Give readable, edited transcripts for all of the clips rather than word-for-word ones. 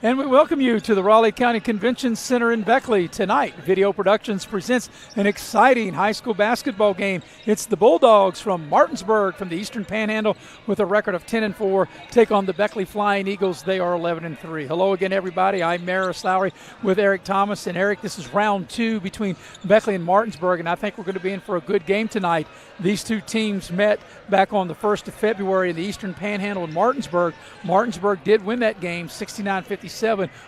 And we welcome you to the Raleigh County Convention Center in Beckley. Tonight, Video Productions presents an exciting high school basketball game. It's the Bulldogs from Martinsburg from the Eastern Panhandle with a record of 10-4 take on the Beckley Flying Eagles. They are 11-3. Hello again, everybody. I'm Maris Lowry with Eric Thomas. And Eric, this is round two between Beckley and Martinsburg, and I think we're going to be in for a good game tonight. These two teams met back on the 1st of February in the Eastern Panhandle in Martinsburg. Martinsburg did win that game 69-57.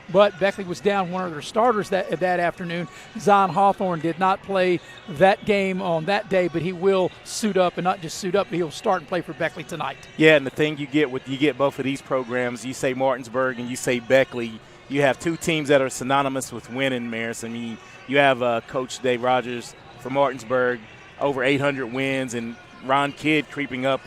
But Beckley was down one of their starters that afternoon. Zion Hawthorne did not play that game on that day, but he will suit up, and not just suit up, but he'll start and play for Beckley tonight. Yeah, and the thing you get both of these programs, you say Martinsburg and you say Beckley, you have two teams that are synonymous with winning, Maris. I mean, you have Coach Dave Rogers from Martinsburg, over 800 wins, and Ron Kidd creeping up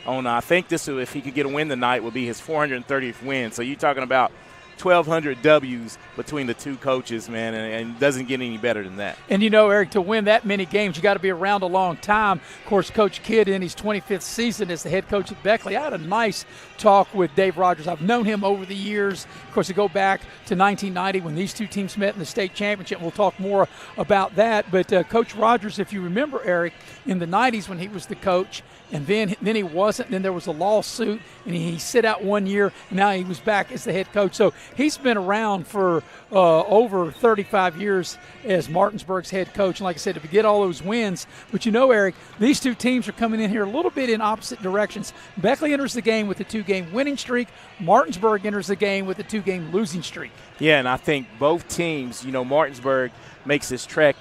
on, I think this, if he could get a win tonight, will be his 430th win. So you're talking about 1,200 W's between the two coaches, man, and it doesn't get any better than that. And you know, Eric, to win that many games, you got to be around a long time. Of course, Coach Kidd in his 25th season as the head coach at Beckley. I had a nice talk with Dave Rogers. I've known him over the years. Of course, to go back to 1990 when these two teams met in the state championship. We'll talk more about that. But Coach Rogers, if you remember, Eric, in the 90s when he was the coach, and then he wasn't. Then there was a lawsuit, and he sit out 1 year, and now he was back as the head coach. So he's been around for over 35 years as Martinsburg's head coach. And like I said, to get all those wins. But you know, Eric, these two teams are coming in here a little bit in opposite directions. Beckley enters the game with a 2-game winning streak. Martinsburg enters the game with a 2-game losing streak. Yeah, and I think both teams, you know, Martinsburg makes this trek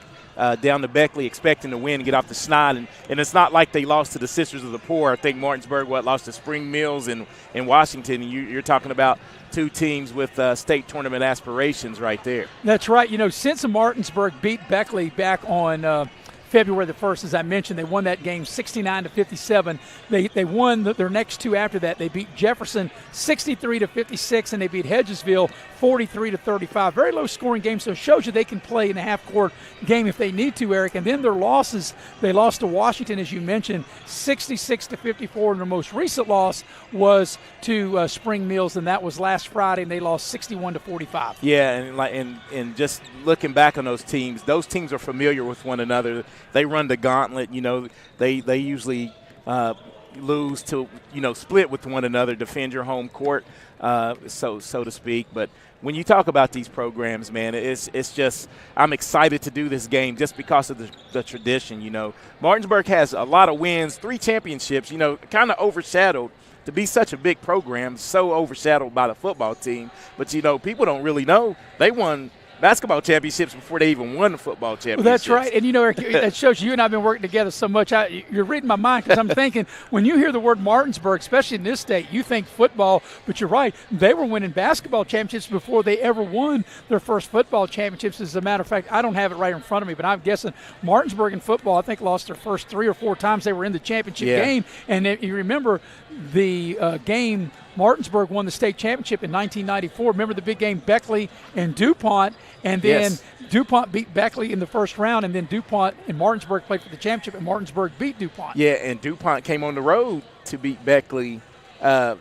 down to Beckley expecting to win and get off the snide. And it's not like they lost to the Sisters of the Poor. I think Martinsburg lost to Spring Mills in Washington. And you're talking about two teams with state tournament aspirations right there. That's right. You know, since Martinsburg beat Beckley back on February the 1st, as I mentioned, they won that game 69-57. They won their next two after that. They beat Jefferson 63-56, and they beat Hedgesville 43-35. Very low scoring game, so it shows you they can play in a half-court game if they need to, Eric. And then their losses, they lost to Washington, as you mentioned, 66-54, and their most recent loss was to Spring Mills, and that was last Friday, and they lost 61-45. Yeah, and just looking back on those teams are familiar with one another. They run the gauntlet. You know, they usually lose to, you know, split with one another, defend your home court, so to speak. But when you talk about these programs, man, it's just, I'm excited to do this game just because of the tradition. You know, Martinsburg has a lot of wins, 3 championships, you know, kind of overshadowed. To be such a big program, so overshadowed by the football team. But, you know, people don't really know they won basketball championships before they even won the football championships. Well, that's right. And, you know, Eric, it shows you and I have been working together so much. You're reading my mind because I'm thinking when you hear the word Martinsburg, especially in this state, you think football. But you're right. They were winning basketball championships before they ever won their first football championships. As a matter of fact, I don't have it right in front of me, but I'm guessing Martinsburg in football, I think, lost their first 3 or 4 times they were in the championship game. And if you remember the game Martinsburg won the state championship in 1994. Remember the big game, Beckley and DuPont, and then DuPont beat Beckley in the first round, and then DuPont and Martinsburg played for the championship, and Martinsburg beat DuPont. Yeah, and DuPont came on the road to beat Beckley. Of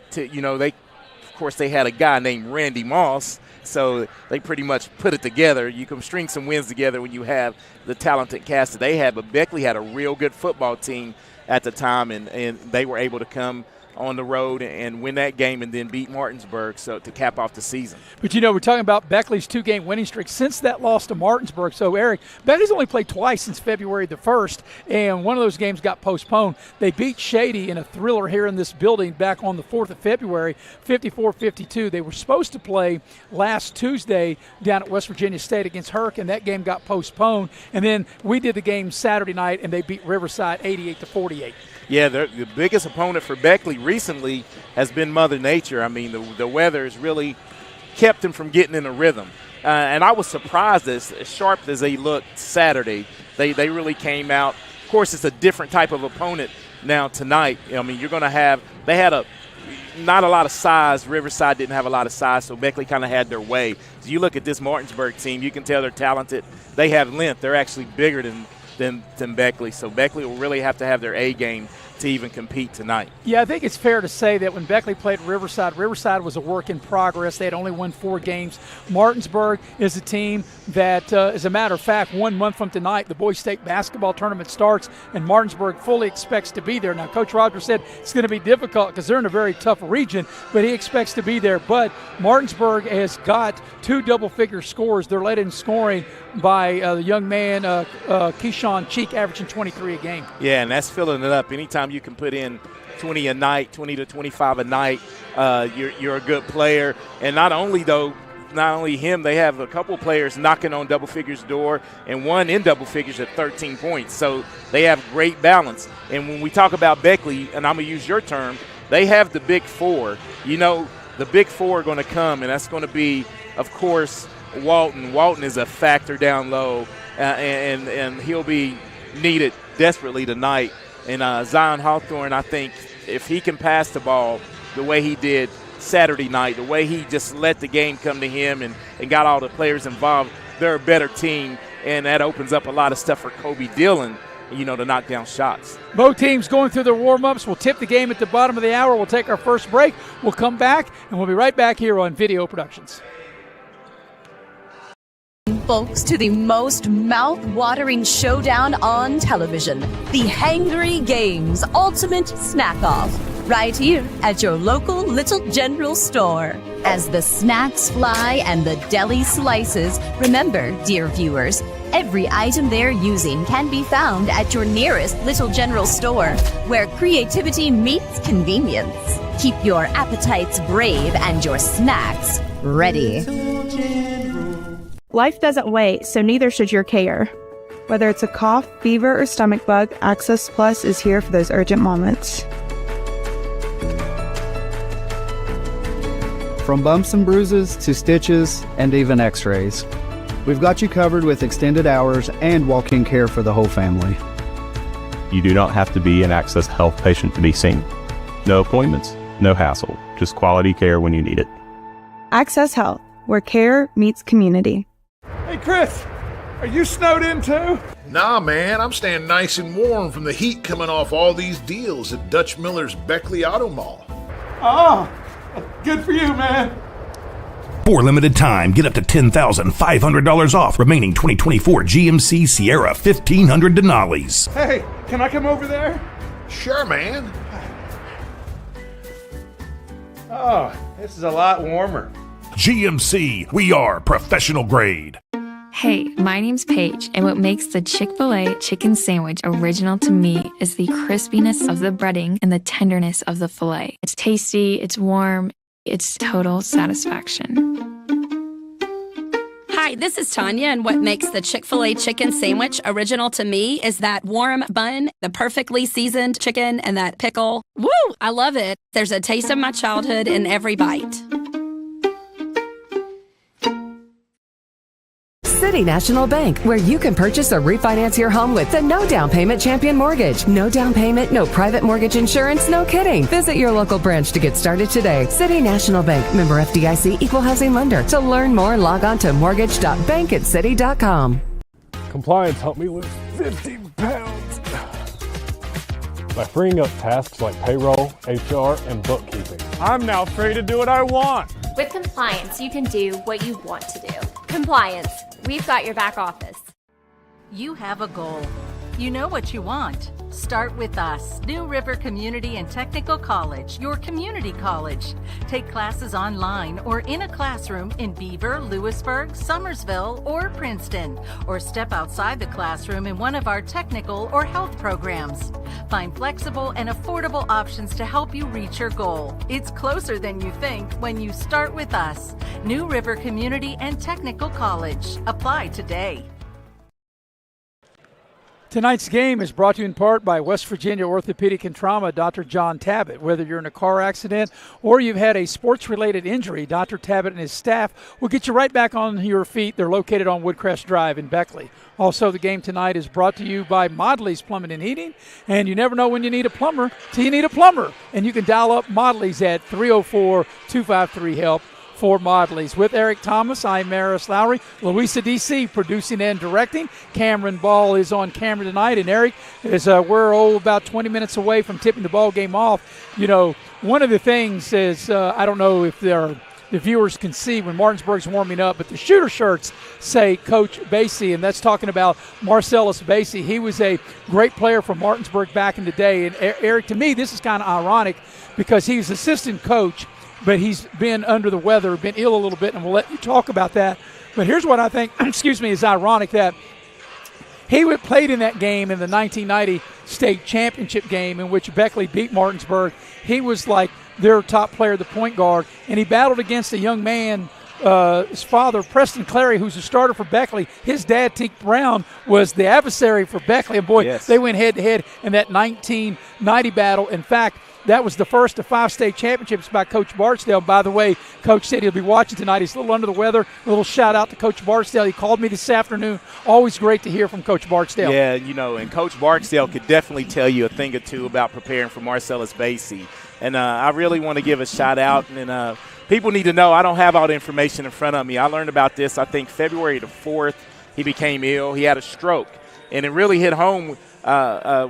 course, they had a guy named Randy Moss, so they pretty much put it together. You can string some wins together when you have the talented cast that they had, but Beckley had a real good football team at the time, and they were able to come on the road and win that game and then beat Martinsburg so to cap off the season. But, you know, we're talking about Beckley's 2-game winning streak since that loss to Martinsburg. So, Eric, Beckley's only played twice since February the 1st, and one of those games got postponed. They beat Shady in a thriller here in this building back on the 4th of February, 54-52. They were supposed to play last Tuesday down at West Virginia State against Hurricane. That game got postponed. And then we did the game Saturday night, and they beat Riverside 88-48. Yeah, the biggest opponent for Beckley recently has been Mother Nature. I mean, the weather has really kept them from getting in a rhythm. And I was surprised as sharp as they looked Saturday. They really came out. Of course, it's a different type of opponent now tonight. I mean, you're going to have – they had not a lot of size. Riverside didn't have a lot of size, so Beckley kind of had their way. So you look at this Martinsburg team, you can tell they're talented. They have length. They're actually bigger than Beckley. So Beckley will really have to have their A game to even compete tonight. Yeah, I think it's fair to say that when Beckley played Riverside was a work in progress. They had only won 4 games. Martinsburg is a team that, as a matter of fact, 1 month from tonight, the boys state basketball tournament starts, and Martinsburg fully expects to be there. Now, Coach Rogers said it's going to be difficult because they're in a very tough region, but he expects to be there. But Martinsburg has got 2 double-figure scores. They're led in scoring by the young man, Keyshawn Cheek, averaging 23 a game. Yeah, and that's filling it up. Anytime you can put in 20 a night, 20 to 25 a night, you're a good player. And not only him, they have a couple players knocking on double figures door and one in double figures at 13 points. So they have great balance. And when we talk about Beckley, and I'm going to use your term, they have the big 4. You know, the big 4 are going to come, and that's going to be, of course, Walton. Walton is a factor down low, and he'll be needed desperately tonight. And Zion Hawthorne, I think, if he can pass the ball the way he did Saturday night, the way he just let the game come to him and got all the players involved, they're a better team, and that opens up a lot of stuff for Kobe Dillon, to knock down shots. Both teams going through their warm-ups. We'll tip the game at the bottom of the hour. We'll take our first break. We'll come back, and we'll be right back here on Video Productions. Folks, to the most mouth-watering showdown on television, the Hangry Games Ultimate Snack-Off, right here at your local Little General store. As the snacks fly and the deli slices, remember, dear viewers, every item they're using can be found at your nearest Little General store, where creativity meets convenience. Keep your appetites brave and your snacks ready. Life doesn't wait, so neither should your care. Whether it's a cough, fever, or stomach bug, Access Plus is here for those urgent moments. From bumps and bruises to stitches and even x-rays, we've got you covered with extended hours and walk-in care for the whole family. You do not have to be an Access Health patient to be seen. No appointments, no hassle, just quality care when you need it. Access Health, where care meets community. Hey, Chris, are you snowed in too? Nah, man, I'm staying nice and warm from the heat coming off all these deals at Dutch Miller's Beckley Auto Mall. Oh, good for you, man. For limited time, get up to $10,500 off remaining 2024 GMC Sierra 1500 Denali's. Hey, can I come over there? Sure, man. Oh, this is a lot warmer. GMC, we are professional grade. Hey, my name's Paige, and what makes the Chick-fil-A chicken sandwich original to me is the crispiness of the breading and the tenderness of the filet. It's tasty, it's warm, it's total satisfaction. Hi, this is Tanya, and what makes the Chick-fil-A chicken sandwich original to me is that warm bun, the perfectly seasoned chicken, and that pickle. Woo! I love it. There's a taste of my childhood in every bite. City National Bank, where you can purchase or refinance your home with the no down payment Champion Mortgage. No down payment, no private mortgage insurance, no kidding. Visit your local branch to get started today. City National Bank, member FDIC, equal housing lender. To learn more, log on to mortgage.bankancity.com. Compliance helped me lose 15 pounds by freeing up tasks like payroll, HR, and bookkeeping. I'm now free to do what I want. With compliance, you can do what you want to do. Compliance, we've got your back office. You have a goal. You know what you want. Start with us, New River Community and Technical College, your community college. Take classes online or in a classroom in Beaver, Lewisburg, Summersville, or Princeton, or step outside the classroom in one of our technical or health programs. Find flexible and affordable options to help you reach your goal. It's closer than you think when you start with us, New River Community and Technical College. Apply today. Tonight's game is brought to you in part by West Virginia Orthopedic and Trauma, Dr. John Tabbitt. Whether you're in a car accident or you've had a sports-related injury, Dr. Tabbitt and his staff will get you right back on your feet. They're located on Woodcrest Drive in Beckley. Also, the game tonight is brought to you by Modley's Plumbing and Heating. And you never know when you need a plumber till you need a plumber. And you can dial up Modley's at 304-253-HELP. for Modley's. With Eric Thomas, I'm Maris Lowry. Louisa D.C. producing and directing. Cameron Ball is on camera tonight. And Eric, as we're about 20 minutes away from tipping the ball game off, one of the things is, I don't know if the viewers can see when Martinsburg's warming up, but the shooter shirts say Coach Basie, and that's talking about Marcellus Basie. He was a great player for Martinsburg back in the day. And Eric, to me, this is kind of ironic because he's assistant coach, but he's been under the weather, been ill a little bit, and we'll let you talk about that. But here's what I think, is ironic, that he played in that game in the 1990 state championship game in which Beckley beat Martinsburg. He was like their top player, the point guard, and he battled against a young man, his father, Preston Clary, who's a starter for Beckley. His dad, Tink Brown, was the adversary for Beckley. And, boy, They went head-to-head in that 1990 battle. In fact, that was the first of 5 state championships by Coach Barksdale. By the way, Coach said he'll be watching tonight. He's a little under the weather. A little shout-out to Coach Barksdale. He called me this afternoon. Always great to hear from Coach Barksdale. Yeah, and Coach Barksdale could definitely tell you a thing or two about preparing for Marcellus Basie. And I really want to give a shout-out. And people need to know I don't have all the information in front of me. I learned about this, I think, February the 4th. He became ill. He had a stroke. And it really hit home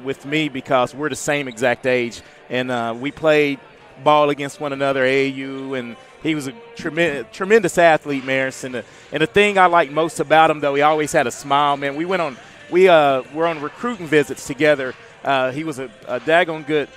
with me because we're the same exact age. And we played ball against one another, AAU, and he was a tremendous athlete, Maris. And the thing I like most about him, though, he always had a smile, man. We were on recruiting visits together. He was a daggone good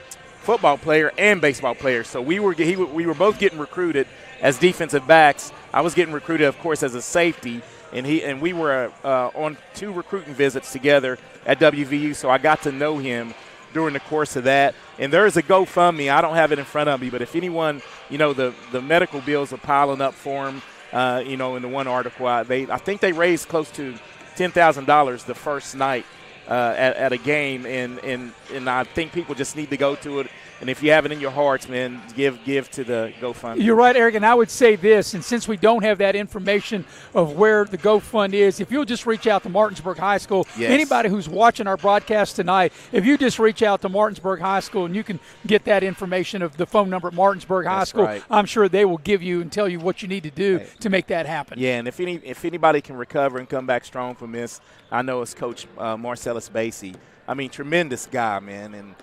football player and baseball player. So we were both getting recruited as defensive backs. I was getting recruited, of course, as a safety, and we were on 2 recruiting visits together at WVU. So I got to know him during the course of that. And there is a GoFundMe. I don't have it in front of me, but if anyone, the medical bills are piling up for him, in the one article, I think they raised close to $10,000 the first night at a game, and I think people just need to go to it. And if you have it in your hearts, man, give to the GoFundMe. You're right, Eric, and I would say this, and since we don't have that information of where the GoFund is, if you'll just reach out to Martinsburg High School, anybody who's watching our broadcast tonight, if you just reach out to Martinsburg High School and you can get that information of the phone number at Martinsburg High School, right. I'm sure they will give you and tell you what you need to do to make that happen. Yeah, and if anybody can recover and come back strong from this, I know it's Coach Marcellus Basie. I mean, tremendous guy, man, and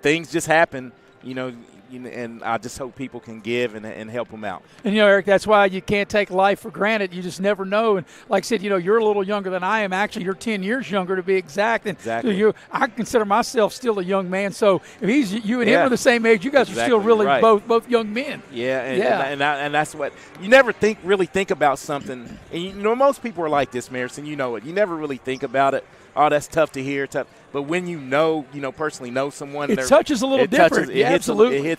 things just happen, and I just hope people can give and help them out. And, Eric, that's why you can't take life for granted. You just never know. And like I said, you're a little younger than I am. Actually, you're 10 years younger to be exact. And exactly. I consider myself still a young man. So if you and him are the same age, you guys are still really both young men. Yeah, and that's what – you never really think about something. And, most people are like this, Maris, and you know it. You never really think about it. Oh, that's tough to hear. But when personally know someone, it touches a little different. It hits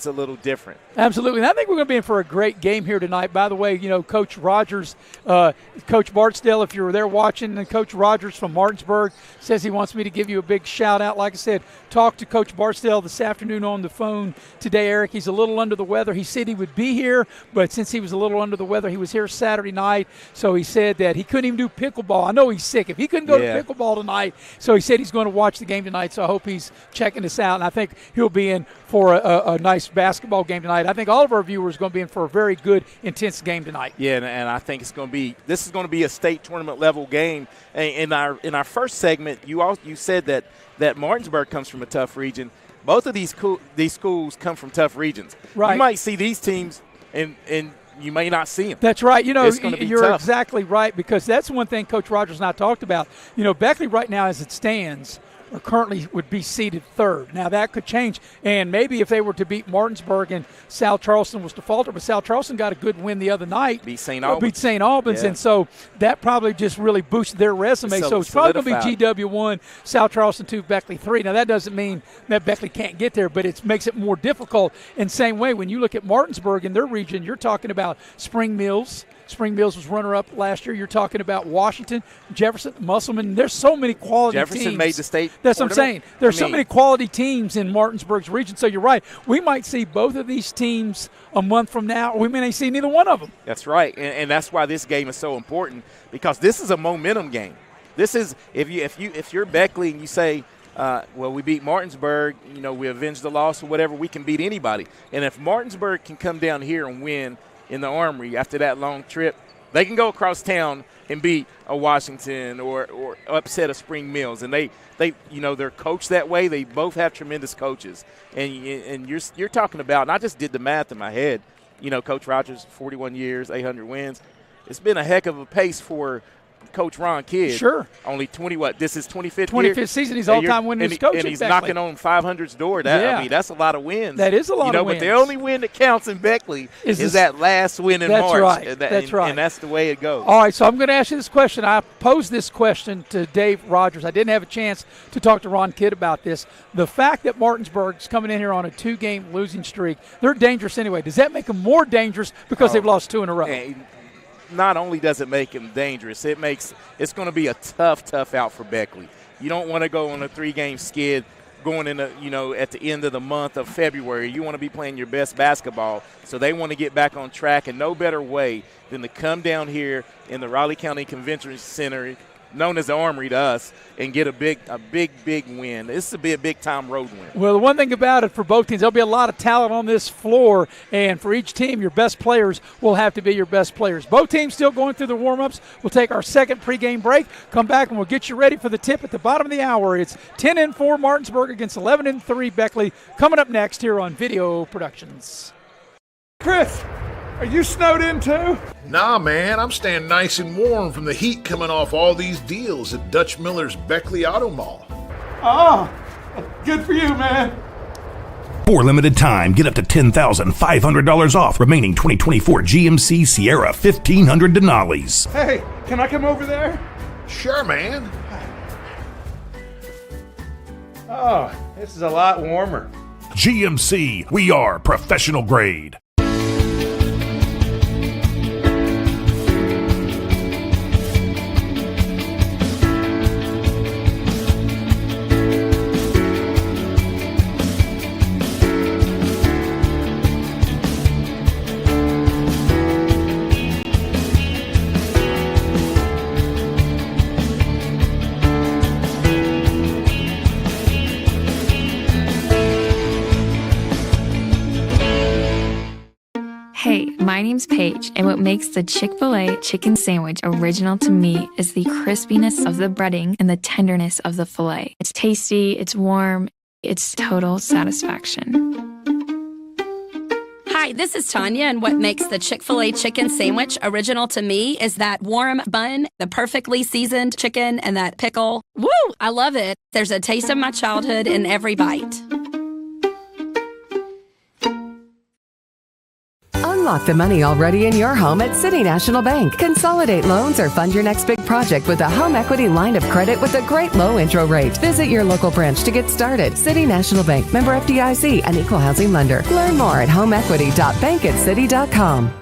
a little different. Absolutely. And I think we're going to be in for a great game here tonight. By the way, Coach Rogers, Coach Barksdale, if you're there watching, and Coach Rogers from Martinsburg says he wants me to give you a big shout-out. Like I said, talked to Coach Barksdale this afternoon on the phone today, Eric. He's a little under the weather. He said he would be here, but since he was a little under the weather, he was here Saturday night. So he said that he couldn't even do pickleball. I know he's sick. If he couldn't go to pickleball tonight, so he said he's going to watch the game tonight, so I hope he's checking us out, and I think he'll be in for a nice basketball game tonight. I think all of our viewers are going to be in for a very good, intense game tonight. Yeah, and I think this is going to be a state tournament level game. In our first segment, you said that Martinsburg comes from a tough region. Both of these schools come from tough regions. Right. You might see these teams and you may not see them. That's right. You're tough. Exactly right, because that's one thing Coach Rogers and I talked about. Beckley right now, as it stands, or currently would be seeded 3rd. Now, that could change, and maybe if they were to beat Martinsburg and South Charleston was to falter, but South Charleston got a good win the other night. Beat St. Albans, and so that probably just really boosted their resume. So it's probably going to be GW 1, South Charleston 2, Beckley 3. Now, that doesn't mean that Beckley can't get there, but it makes it more difficult. In the same way, when you look at Martinsburg in their region, you're talking about Spring Mills. Spring Mills was runner-up last year. You're talking about Washington, Jefferson, Musselman. There's so many quality teams. Jefferson made the state That's what I'm saying. There's so many quality teams in Martinsburg's region. So you're right. We might see both of these teams a month from now, or we may not see neither one of them. That's right, and that's why this game is so important, because this is a momentum game. This is if you're Beckley and you say, we beat Martinsburg, we avenged the loss or whatever, we can beat anybody. And if Martinsburg can come down here and win in the Armory after that long trip, they can go across town and beat a Washington or upset a Spring Mills, and they they're coached that way. They both have tremendous coaches, and you're talking about. And I just did the math in my head. Coach Rogers, 41 years, 800 wins. It's been a heck of a pace for Coach Ron Kidd. Sure. Only 20 what? This is 25th 25th season. He's all-time winningest coach. And he's knocking on 500's door. That's a lot of wins. That is a lot of wins. But the only win that counts in Beckley is that last win in March. Right. That's right. And that's the way it goes. All right, so I'm going to ask you this question. I posed this question to Dave Rogers. I didn't have a chance to talk to Ron Kidd about this. The fact that Martinsburg's coming in here on a 2-game losing streak, they're dangerous anyway. Does that make them more dangerous because they've lost 2 in a row? Not only does it make him dangerous, it's going to be a tough out for Beckley. You don't want to go on a 3-game skid going into, at the end of the month of February. You want to be playing your best basketball. So they want to get back on track, and no better way than to come down here in the Raleigh County Convention Center, known as the Armory to us, and get a big win. This will be a big-time road win. Well, the one thing about it for both teams, there'll be a lot of talent on this floor, and for each team, your best players will have to be your best players. Both teams still going through the warm-ups. We'll take our second pregame break, come back, and we'll get you ready for the tip at the bottom of the hour. It's 10-4 Martinsburg against 11-3 Beckley, coming up next here on Video Productions. Chris, are you snowed in too? Nah, man, I'm staying nice and warm from the heat coming off all these deals at Dutch Miller's Beckley Auto Mall. Oh, good for you, man. For limited time, get up to $10,500 off remaining 2024 GMC Sierra 1500 Denali's. Hey, can I come over there? Sure, man. Oh, this is a lot warmer. GMC, we are professional grade. Hey, my name's Paige, and what makes the Chick-fil-A chicken sandwich original to me is the crispiness of the breading and the tenderness of the filet. It's tasty, it's warm, it's total satisfaction. Hi, this is Tanya, and what makes the Chick-fil-A chicken sandwich original to me is that warm bun, the perfectly seasoned chicken, and that pickle. Woo! I love it. There's a taste of my childhood in every bite. Unlock the money already in your home at City National Bank. Consolidate loans or fund your next big project with a home equity line of credit with a great low intro rate. Visit your local branch to get started. City National Bank, member FDIC, an equal housing lender. Learn more at homeequity.bankatcity.com.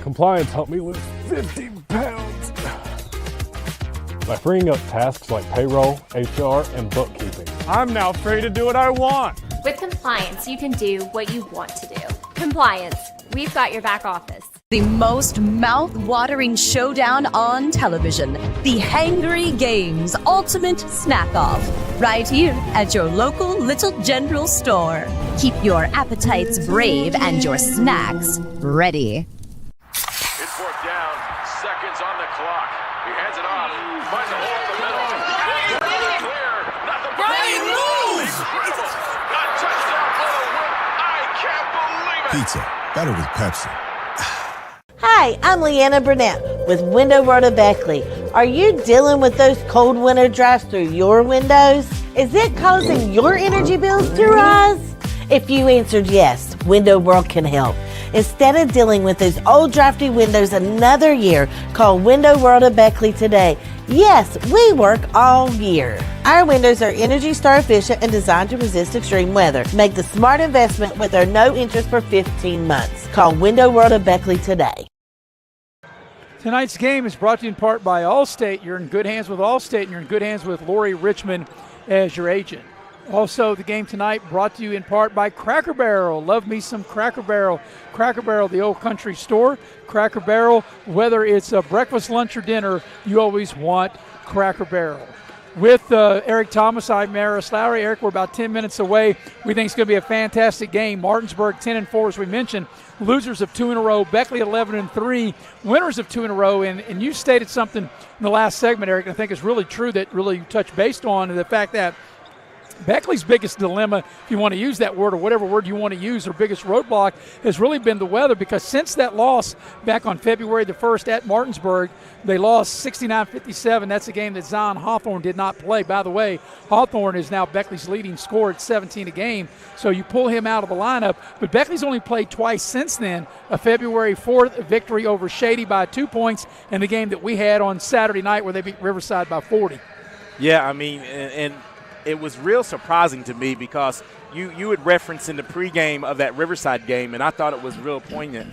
Compliance helped me lose 15 pounds by freeing up tasks like payroll, HR, and bookkeeping. I'm now free to do what I want. With compliance, you can do what you want to do. Compliance, we've got your back office. The most mouth-watering showdown on television. The Hangry Games Ultimate Snack-Off. Right here at your local Little General store. Keep your appetites brave and your snacks ready. It's fourth down, seconds on the clock. He hands it off, finds a hole in the middle. Clear, nothing but moves! Incredible! A touchdown for the win. I can't believe it! Pizza, better with Pepsi. Hi, I'm Leanna Burnett with Window World of Beckley. Are you dealing with those cold winter drafts through your windows? Is it causing your energy bills to rise? If you answered yes, Window World can help. Instead of dealing with those old drafty windows another year, call Window World of Beckley today. Yes, we work all year. Our windows are Energy Star efficient and designed to resist extreme weather. Make the smart investment with our no interest for 15 months. Call Window World of Beckley today. Tonight's game is brought to you in part by Allstate. You're in good hands with Allstate, and you're in good hands with Lori Richmond as your agent. Also, the game tonight brought to you in part by Cracker Barrel. Love me some Cracker Barrel. Cracker Barrel, the old country store. Cracker Barrel, whether it's a breakfast, lunch, or dinner, you always want Cracker Barrel. with Eric Thomas. I'm Maris Lowry. Eric, we're about 10 minutes away. We think it's going to be a fantastic game. Martinsburg 10-4, as we mentioned. Losers of 2 in a row. Beckley 11-3. Winners of 2 in a row. And you stated something in the last segment, Eric, I think is really true that really you touched based on the fact that Beckley's biggest dilemma, if you want to use that word or whatever word you want to use, their biggest roadblock has really been the weather, because since that loss back on February the 1st at Martinsburg, they lost 69-57. That's a game that Zion Hawthorne did not play. By the way, Hawthorne is now Beckley's leading scorer at 17 a game, so you pull him out of the lineup. But Beckley's only played twice since then, a February 4th victory over Shady by 2 points, and the game that we had on Saturday night where they beat Riverside by 40. Yeah, I mean, and it was real surprising to me, because you had referenced in the pregame of that Riverside game, and I thought it was real poignant.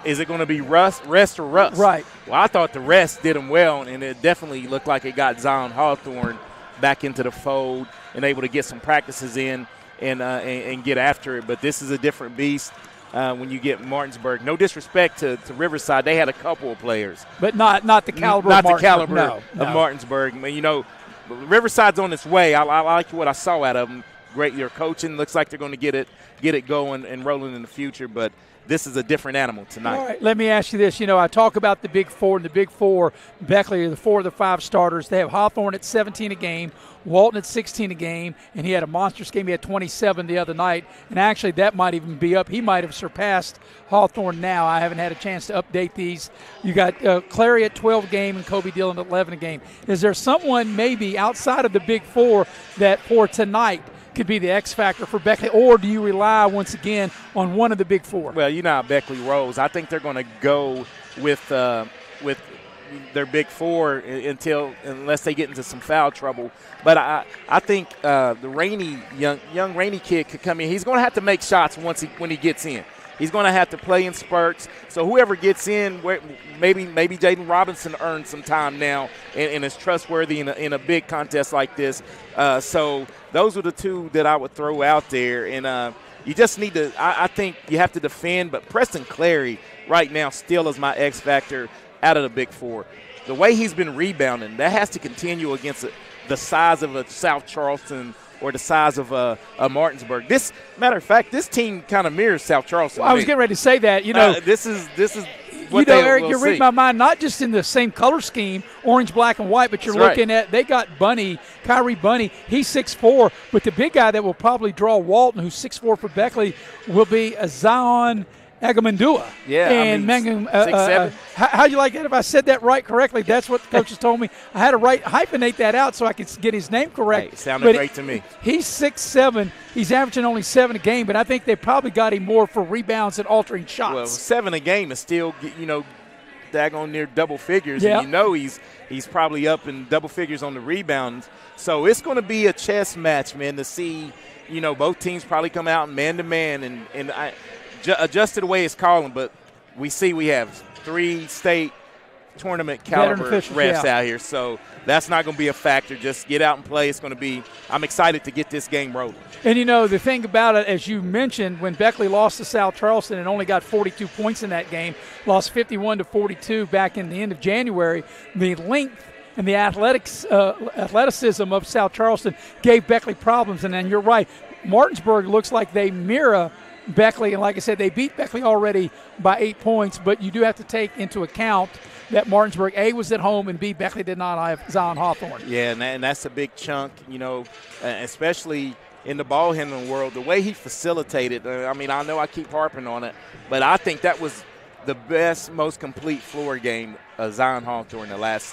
Is it going to be rest or rust? Right. Well, I thought the rest did him well, and it definitely looked like it got Zion Hawthorne back into the fold and able to get some practices in and get after it. But this is a different beast when you get Martinsburg. No disrespect to Riverside. They had a couple of players. But not the caliber of Martinsburg. No. Martinsburg. I mean, you know, Riverside's on its way. I like what I saw out of them. Great, your coaching looks like they're going to get it going and rolling in the future. But this is a different animal tonight. All right, let me ask you this. You know, I talk about the Big Four, and the Big Four, Beckley are the 4 of the 5 starters. They have Hawthorne at 17 a game, Walton at 16 a game, and he had a monstrous game. He had 27 the other night, and actually that might even be up. He might have surpassed Hawthorne now. I haven't had a chance to update these. You got Clary at 12 a game and Kobe Dillon at 11 a game. Is there someone maybe outside of the Big Four that for tonight could be the X factor for Beckley, or do you rely once again on one of the Big Four? Well, you know how Beckley rolls. I think they're going to go with their Big Four unless they get into some foul trouble. But I think the young Rainey kid could come in. He's going to have to make shots when he gets in. He's going to have to play in spurts. So whoever gets in, maybe Jaden Robinson earns some time now and is trustworthy in a big contest like this. So those are the two that I would throw out there. And you just need to – I think you have to defend. But Preston Clary right now still is my X factor out of the Big Four. The way he's been rebounding, that has to continue against the size of a South Charleston or the size of a Martinsburg. This matter of fact, this team kind of mirrors South Charleston. Well, I was getting ready to say that. You know, this is what Eric, you're reading my mind. Not just in the same color scheme, orange, black, and white, but you're looking at they got Kyrie Bunny. He's 6'4", but the big guy that will probably draw Walton, who's 6'4" for Beckley, will be a Zion Agamandua. Yeah, and 6'7". How you like that? If I said that right correctly, that's what the coaches told me. I had to hyphenate that out so I could get his name correct. Hey, sounded great to me. He's 6'7". He's averaging only 7 a game, but I think they probably got him more for rebounds and altering shots. Well, 7 a game is still, daggone near double figures, yeah. And he's probably up in double figures on the rebounds. So it's going to be a chess match, man, to see, both teams probably come out man-to-man and adjust to the way it's calling, but we have 3 state tournament caliber refs out here, so that's not going to be a factor. Just get out and play. I'm excited to get this game rolling. And the thing about it, as you mentioned, when Beckley lost to South Charleston and only got 42 points in that game, lost 51-42 back in the end of January, the length and the athleticism of South Charleston gave Beckley problems. And then you're right, Martinsburg looks like they mirror Beckley, and like I said, they beat Beckley already by 8 points, but you do have to take into account that Martinsburg, A, was at home, and B, Beckley did not have Zion Hawthorne. Yeah, and that's a big chunk, especially in the ball handling world. The way he facilitated, I know I keep harping on it, but I think that was the best, most complete floor game of Zion Hawthorne the last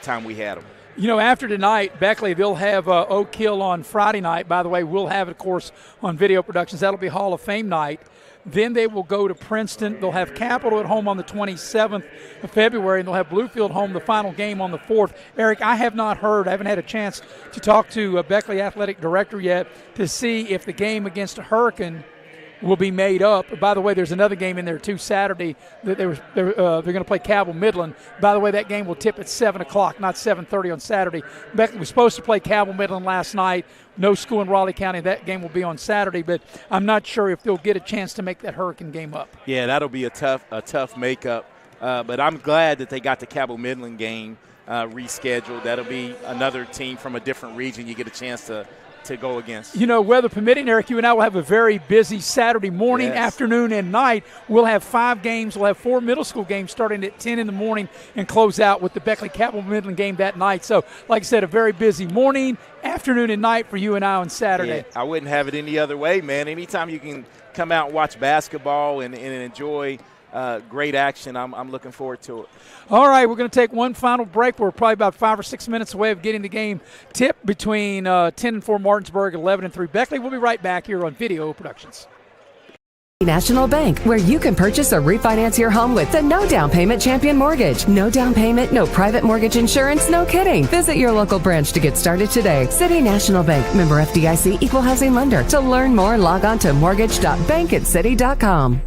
time we had him. After tonight, Beckley, they'll have Oak Hill on Friday night. By the way, we'll have it, of course, on Video Productions. That'll be Hall of Fame night. Then they will go to Princeton. They'll have Capital at home on the 27th of February, and they'll have Bluefield home the final game on the 4th. Eric, I haven't had a chance to talk to Beckley Athletic Director yet to see if the game against Hurricane will be made up. By the way, there's another game in there too Saturday. They're going to play Cabell Midland. By the way, that game will tip at 7 o'clock, not 7:30 on Saturday. Beckley was supposed to play Cabell Midland last night. No school in Raleigh County. That game will be on Saturday, but I'm not sure if they'll get a chance to make that Hurricane game up. Yeah, that'll be a tough makeup. But I'm glad that they got the Cabell Midland game rescheduled. That'll be another team from a different region you get a chance to go against. You know, weather permitting, Eric, you and I will have a very busy Saturday morning, afternoon, and night. We'll have 5 games. We'll have 4 middle school games starting at 10 in the morning and close out with the Beckley Cabell Midland game that night. So, like I said, a very busy morning, afternoon, and night for you and I on Saturday. Yeah, I wouldn't have it any other way, man. Anytime you can come out and watch basketball and enjoy great action, I'm looking forward to it. All right, we're going to take one final break. We're probably about 5 or 6 minutes away of getting the game tipped between 10-4 Martinsburg, 11-3 Beckley. We'll be right back here on Video Productions. National Bank, where you can purchase or refinance your home with the no down payment champion mortgage. No down payment, no private mortgage insurance, no kidding. Visit your local branch to get started today. City National Bank, member FDIC, equal housing lender. To learn more, log on to mortgage.bankatcity.com.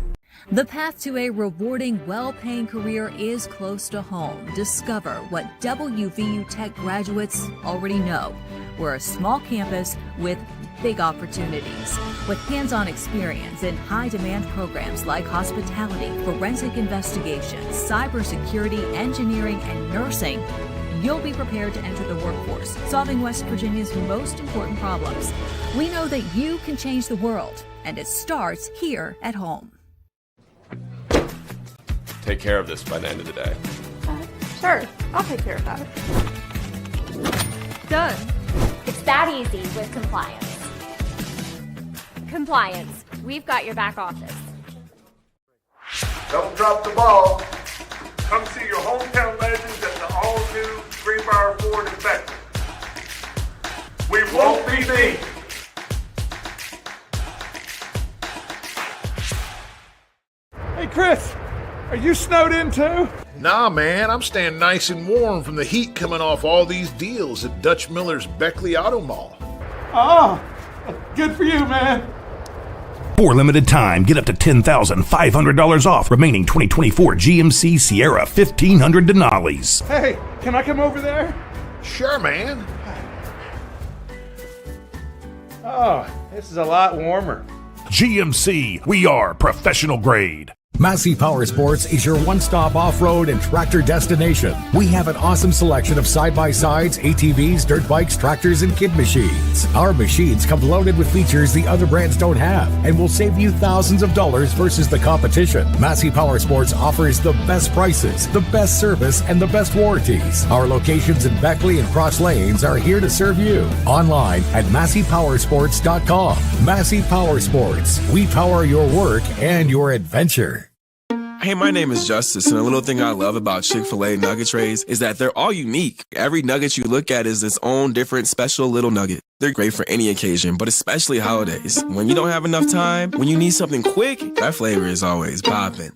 The path to a rewarding, well-paying career is close to home. Discover what WVU Tech graduates already know. We're a small campus with big opportunities. With hands-on experience in high-demand programs like hospitality, forensic investigations, cybersecurity, engineering, and nursing, you'll be prepared to enter the workforce, solving West Virginia's most important problems. We know that you can change the world, and it starts here at home. Take care of this by the end of the day. Sure, I'll take care of that. Done. It's that easy with compliance. Compliance, we've got your back office. Don't drop the ball. Come see your hometown legends at the all-new Greenbrier Ford in Beckley. We won't be beat. Hey, Chris, are you snowed in too? Nah, man, I'm staying nice and warm from the heat coming off all these deals at Dutch Miller's Beckley Auto Mall. Oh, good for you, man. For limited time, get up to $10,500 off remaining 2024 GMC Sierra 1500 Denali's. Hey, can I come over there? Sure, man. Oh, this is a lot warmer. GMC, we are professional grade. Massey Power Sports is your one-stop off-road and tractor destination. We have an awesome selection of side-by-sides, ATVs, dirt bikes, tractors, and kid machines. Our machines come loaded with features the other brands don't have and will save you thousands of dollars versus the competition. Massey Power Sports offers the best prices, the best service, and the best warranties. Our locations in Beckley and Cross Lanes are here to serve you. Online at MasseyPowersports.com. Massey Power Sports. We power your work and your adventure. Hey, my name is Justice, and a little thing I love about Chick-fil-A nugget trays is that they're all unique. Every nugget you look at is its own different special little nugget. They're great for any occasion, but especially holidays. When you don't have enough time, when you need something quick, that flavor is always poppin'.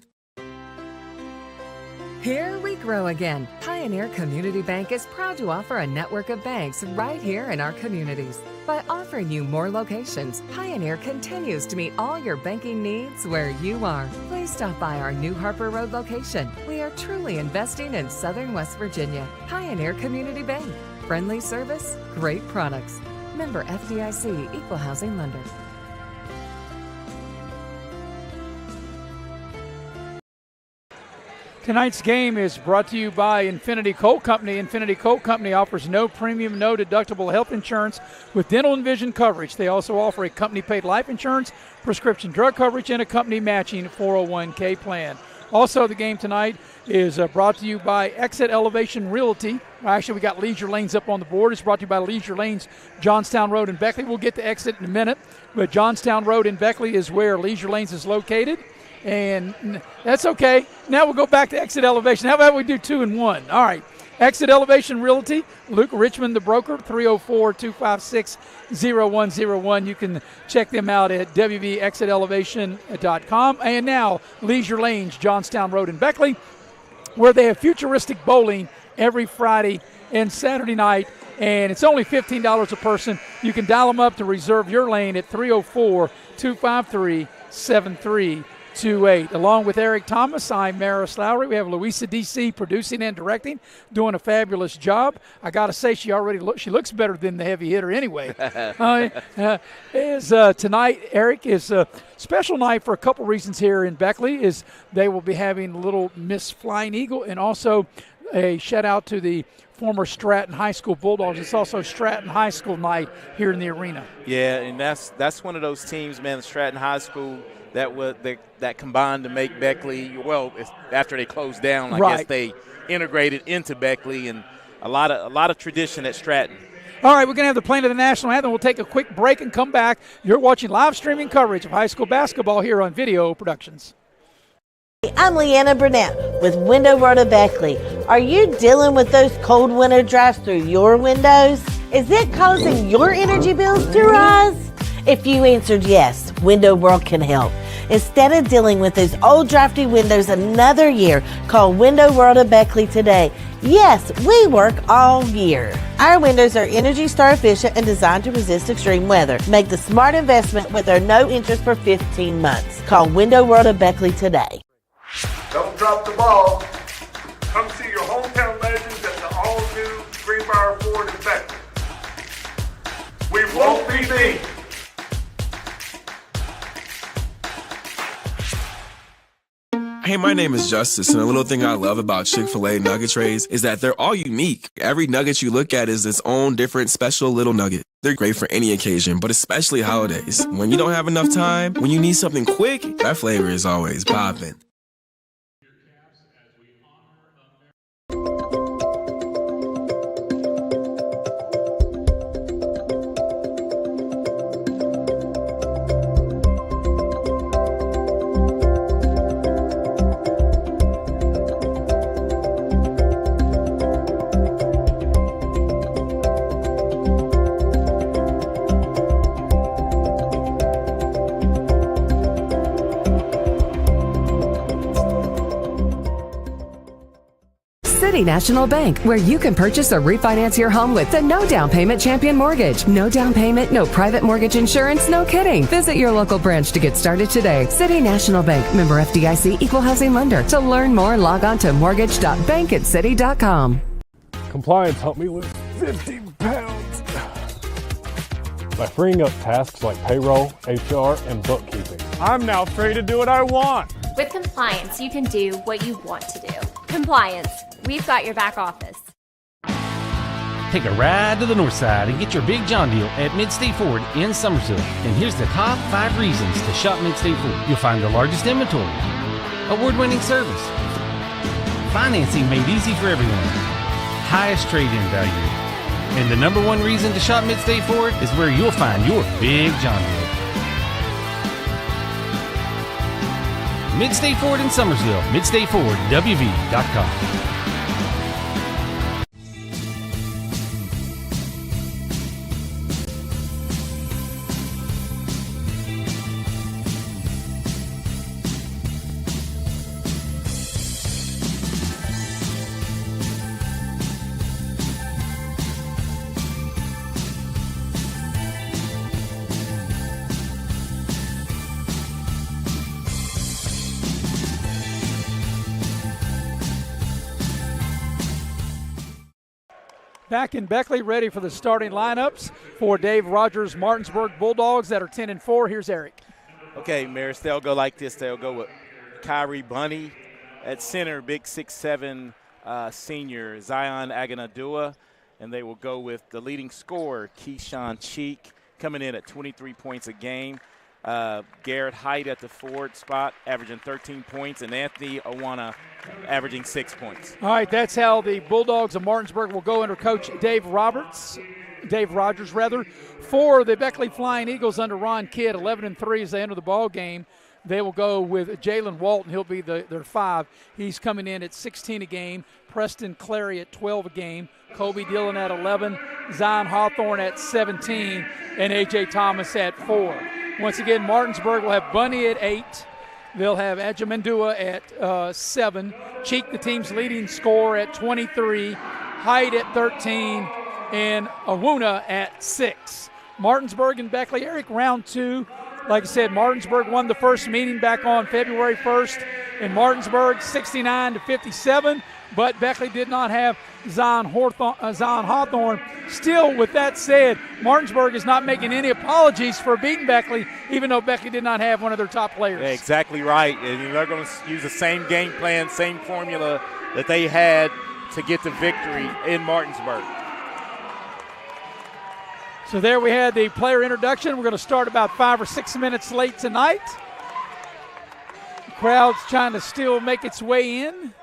Here we grow again. Pioneer Community Bank is proud to offer a network of banks right here in our communities. By offering you more locations, Pioneer continues to meet all your banking needs where you are. Please stop by our New Harper Road location. We are truly investing in Southern West Virginia. Pioneer Community Bank. Friendly service, great products. Member FDIC, equal housing lender. Tonight's game is brought to you by Infinity Coal Company. Infinity Coal Company offers no premium, no deductible health insurance with dental and vision coverage. They also offer a company-paid life insurance, prescription drug coverage, and a company-matching 401k plan. Also, the game tonight is brought to you by Exit Elevation Realty. Actually, we got Leisure Lanes up on the board. It's brought to you by Leisure Lanes, Johnstown Road in Beckley. We'll get to Exit in a minute, but Johnstown Road in Beckley is where Leisure Lanes is located. And that's okay. Now we'll go back to Exit Elevation. How about we do 2 and 1? All right. Exit Elevation Realty, Luke Richmond, the broker, 304-256-0101. You can check them out at wvexitelevation.com. And now Leisure Lanes, Johnstown Road in Beckley, where they have futuristic bowling every Friday and Saturday night. And it's only $15 a person. You can dial them up to reserve your lane at 304-253-7300. to 8. Along with Eric Thomas, I'm Maris Lowry. We have Louisa D.C. producing and directing, doing a fabulous job. I got to say, she looks better than the heavy hitter anyway. Tonight, Eric, is a special night for a couple reasons here in Beckley. Is they will be having a little Miss Flying Eagle, and also a shout out to the former Stratton High School Bulldogs. It's also Stratton High School night here in the arena. Yeah, and that's one of those teams, man, Stratton High School, that combined to make Beckley, well, after they closed down, I guess they integrated into Beckley, and a lot of tradition at Stratton. All right, we're going to have the playing of the national anthem. We'll take a quick break and come back. You're watching live streaming coverage of high school basketball here on Video Productions. I'm Leanna Burnett with Window World of Beckley. Are you dealing with those cold winter drafts through your windows? Is it causing your energy bills to rise? If you answered yes, Window World can help. Instead of dealing with those old drafty windows another year, call Window World of Beckley today. Yes, we work all year. Our windows are Energy Star efficient and designed to resist extreme weather. Make the smart investment with our no interest for 15 months. Call Window World of Beckley today. Don't drop the ball. Come see your hometown legends at the all-new Greenbrier Ford in Beckley. We won't be beat. Hey, my name is Justice, and a little thing I love about Chick-fil-A nugget trays is that they're all unique. Every nugget you look at is its own different special little nugget. They're great for any occasion, but especially holidays. When you don't have enough time, when you need something quick, that flavor is always poppin'. City National Bank, where you can purchase or refinance your home with the no down payment champion mortgage. No down payment, no private mortgage insurance, no kidding. Visit your local branch to get started today. City National Bank, member FDIC, equal housing lender. To learn more, log on to mortgage.bankatcity.com. Compliance helped me lose 50 pounds by freeing up tasks like payroll, HR, and bookkeeping. I'm now free to do what I want. With compliance, you can do what you want to do. Compliance, we've got your back office. Take a ride to the north side and get your big John deal at Mid-State Ford in Summersville. And here's the top 5 reasons to shop Mid-State Ford. You'll find the largest inventory, award-winning service, financing made easy for everyone, highest trade-in value. And the number 1 reason to shop Mid-State Ford is where you'll find your big John deal. Mid-State Ford in Summersville, MidStateFordWV.com. Back in Beckley, ready for the starting lineups for Dave Rogers' Martinsburg Bulldogs that are 10-4. Here's Eric. Okay, Maris, they'll go like this. They'll go with Kyrie Bunny at center, big 6'7" senior Zion Aganadua, and they will go with the leading scorer, Keyshawn Cheek, coming in at 23 points a game. Garrett Height at the forward spot, averaging 13 points, and Anthony Awana averaging 6 points. All right, that's how the Bulldogs of Martinsburg will go under Coach Dave Rogers. For the Beckley Flying Eagles under Ron Kidd, 11-3 as they enter the ball game. They will go with Jalen Walton. He'll be their 5. He's coming in at 16 a game. Preston Clary at 12 a game. Kobe Dillon at 11. Zion Hawthorne at 17. And A.J. Thomas at 4. Once again, Martinsburg will have Bunny at 8. They'll have Ajamandua at 7. Cheek, the team's leading scorer, at 23. Hyde at 13. And Awuna at 6. Martinsburg and Beckley. Eric, round 2. Like I said, Martinsburg won the first meeting back on February 1st in Martinsburg, 69-57. But Beckley did not have Zion Hawthorne. Still, with that said, Martinsburg is not making any apologies for beating Beckley, even though Beckley did not have one of their top players. Yeah, exactly right. And they're going to use the same game plan, same formula that they had to get the victory in Martinsburg. So there we had the player introduction. We're going to start about 5 or 6 minutes late tonight. The crowd's trying to still make its way in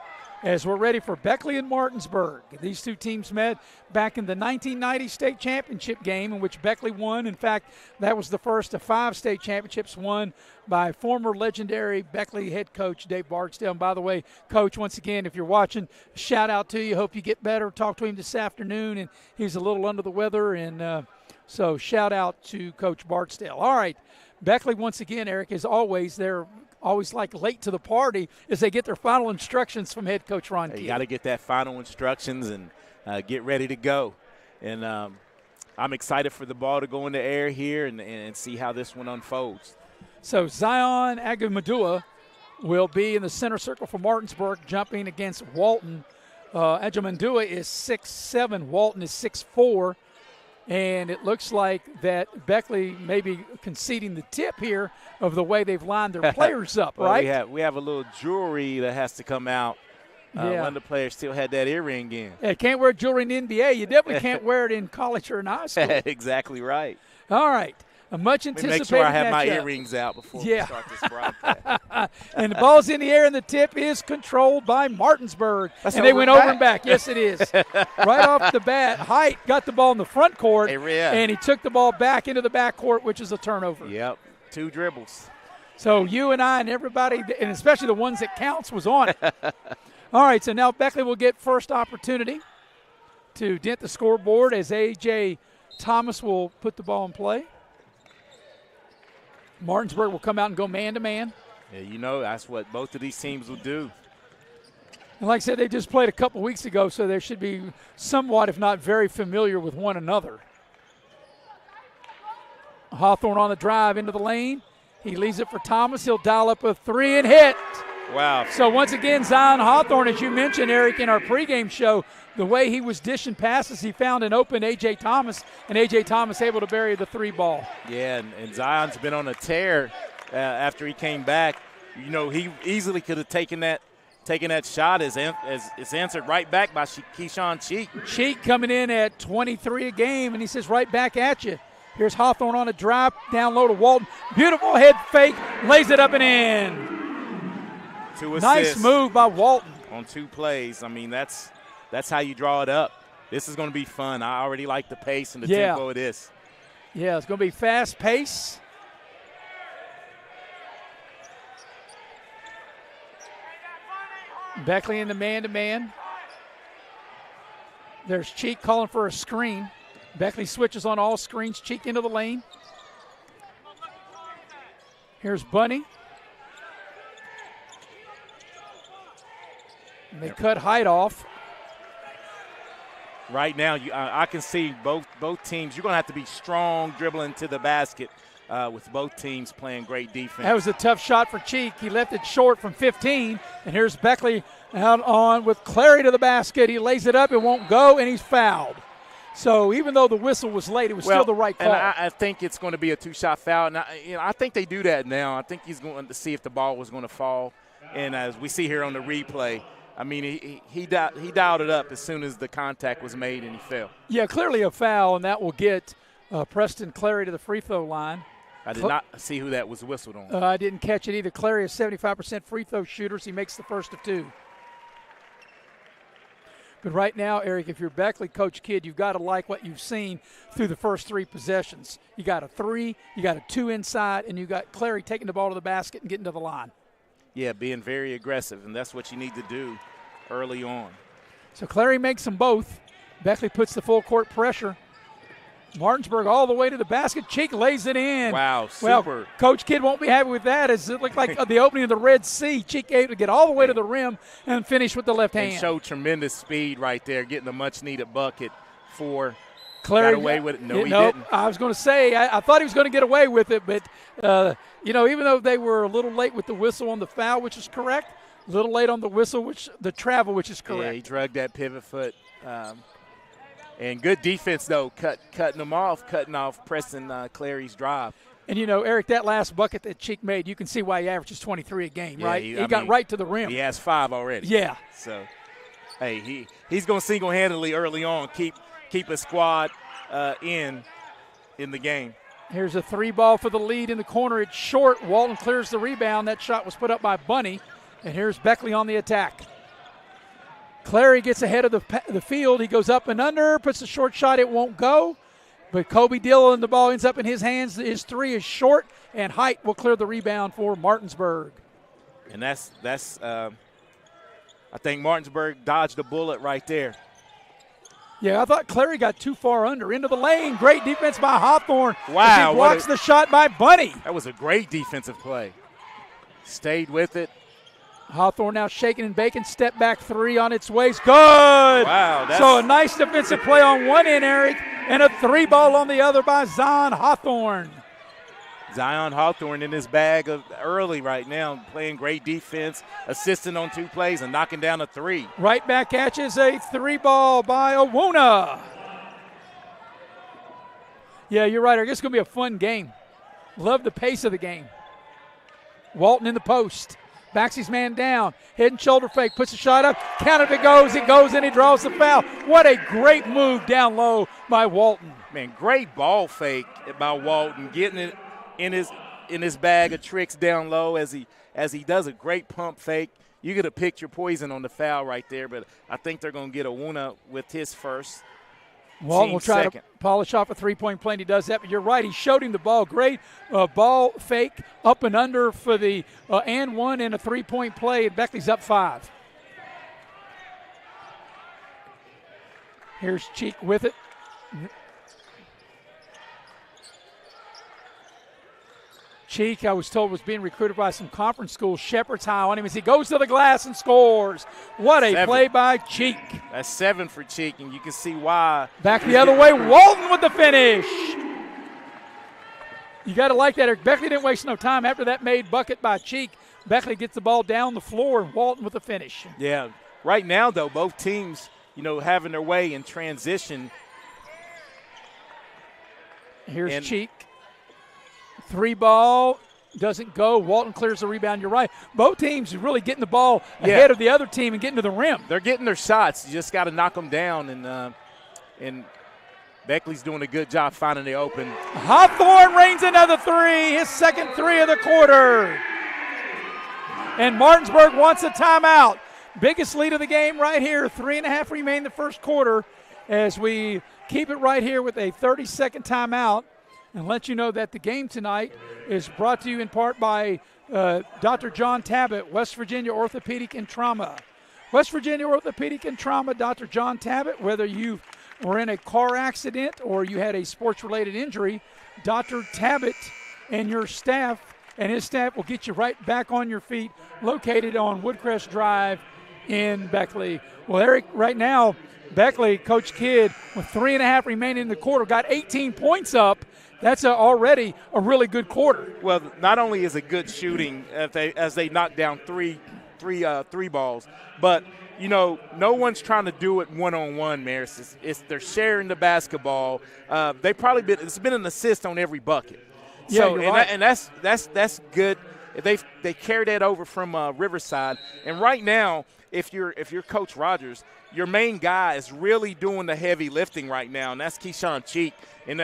as we're ready for Beckley and Martinsburg. These two teams met back in the 1990 state championship game in which Beckley won. In fact, that was the first of 5 state championships won by former legendary Beckley head coach Dave Barksdale. And by the way, Coach, once again, if you're watching, shout out to you. Hope you get better. Talked to him this afternoon, and he's a little under the weather. And so shout out to Coach Barksdale. All right, Beckley, once again, Eric, as always, they're always like late to the party as they get their final instructions from head coach Ron Kidd. You got to get that final instructions and get ready to go. And I'm excited for the ball to go in the air here and see how this one unfolds. So Zion Agumadua will be in the center circle for Martinsburg, jumping against Walton. Agumadua is 6'7", Walton is 6'4". And it looks like that Beckley may be conceding the tip here of the way they've lined their players up, well, right? We have a little jewelry that has to come out. One of the players still had that earring in. Yeah, can't wear jewelry in the NBA. You definitely can't wear it in college or in high school. Exactly right. All right. A much anticipated make sure I have my matchup. Earrings out before we start this broadcast. And the ball's in the air, and the tip is controlled by Martinsburg. That's and they went over and back. back. Yes, it is. Right off the bat, Height got the ball in the front court, and he took the ball back into the back court, which is a turnover. Yep, 2 dribbles. So you and I and everybody, and especially the ones that counts, was on it. All right, so now Beckley will get first opportunity to dent the scoreboard as A.J. Thomas will put the ball in play. Martinsburg will come out and go man-to-man. Yeah, you know, that's what both of these teams will do. And like I said, they just played a couple weeks ago, so they should be somewhat, if not very familiar with one another. Hawthorne on the drive into the lane. He leaves it for Thomas. He'll dial up a 3 and hit. Wow. So once again, Zion Hawthorne, as you mentioned, Eric, in our pregame show, the way he was dishing passes, he found an open A.J. Thomas, and A.J. Thomas able to bury the 3 ball. Yeah, and Zion's been on a tear after he came back. You know, he easily could have taken that shot as it's answered right back by Keyshawn Cheek. Cheek coming in at 23 a game, and he says right back at you. Here's Hawthorne on a drive, down low to Walton. Beautiful head fake, lays it up and in. 2 assists. Nice move by Walton. On 2 plays. I mean, that's how you draw it up. This is going to be fun. I already like the pace and the tempo of this. Yeah, it's going to be fast pace. Beckley in the man-to-man. There's Cheek calling for a screen. Beckley switches on all screens. Cheek into the lane. Here's Bunny. And they cut Height off. Right now, I can see both teams. You're going to have to be strong dribbling to the basket with both teams playing great defense. That was a tough shot for Cheek. He left it short from 15. And here's Beckley out on with Clary to the basket. He lays it up. It won't go, and he's fouled. So even though the whistle was late, it was still the right call. And I think it's going to be a 2-shot foul. And I think they do that now. I think he's going to see if the ball was going to fall. And as we see here on the replay, I mean, he dialed it up as soon as the contact was made and he fell. Yeah, clearly a foul, and that will get Preston Clary to the free throw line. I did not see who that was whistled on. I didn't catch it either. Clary is 75% free throw shooters. He makes the first of 2. But right now, Eric, if you're Beckley, Coach Kidd, you've got to like what you've seen through the first 3 possessions. You got a 3, you got a 2 inside, and you got Clary taking the ball to the basket and getting to the line. Yeah, being very aggressive, and that's what you need to do early on. So Clary makes them both. Beckley puts the full court pressure. Martinsburg all the way to the basket. Cheek lays it in. Wow, super. Well, Coach Kidd won't be happy with that as it looked like the opening of the Red Sea. Cheek able to get all the way to the rim and finish with the left hand. And showed tremendous speed right there, getting a much-needed bucket for Clary got away with it. No, he nope. didn't. I was going to say, I thought he was going to get away with it, but, even though they were a little late with the whistle on the foul, which is correct, a little late on the whistle, the travel, which is correct. Yeah, he drugged that pivot foot. And good defense, though, cutting off Preston Clary's drive. And, Eric, that last bucket that Cheek made, you can see why he averages 23 a game, Yeah, right? He got right to the rim. He has 5 already. Yeah. So, hey, he's going to single-handedly early on keep his squad in the game. Here's a 3-ball for the lead in the corner. It's short. Walton clears the rebound. That shot was put up by Bunny. And here's Beckley on the attack. Clary gets ahead of the field. He goes up and under, puts a short shot. It won't go. But Kobe Dillon, the ball ends up in his hands. His 3 is short, and Height will clear the rebound for Martinsburg. And that's I think Martinsburg dodged a bullet right there. Yeah, I thought Clary got too far under. Into the lane. Great defense by Hawthorne. Wow. He blocks the shot by Bunny. That was a great defensive play. Stayed with it. Hawthorne now shaking and baking. Step back 3 on its way. Good. Wow. So a nice defensive play on one end, Eric, and a 3-ball on the other by Zion Hawthorne. Zion Hawthorne in his bag early right now, playing great defense, assisting on 2 plays and knocking down a 3. Right back at you is a 3-ball by Owuna. Yeah, you're right, Eric. It's going to be a fun game. Love the pace of the game. Walton in the post. Backs his man down. Head and shoulder fake. Puts a shot up. Count it goes. It goes and he draws the foul. What a great move down low by Walton. Man, great ball fake by Walton, getting it in his bag of tricks down low as he does a great pump fake. You get a picture poison on the foul right there, but I think they're going to get Owuna with his first. Walton will try to polish off a 3-point play, and he does that. But you're right, he showed him the ball. Great ball fake up and under for the and 1 and a 3-point play, and Beckley's up 5. Here's Cheek with it. Cheek, I was told, was being recruited by some conference schools. Shepherd's high on him as he goes to the glass and scores. What a play by Cheek. That's 7 for Cheek, and you can see why. Back the other way, Walton with the finish. You got to like that, Eric. Beckley didn't waste no time. After that made bucket by Cheek, Beckley gets the ball down the floor, and Walton with the finish. Yeah. Right now, though, both teams, having their way in transition. Here's Cheek. 3-ball doesn't go. Walton clears the rebound. You're right. Both teams are really getting the ball ahead of the other team and getting to the rim. They're getting their shots. You just got to knock them down, and Beckley's doing a good job finding the open. Hawthorne rains another 3, his second 3 of the quarter. And Martinsburg wants a timeout. Biggest lead of the game right here. 3.5 remain in the first quarter as we keep it right here with a 30-second timeout. And let you know that the game tonight is brought to you in part by Dr. John Tabbitt, West Virginia Orthopedic and Trauma. West Virginia Orthopedic and Trauma, Dr. John Tabbitt, whether you were in a car accident or you had a sports-related injury, Dr. Tabbitt and your staff and his staff will get you right back on your feet, located on Woodcrest Drive in Beckley. Well, Eric, right now, Beckley, Coach Kidd, with 3.5 remaining in the quarter, got 18 points up. That's already a really good quarter. Well, not only is it good shooting as they knock down three balls, but no one's trying to do it one-on-one, Maris. They're sharing the basketball. It's been an assist on every bucket. So right. and that's good. They carry that over from Riverside, and right now, if you're Coach Rogers, your main guy is really doing the heavy lifting right now, and that's Keyshawn Cheek. And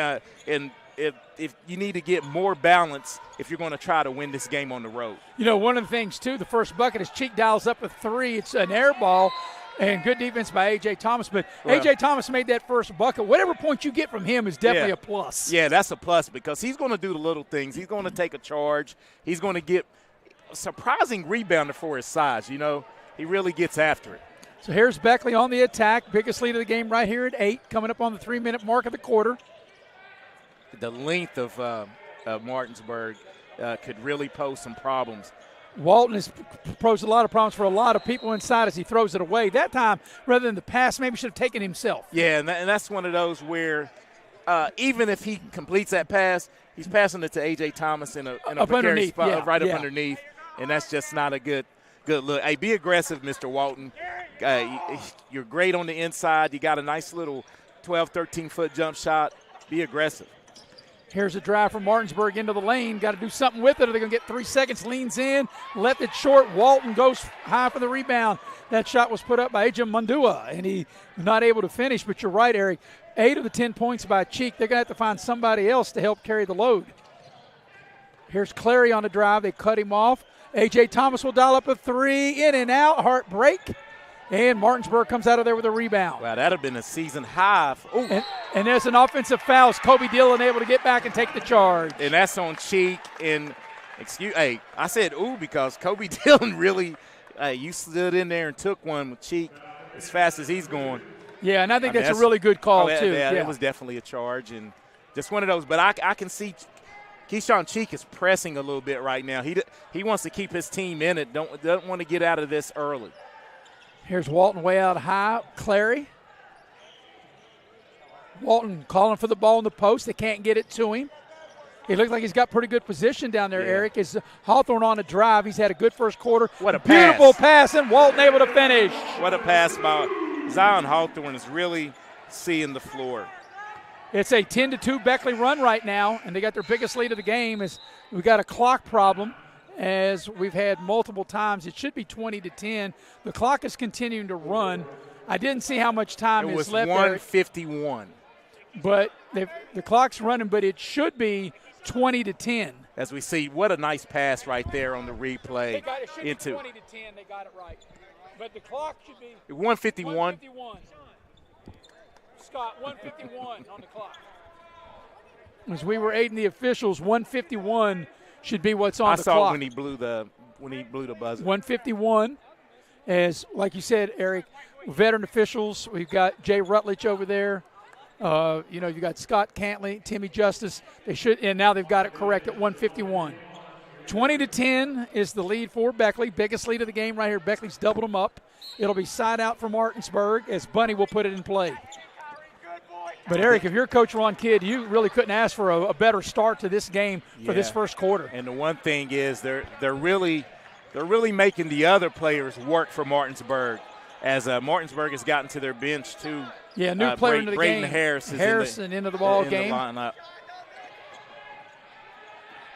if you need to get more balance if you're going to try to win this game on the road. One of the things, too, the first bucket is Cheek dials up a 3. It's an air ball, and good defense by A.J. Thomas. But A.J. Thomas made that first bucket. Whatever point you get from him is definitely a plus. Yeah, that's a plus because he's going to do the little things. He's going to take a charge. He's going to get a surprising rebounder for his size. He really gets after it. So here's Beckley on the attack. Biggest lead of the game right here at 8, coming up on the 3-minute mark of the quarter. The length of Martinsburg could really pose some problems. Walton has posed a lot of problems for a lot of people inside as he throws it away. That time, rather than the pass, maybe should have taken himself. Yeah, and that's one of those where even if he completes that pass, he's passing it to A.J. Thomas in a precarious spot, up underneath, and that's just not a good look. Hey, be aggressive, Mr. Walton. You're great on the inside. You got a nice little 12, 13-foot jump shot. Be aggressive. Here's a drive from Martinsburg into the lane. Got to do something with it, or they're going to get 3 seconds. Leans in, left it short. Walton goes high for the rebound. That shot was put up by A.J. Mundua, and he was not able to finish. But you're right, Eric. 8 of the 10 points by Cheek. They're going to have to find somebody else to help carry the load. Here's Clary on the drive. They cut him off. A.J. Thomas will dial up a 3. In and out. Heartbreak. And Martinsburg comes out of there with a rebound. Wow, that would have been a season high. And there's an offensive foul. Kobe Dillon able to get back and take the charge. And that's on Cheek. And, I said ooh because Kobe Dillon really, you stood in there and took one with Cheek as fast as he's going. Yeah, and I think that's a really good call, too. Yeah, it was definitely a charge. And just one of those. But I can see Keyshawn Cheek is pressing a little bit right now. He wants to keep his team in it, doesn't want to get out of this early. Here's Walton way out high. Clary. Walton calling for the ball in the post. They can't get it to him. He looks like he's got pretty good position down there, Eric. Is Hawthorne on a drive. He's had a good first quarter. What a beautiful pass, and Walton able to finish. What a pass by Zion Hawthorne is really seeing the floor. It's a 10-2 Beckley run right now, and they got their biggest lead of the game. Is we got a clock problem, as we've had multiple times. It should be 20-10. The clock is continuing to run. I didn't see how much time is left. It was 1:51. But the clock's running, but it should be 20-10. As we see, what a nice pass right there on the replay. It should be 20-10. They got it right. But the clock should be 1:51. 1:51. Scott, 1:51 on the clock. As we were aiding the officials, 1:51 should be what's on the clock. I saw when he blew the buzzer. 1:51, as like you said, Eric, veteran officials. We've got Jay Rutledge over there. You got Scott Cantley, Timmy Justice. And now they've got it correct at 1:51. 20-10 is the lead for Beckley. Biggest lead of the game right here. Beckley's doubled them up. It'll be side out for Martinsburg as Bunny will put it in play. But, Eric, if you're Coach Ron Kidd, you really couldn't ask for a better start to this game for this first quarter. And the one thing is they're really making the other players work for Martinsburg, as Martinsburg has gotten to their bench too. Yeah, new player into the Brayden game. Harrison into the ball game.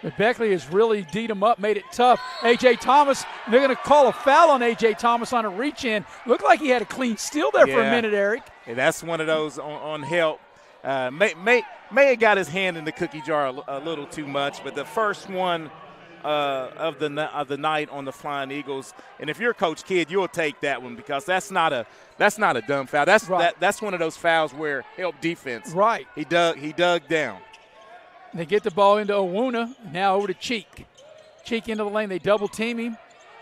But Beckley has really D'd him up, made it tough. A.J. Thomas, they're going to call a foul on A.J. Thomas on a reach-in. Looked like he had a clean steal there for a minute, Eric. Yeah, that's one of those on help. May have got his hand in the cookie jar a little too much, but the first one of the night on the Flying Eagles. And if you're Coach Kidd, you'll take that one because that's not a dumb foul. That's one of those fouls where help defense. Right. He dug down. They get the ball into Owuna, now over to Cheek. Cheek into the lane. They double team him.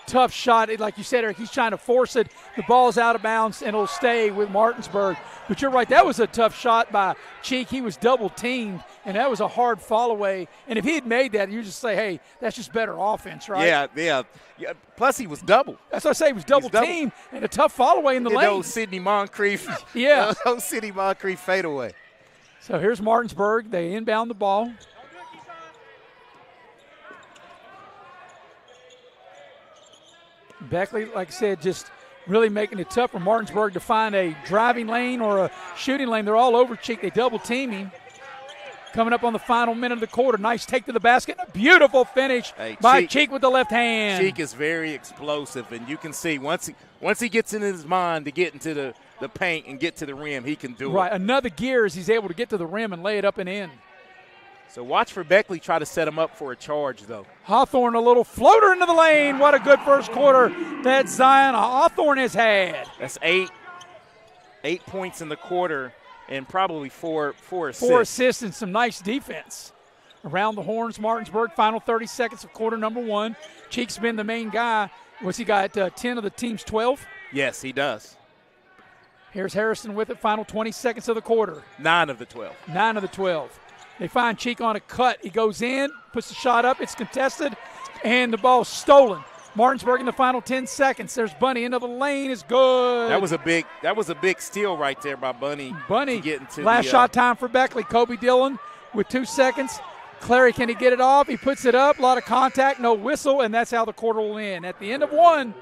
Tough shot. Like you said, Eric, he's trying to force it. The ball's out of bounds, and it'll stay with Martinsburg. But you're right, that was a tough shot by Cheek. He was double teamed, and that was a hard fall away. And if he had made that, you just say, hey, that's just better offense, right? Yeah. Plus, he was double. That's what I say. He was double teamed, and a tough fall away in the lane. Those Sidney Moncrief. Yeah. Those Sidney Moncrief fadeaway. So here's Martinsburg. They inbound the ball. Beckley, like I said, just really making it tough for Martinsburg to find a driving lane or a shooting lane. They're all over Cheek. They double team him. Coming up on the final minute of the quarter. Nice take to the basket. A beautiful finish by Cheek with the left hand. Cheek is very explosive, and you can see once he gets in his mind to get into the paint and get to the rim, he can do it. Right, another gear as he's able to get to the rim and lay it up and in. So watch for Beckley try to set him up for a charge, though. Hawthorne, a little floater into the lane. What a good first quarter that Zion Hawthorne has had. That's 8 points in the quarter and probably four assists. 4 assists and some nice defense. Around the horns, Martinsburg, final 30 seconds of quarter number 1. Cheek's been the main guy. He got 10 of the team's 12? Yes, he does. Here's Harrison with it, final 20 seconds of the quarter. 9 of the 12. 9 of the 12. They find Cheek on a cut. He goes in, puts the shot up. It's contested, and the ball's stolen. Martinsburg in the final 10 seconds. There's Bunny into the lane. Is good. That was a big steal right there by Bunny. Bunny. Getting to last shot time for Beckley. Kobe Dillon with 2 seconds. Clary, can he get it off? He puts it up. A lot of contact, no whistle, and that's how the quarter will end. At the end of one,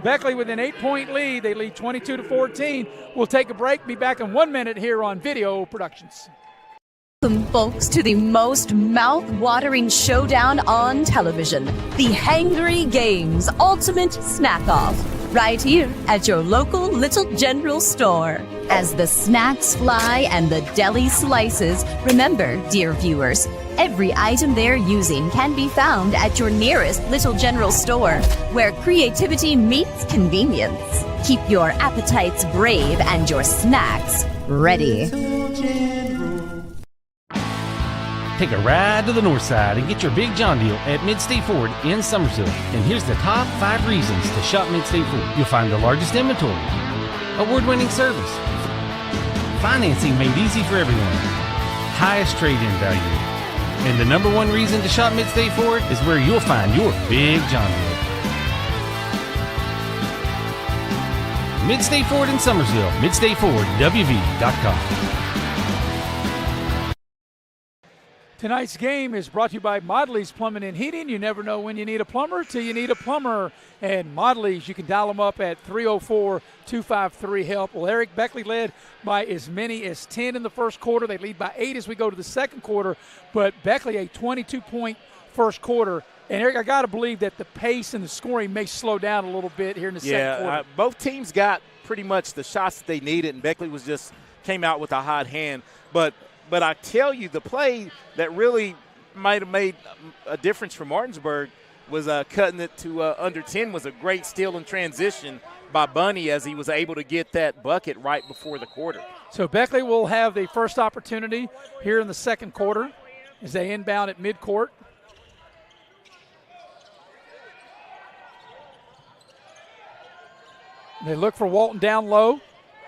Beckley with an 8-point lead. They lead 22-14. We'll take a break. Be back in 1 minute here on Video Productions. Welcome, folks, to the most mouth-watering showdown on television, the Hangry Games Ultimate Snack-Off, right here at your local Little General store. As the snacks fly and the deli slices, remember, dear viewers, every item they're using can be found at your nearest Little General store, where creativity meets convenience. Keep your appetites brave and your snacks ready. Take a ride to the north side and get your big John deal at Mid-State Ford in Summersville. And here's the top 5 reasons to shop Mid-State Ford. You'll find the largest inventory, award-winning service, financing made easy for everyone, highest trade-in value. And the number 1 reason to shop Mid-State Ford is where you'll find your big John deal. Mid-State Ford in Summersville, MidStateFordWV.com. Tonight's game is brought to you by Modley's Plumbing and Heating. You never know when you need a plumber till you need a plumber. And Modley's, you can dial them up at 304-253-HELP. Well, Eric Beckley led by as many as 10 in the first quarter. They lead by 8 as we go to the second quarter. But Beckley, a 22-point first quarter. And, Eric, I got to believe that the pace and the scoring may slow down a little bit here in the second quarter. Both teams got pretty much the shots that they needed, and Beckley came out with a hot hand. But I tell you, the play that really might have made a difference for Martinsburg was cutting it to under 10 was a great steal and transition by Bunny as he was able to get that bucket right before the quarter. So Beckley will have the first opportunity here in the second quarter as they inbound at midcourt. They look for Walton down low.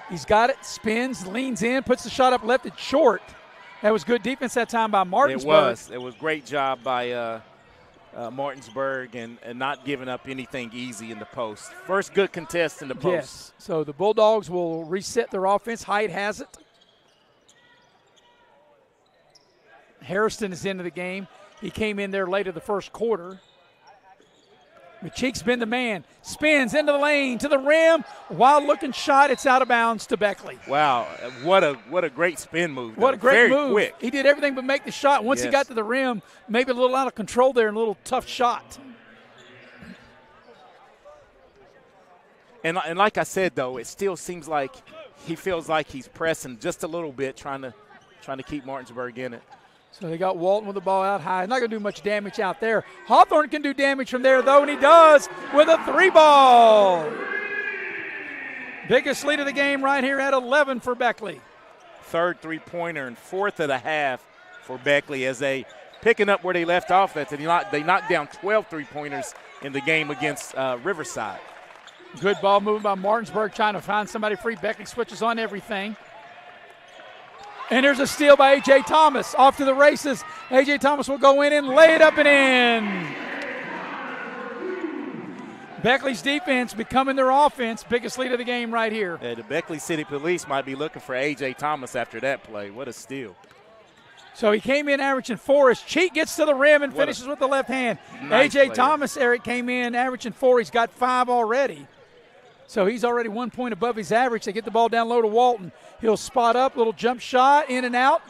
He's got it, spins, leans in, puts the shot up, left it short. That was good defense that time by Martinsburg. It was great job by Martinsburg and not giving up anything easy in the post. First good contest in the post. Yes, so the Bulldogs will reset their offense. Hyde has it. Harrison is into the game. He came in there late in the first quarter. McCheek's been the man. Spins into the lane, to the rim. Wild-looking shot. It's out of bounds to Beckley. Wow, what a great spin move. What a great move. Quick. He did everything but make the shot. Once he got to the rim, maybe a little out of control there and a little tough shot. And like I said, though, it still seems like he feels like he's pressing just a little bit, trying to keep Martinsburg in it. So they got Walton with the ball out high. Not going to do much damage out there. Hawthorne can do damage from there, though, and he does with a 3-ball. Biggest lead of the game right here at 11 for Beckley. Third three-pointer and fourth of the half for Beckley as they picking up where they left off. They knocked down 12 three-pointers in the game against Riverside. Good ball movement by Martinsburg trying to find somebody free. Beckley switches on everything. And there's a steal by A.J. Thomas. Off to the races. A.J. Thomas will go in and lay it up and in. Beckley's defense becoming their offense. Biggest lead of the game right here. The Beckley City Police might be looking for A.J. Thomas after that play. What a steal. So he came in averaging 4 as Cheek gets to the rim and finishes with the left hand. Nice A.J. player. Thomas, Eric, came in averaging 4. He's got 5 already. So he's already 1 point above his average. They get the ball down low to Walton. He'll spot up, little jump shot, in and out.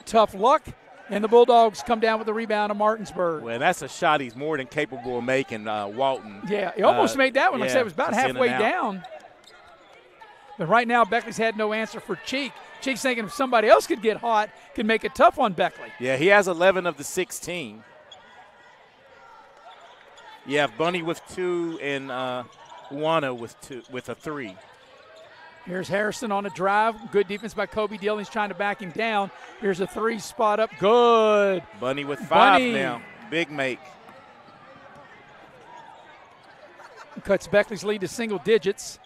Tough luck. And the Bulldogs come down with the rebound of Martinsburg. Well, that's a shot he's more than capable of making, Walton. Yeah, he almost made that one. Like I said, it was about halfway down. But right now, Beckley's had no answer for Cheek. Cheek's thinking if somebody else could get hot, could make it tough on Beckley. Yeah, he has 11 of the 16. You have Bunny with 2 and Juana with a 3. Here's Harrison on a drive. Good defense by Kobe Dillon. He's trying to back him down. Here's a 3 spot up. Good. Bunny with 5 now. Big make. Cuts Beckley's lead to single digits.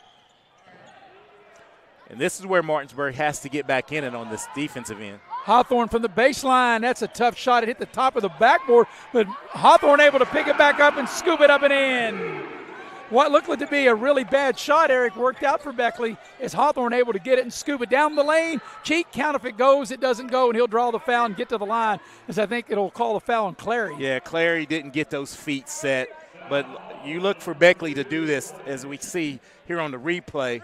And this is where Martinsburg has to get back in it on this defensive end. Hawthorne from the baseline. That's a tough shot. It hit the top of the backboard, but Hawthorne able to pick it back up and scoop it up and in. what looked like to be a really bad shot, Eric, worked out for Beckley. Is Hawthorne able to get it and scoop it down the lane? Cheek, count if it goes, it doesn't go, and he'll draw the foul and get to the line, as I think it'll call the foul on Clary. Yeah, Clary didn't get those feet set, but you look for Beckley to do this, as we see here on the replay.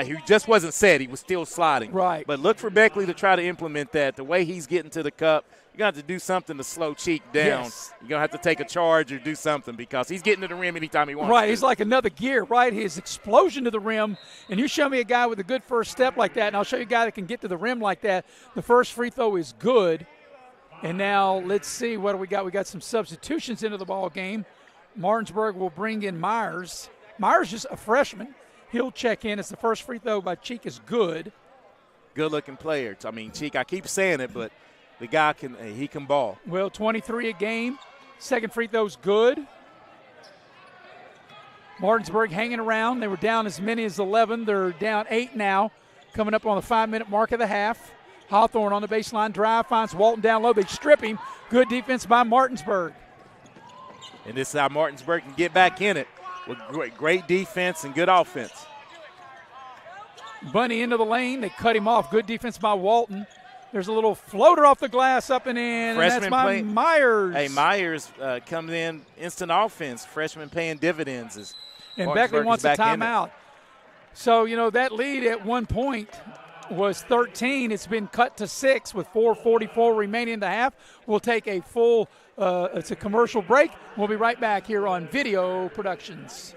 He just wasn't set. He was still sliding. Right. But look for Beckley to try to implement that. The way he's getting to the cup, you're going to have to do something to slow Cheek down. Yes. You're going to have to take a charge or do something because he's getting to the rim anytime he wants Right, to. he's like another gear, right? His explosion to the rim, and you show me a guy with a good first step like that, and I'll show you a guy that can get to the rim like that. The first free throw is good. And now let's see what do we got. We got some substitutions into the ball game. Martinsburg will bring in Myers. Myers just a freshman. He'll check in as the first free throw by Cheek is good. Good-looking player. I mean, Cheek, I keep saying it, but the guy can ball. Well, 23 a game. Second free throw's good. Martinsburg hanging around. They were down as many as 11. They're down 8 now, coming up on the 5-minute mark of the half. Hawthorne on the baseline drive, finds Walton down low. They strip him. Good defense by Martinsburg. And this is how Martinsburg can get back in it with great defense and good offense. Bunny into the lane. They cut him off. Good defense by Walton. There's a little floater off the glass up and in, Freshman and that's by Myers. Hey, Myers comes in, instant offense. Freshman paying dividends. And Beckley wants a timeout. So, that lead at one point was 13. It's been cut to 6 with 4:44 remaining in the half. We'll take a full it's a commercial break. We'll be right back here on Video Productions.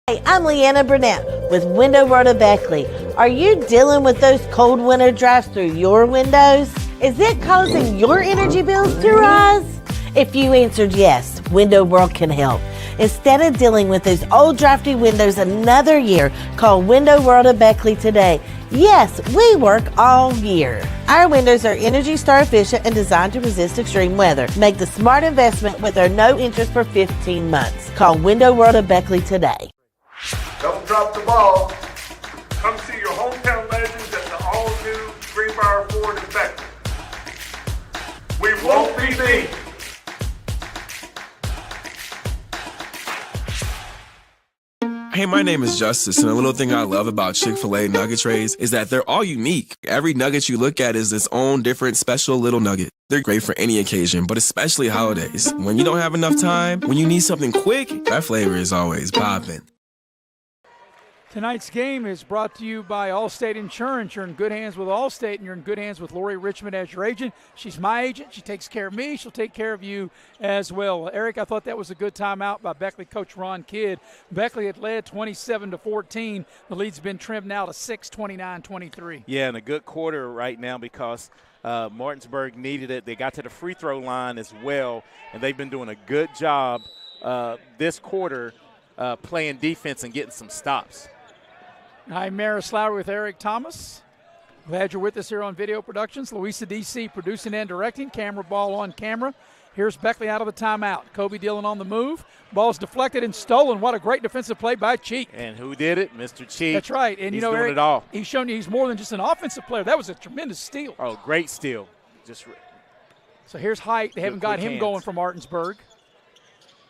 Hey, I'm Leanna Burnett with Window World Beckley. Are you dealing with those cold winter drafts through your windows? Is it causing your energy bills to rise? If you answered yes, Window World can help. Instead of dealing with those old drafty windows another year, call Window World of Beckley today. Yes, we work all year. Our windows are Energy Star efficient and designed to resist extreme weather. Make the smart investment with our no interest for 15 months. Call Window World of Beckley today. Don't drop the ball. Come see your hometown legends at the all-new Greenbrier Ford in Beckley. We won't be beat. Hey, my name is Justice, and a little thing I love about Chick-fil-A nugget trays is that they're all unique. Every nugget you look at is its own different special little nugget. They're great for any occasion, but especially holidays. When you don't have enough time, when you need something quick, that flavor is always poppin'. Tonight's game is brought to you by Allstate Insurance. You're in good hands with Allstate, and you're in good hands with Lori Richmond as your agent. She's my agent. She takes care of me. She'll take care of you as well. Eric, I thought that was a good timeout by Beckley coach Ron Kidd. Beckley had led 27-14. The lead's been trimmed now to 6, 29-23. Yeah, and a good quarter right now because Martinsburg needed it. They got to the free throw line as well, and they've been doing a good job this quarter playing defense and getting some stops. I'm Maris Lowry with Eric Thomas. Glad you're with us here on Video Productions. Louisa D.C. producing and directing. Camera ball on camera. Here's Beckley out of the timeout. Kobe Dillon on the move. Ball's deflected and stolen. What a great defensive play by Cheek. And who did it? Mr. Cheek. That's right. And he's doing Eric, it all. He's shown you he's more than just an offensive player. That was a tremendous steal. Oh, great steal. So here's Height. They haven't got him going from Martinsburg.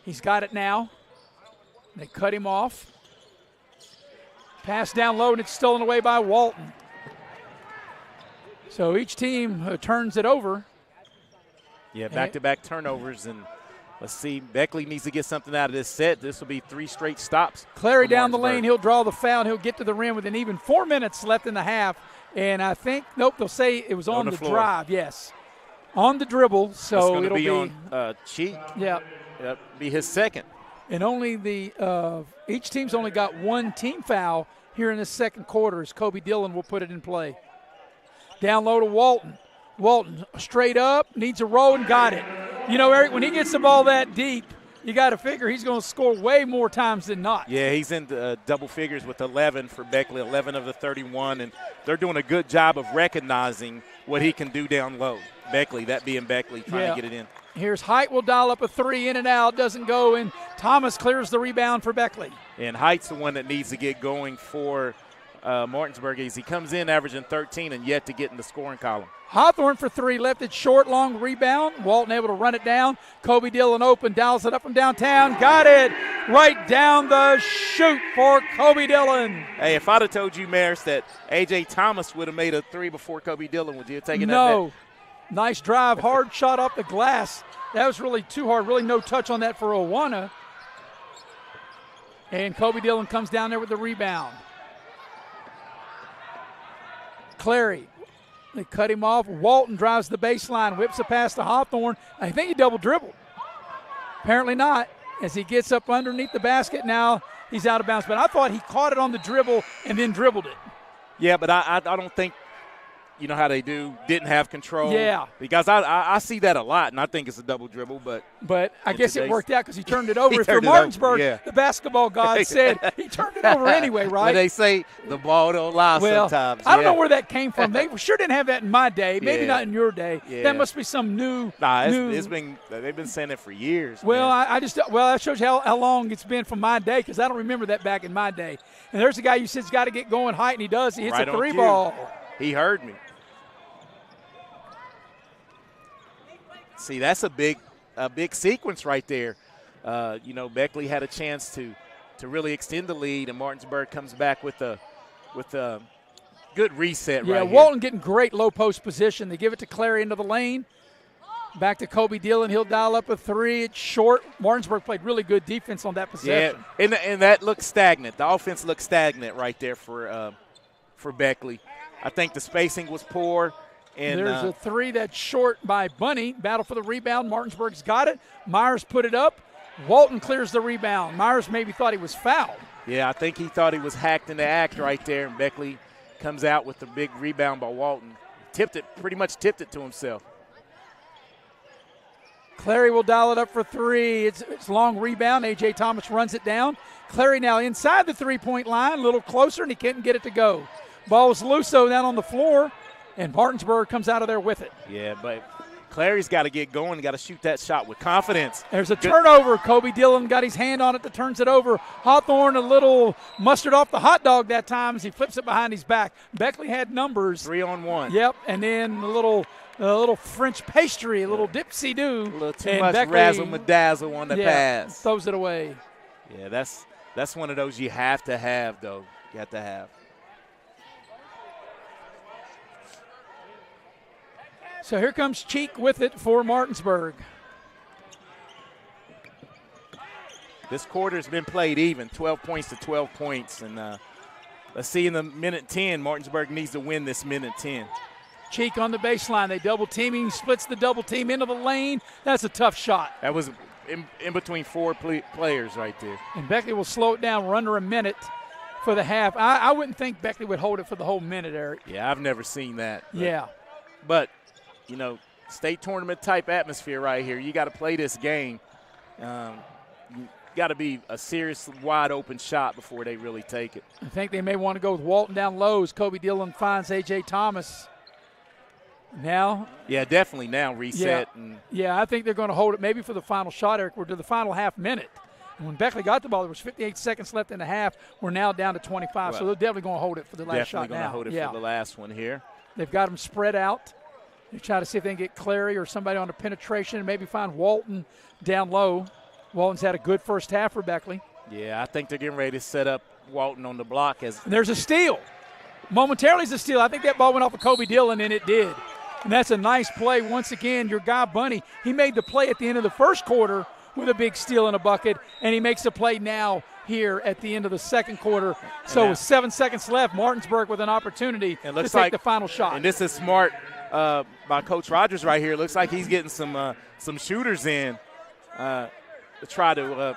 He's got it now. They cut him off. Pass down low, and it's stolen away by Walton. So each team turns it over. Yeah, back-to-back turnovers, and let's see. Beckley needs to get something out of this set. This will be 3 straight stops. Clary down the lane. He'll draw the foul, and he'll get to the rim with an even 4 minutes left in the half. And I think, they'll say it was on the drive. Yes, on the dribble. So it'll be on Cheek. Yeah. That'll be his second. And only each team's only got 1 team foul here in the second quarter as Kobe Dillon will put it in play. Down low to Walton. Walton straight up, needs a roll and got it. Eric, when he gets the ball that deep, you got to figure he's going to score way more times than not. Yeah, he's in double figures with 11 for Beckley, 11 of the 31, and they're doing a good job of recognizing what he can do down low. Beckley, that being Beckley, trying to get it in. Here's Height will dial up a 3 in and out, doesn't go, and Thomas clears the rebound for Beckley. And Height's the one that needs to get going for Martinsburg is he comes in averaging 13 and yet to get in the scoring column. Hawthorne for three, left it short, long rebound. Walton able to run it down. Kobe Dillon open, dials it up from downtown. Got it right down the chute for Kobe Dillon. Hey, if I'd have told you, Maris, that A.J. Thomas would have made a three before Kobe Dillon, would you have taken that? No. Nice drive, hard shot off the glass. That was really too hard, really no touch on that for Owana. And Kobe Dillon comes down there with the rebound. Clary. They cut him off. Walton drives the baseline, whips a pass to Hawthorne. I think he double dribbled. Apparently not. As he gets up underneath the basket now, he's out of bounds. But I thought he caught it on the dribble and then dribbled it. Yeah, but I don't think, you know how they do, didn't have control. Yeah. Because I see that a lot, and I think it's a double dribble. But I guess it worked out because he turned it over. If you're turned it Martinsburg, over, yeah. the basketball god said he turned it over anyway, right? Well, they say the ball don't lie sometimes. I don't know where that came from. They sure didn't have that in my day. Maybe not in your day. Yeah. That must be some new. It's been they've been saying it for years. Well, man. that shows you how long it's been from my day because I don't remember that back in my day. And there's a guy you said's got to get going height, and he does. He hits right a three on ball. cue. He heard me. See, that's a big sequence right there. Beckley had a chance to really extend the lead, and Martinsburg comes back with a good reset. Yeah, right Walton here. getting great low post position. They give it to Clary into the lane. Back to Kobe Dillon. He'll dial up a three. It's short. Martinsburg played really good defense on that possession. Yeah, and that looks stagnant. The offense looks stagnant right there for Beckley. I think the spacing was poor. And there's a three that's short by Bunny. Battle for the rebound. Martinsburg's got it. Myers put it up. Walton clears the rebound. Myers maybe thought he was fouled. Yeah, I think he thought he was hacked in the act right there, and Beckley comes out with the big rebound by Walton. Pretty much tipped it to himself. Clary will dial it up for three. It's long rebound. A.J. Thomas runs it down. Clary now inside the three-point line, a little closer, and he couldn't get it to go. Ball was loose, though, down on the floor. And Martinsburg comes out of there with it. Yeah, but Clary's got to get going. Got to shoot that shot with confidence. There's a turnover. Kobe Dillon got his hand on it that turns it over. Hawthorne a little mustard off the hot dog that time as he flips it behind his back. Beckley had numbers. 3-on-1. Yep, and then a little French pastry, a little dipsy-do. A little too much razzle-madazzle on the pass. Throws it away. Yeah, that's one of those you have to have, though. You have to have. So here comes Cheek with it for Martinsburg. This quarter's been played even, 12 points to 12 points. And let's see in the minute 10, Martinsburg needs to win this minute 10. Cheek on the baseline. They double team him. He splits the double team into the lane. That's a tough shot. That was in between four players right there. And Beckley will slow it down. We're under a minute for the half. I wouldn't think Beckley would hold it for the whole minute, Eric. Yeah, I've never seen that. But state tournament type atmosphere right here. You got to play this game. You got to be a serious wide open shot before they really take it. I think they may want to go with Walton down low as Kobe Dillon finds A.J. Thomas. Now? Yeah, definitely now reset. Yeah, I think they're going to hold it maybe for the final shot, Eric. We're to the final half minute. And when Beckley got the ball, there was 58 seconds left in the half. We're now down to 25, so they're definitely going to hold it for the last shot now. Definitely going to hold it for the last one here. They've got them spread out. They try to see if they can get Clary or somebody on a penetration and maybe find Walton down low. Walton's had a good first half for Beckley. Yeah, I think they're getting ready to set up Walton on the block. And there's a steal. Momentarily, it's a steal. I think that ball went off of Kobe Dillon, and it did. And that's a nice play. Once again, your guy, Bunny, he made the play at the end of the first quarter with a big steal and a bucket, and he makes a play now here at the end of the second quarter. So with 7 seconds left, Martinsburg with an opportunity to take the final shot. And this is smart by Coach Rogers right here. It looks like he's getting some shooters in to try to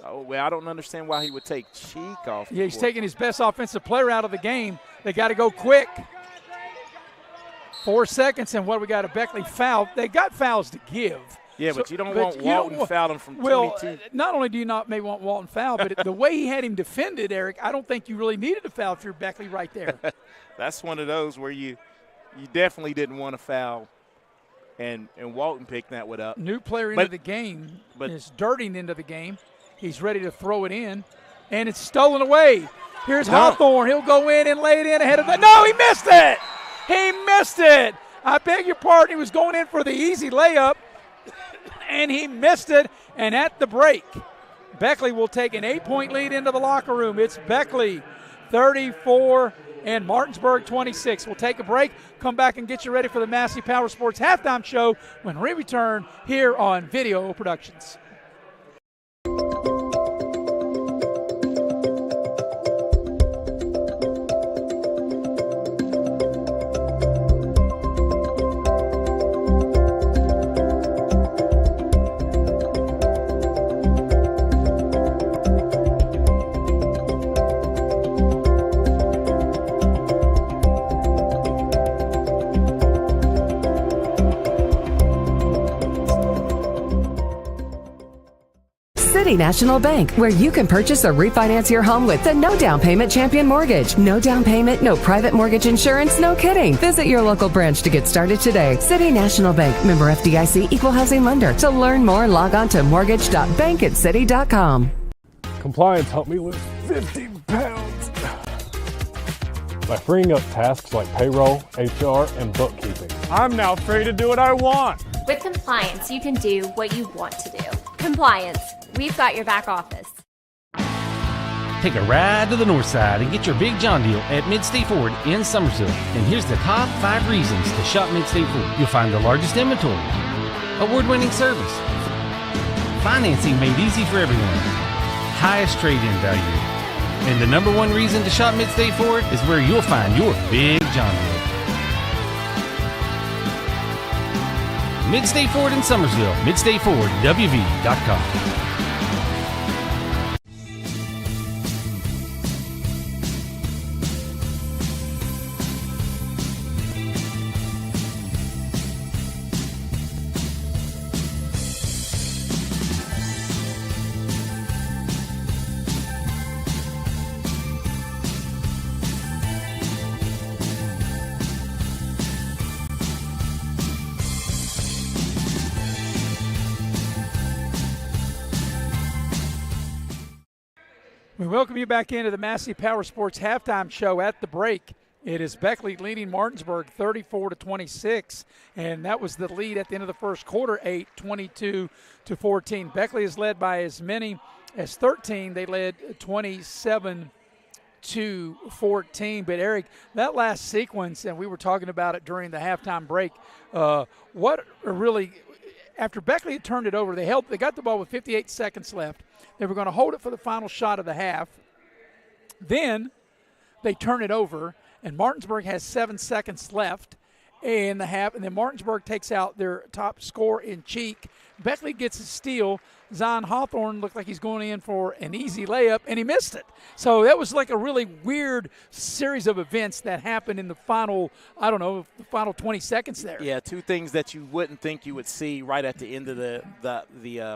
I don't understand why he would take Cheek off. Yeah, he's taking his best offensive player out of the game. They got to go quick. 4 seconds, and what we got a Beckley foul. They got fouls to give. Yeah, but you don't want Walton fouling from 22. Not only do you not maybe want Walton foul, but the way he had him defended, Eric, I don't think you really needed a foul if you're Beckley right there. That's one of those where you definitely didn't want to foul, and Walton picked that one up. New player into the game is darting into the game. He's ready to throw it in, and it's stolen away. Here's Hawthorne. He'll go in and lay it in ahead of that. No, he missed it. He missed it. I beg your pardon. He was going in for the easy layup, and he missed it. And at the break, Beckley will take an 8-point lead into the locker room. It's Beckley 34 and Martinsburg 26. We'll take a break, come back and get you ready for the Massey Power Sports halftime show when we return here on Video Productions. City National Bank, where you can purchase or refinance your home with the no down payment champion mortgage. No down payment, no private mortgage insurance, no kidding. Visit your local branch to get started today. City National Bank, member FDIC, equal housing lender. To learn more, log on to mortgage.bankatcity.com. Compliance helped me lose 50 pounds by freeing up tasks like payroll, HR, and bookkeeping. I'm now free to do what I want. With compliance, you can do what you want to do. Compliance, we've got your back office. Take a ride to the north side and get your big John deal at Mid-State Ford in Summersville. And here's the top 5 reasons to shop Mid-State Ford. You'll find the largest inventory, award-winning service, financing made easy for everyone, highest trade-in value. And the number 1 reason to shop Mid-State Ford is where you'll find your big John deal. Mid-State Ford in Summersville, MidStateFordWV.com. We welcome you back into the Massey Power Sports halftime show. At the break, it is Beckley leading Martinsburg 34-26, and that was the lead at the end of the first quarter, 22-14. Beckley is led by as many as 13. They led 27-14. But Eric, that last sequence, and we were talking about it during the halftime break, after Beckley had turned it over, they got the ball with 58 seconds left. They were going to hold it for the final shot of the half. Then they turn it over, and Martinsburg has 7 seconds left in the half, and then Martinsburg takes out their top scorer in Cheek. Beckley gets a steal. Zion Hawthorne looked like he's going in for an easy layup, and he missed it. So that was like a really weird series of events that happened in the final, the final 20 seconds there. Yeah, 2 things that you wouldn't think you would see right at the end of the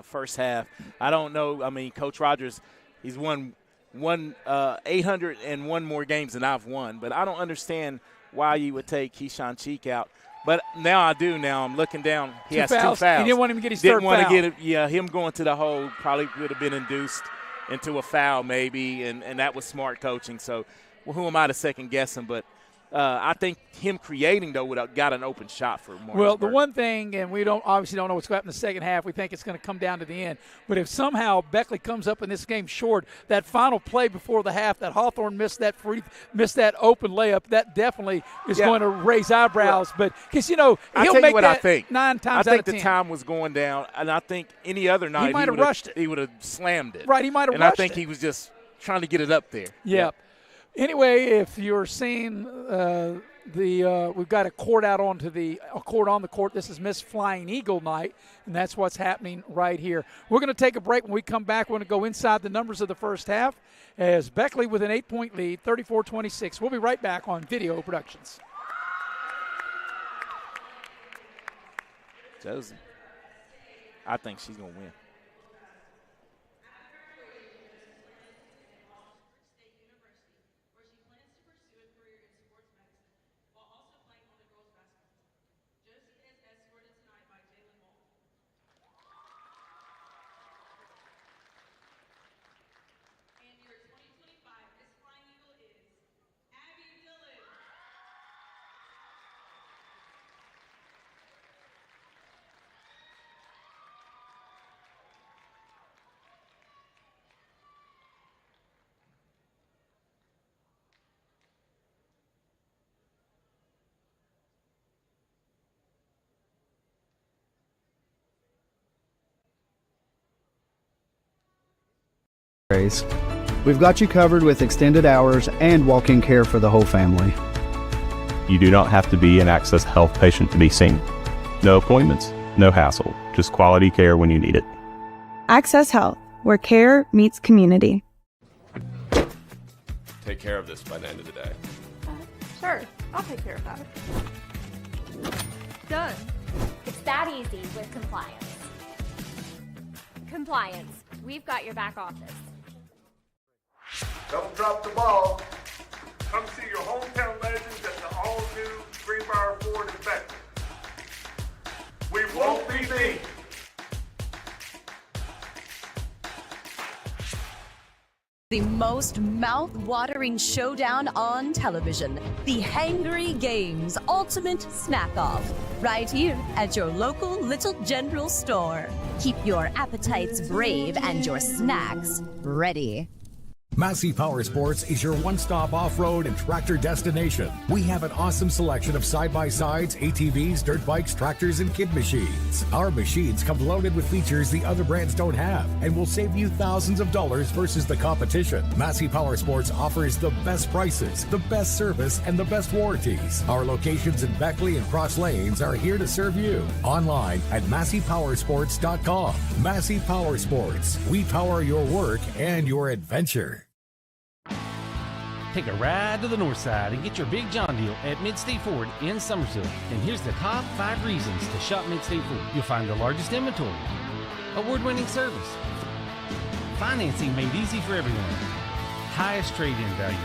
first half. I don't know. I mean, Coach Rogers, he's won 801 more games than I've won, but I don't understand why you would take Keyshawn Cheek out. But now I do. Now I'm looking down. He has 2 fouls. He didn't want him to get his third foul. Didn't want to get it. Yeah, him going to the hole probably would have been induced into a foul maybe, and that was smart coaching. So who am I to second guess him? But I think him creating, though, would have got an open shot for Martinsburg. Well, the one thing, and we obviously don't know what's going to happen in the second half. We think it's going to come down to the end. But if somehow Beckley comes up in this game short, that final play before the half, that Hawthorne missed that open layup, that definitely is going to raise eyebrows. But because he'll make that I think. 9 times out of 10. I think the time was going down, and I think any other night he might have rushed it. He would have slammed it. Right, he might have rushed it. And I think he was just trying to get it up there. Yep. Anyway, if you're seeing we've got a court out on the court. This is Miss Flying Eagle night, and that's what's happening right here. We're going to take a break. When we come back, we're going to go inside the numbers of the first half as Beckley with an 8-point lead, 34-26. We'll be right back on Video Productions. Josie, I think she's going to win. We've got you covered with extended hours and walk-in care for the whole family. You do not have to be an Access Health patient to be seen. No appointments, no hassle, just quality care when you need it. Access Health, where care meets community. Take care of this by the end of the day. Sure, I'll take care of that. Done. It's that easy with compliance. Compliance, we've got your back office. Don't drop the ball. Come see your hometown legends at the all-new Greenbrier Ford in Beckley. We won't be beat. The most mouth-watering showdown on television. The Hangry Games Ultimate Snack-Off. Right here at your local Little General store. Keep your appetites brave and your snacks ready. Massey Power Sports is your one-stop off-road and tractor destination. We have an awesome selection of side-by-sides, ATVs, dirt bikes, tractors, and kid machines. Our machines come loaded with features the other brands don't have and will save you thousands of dollars versus the competition. Massey Power Sports offers the best prices, the best service, and the best warranties. Our locations in Beckley and Cross Lanes are here to serve you. Online at MasseyPowersports.com. Massey Power Sports. We power your work and your adventure. Take a ride to the north side and get your big John deal at Mid-State Ford in Summersville. And here's the top 5 reasons to shop Mid-State Ford. You'll find the largest inventory, award-winning service, financing made easy for everyone, highest trade-in value.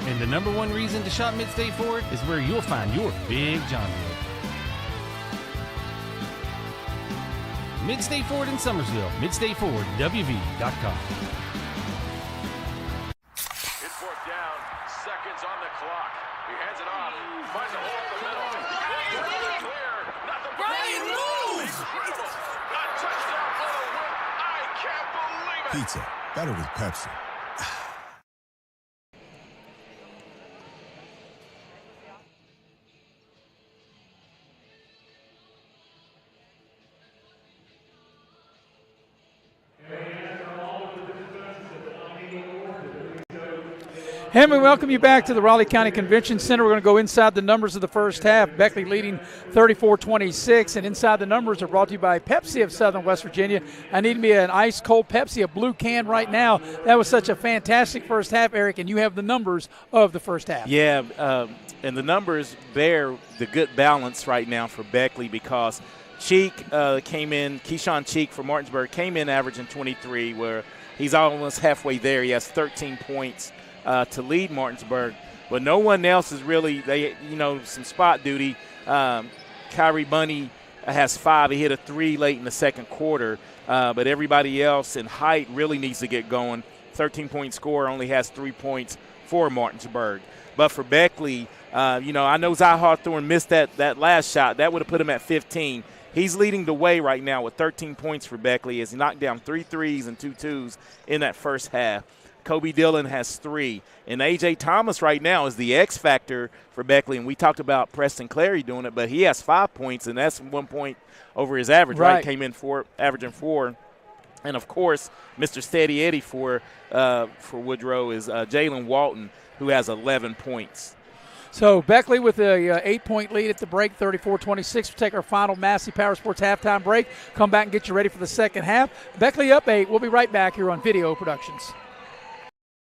And the number 1 reason to shop Mid-State Ford is where you'll find your big John deal. Mid-State Ford in Summersville, MidStateFordWV.com. Seconds on the clock. He hands it off. Finds a hole in the middle. Clear. Nothing. Brian moves. A touchdown for the win. I can't believe it. Pizza. Better with Pepsi. And we welcome you back to the Raleigh County Convention Center. We're going to go inside the numbers of the first half. Beckley leading 34-26. And inside the numbers are brought to you by Pepsi of Southern West Virginia. I need me an ice-cold Pepsi, a blue can right now. That was such a fantastic first half, Eric, and you have the numbers of the first half. Yeah, and the numbers bear the good balance right now for Beckley because Cheek came in, Keyshawn Cheek for Martinsburg came in averaging 23, where he's almost halfway there. He has 13 points. To lead Martinsburg, but no one else is really, some spot duty. Kyrie Bunny has 5. He hit a 3 late in the second quarter, but everybody else in height really needs to get going. 13-point scorer only has 3 points for Martinsburg. But for Beckley, I know Zy Hawthorne missed that last shot. That would have put him at 15. He's leading the way right now with 13 points for Beckley as he knocked down 3 threes and 2 twos in that first half. Kobe Dillon has 3. And A.J. Thomas right now is the X factor for Beckley. And we talked about Preston Clary doing it, but he has 5 points, and that's 1 point over his average, right? Came in averaging 4. And, of course, Mr. Steady Eddie for Woodrow is Jalen Walton, who has 11 points. So Beckley with a 8-point lead at the break, 34-26. We'll take our final Massey Power Sports halftime break. Come back and get you ready for the second half. Beckley up 8. We'll be right back here on Video Productions.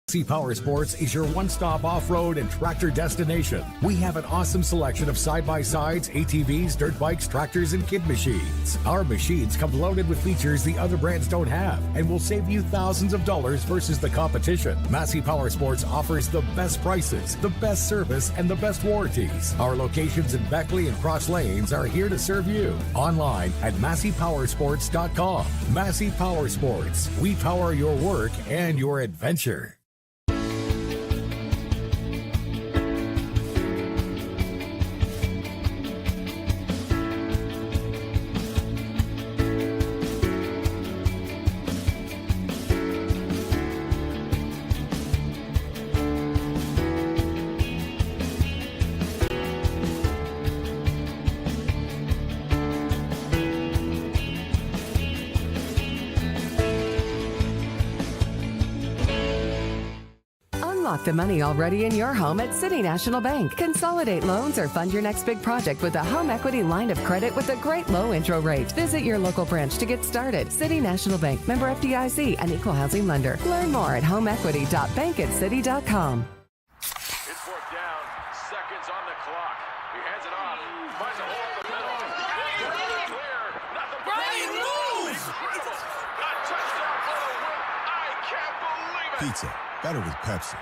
Massey Power Sports is your one-stop off-road and tractor destination. We have an awesome selection of side-by-sides, ATVs, dirt bikes, tractors, and kid machines. Our machines come loaded with features the other brands don't have and will save you thousands of dollars versus the competition. Massey Power Sports offers the best prices, the best service, and the best warranties. Our locations in Beckley and Cross Lanes are here to serve you. Online at MasseyPowersports.com. Massey Power Sports. We power your work and your adventure. Unlock the money already in your home at City National Bank. Consolidate loans or fund your next big project with a home equity line of credit with a great low intro rate. Visit your local branch to get started. City National Bank, member FDIC, an equal housing lender. Learn more at homeequity.bankatcity.com. It's fourth down, seconds on the clock. He hands it off, finds a hole in the middle. Clear, nothing but moves! Incredible! A touchdown for the win! I can't believe it! Pizza, better with Pepsi.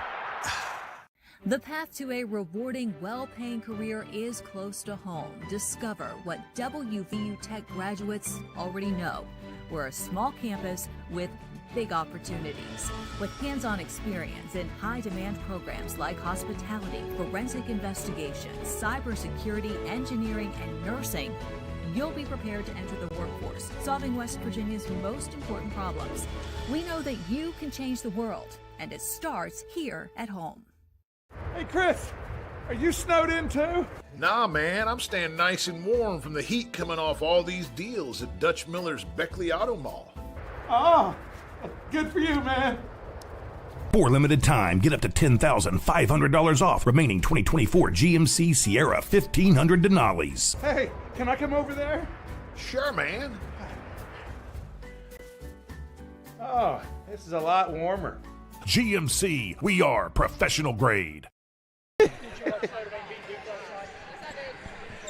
The path to a rewarding, well-paying career is close to home. Discover what WVU Tech graduates already know. We're a small campus with big opportunities. With hands-on experience in high-demand programs like hospitality, forensic investigations, cybersecurity, engineering, and nursing, you'll be prepared to enter the workforce, solving West Virginia's most important problems. We know that you can change the world, and it starts here at home. Hey, Chris, are you snowed in too? Nah, man, I'm staying nice and warm from the heat coming off all these deals at Dutch Miller's Beckley Auto Mall. Oh, good for you, man. For limited time, get up to $10,500 off remaining 2024 GMC Sierra 1500 Denali's. Hey, can I come over there? Sure, man. Oh, this is a lot warmer. GMC, we are professional grade.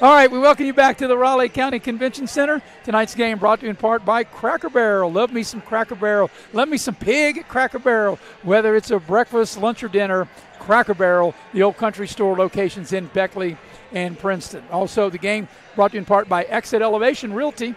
All right, we welcome you back to the Raleigh County Convention Center. Tonight's game brought to you in part by Cracker Barrel. Love me some Cracker Barrel. Love me some pig at Cracker Barrel. Whether it's a breakfast, lunch, or dinner, Cracker Barrel, the Old Country Store locations in Beckley and Princeton. Also, the game brought to you in part by Exit Elevation Realty.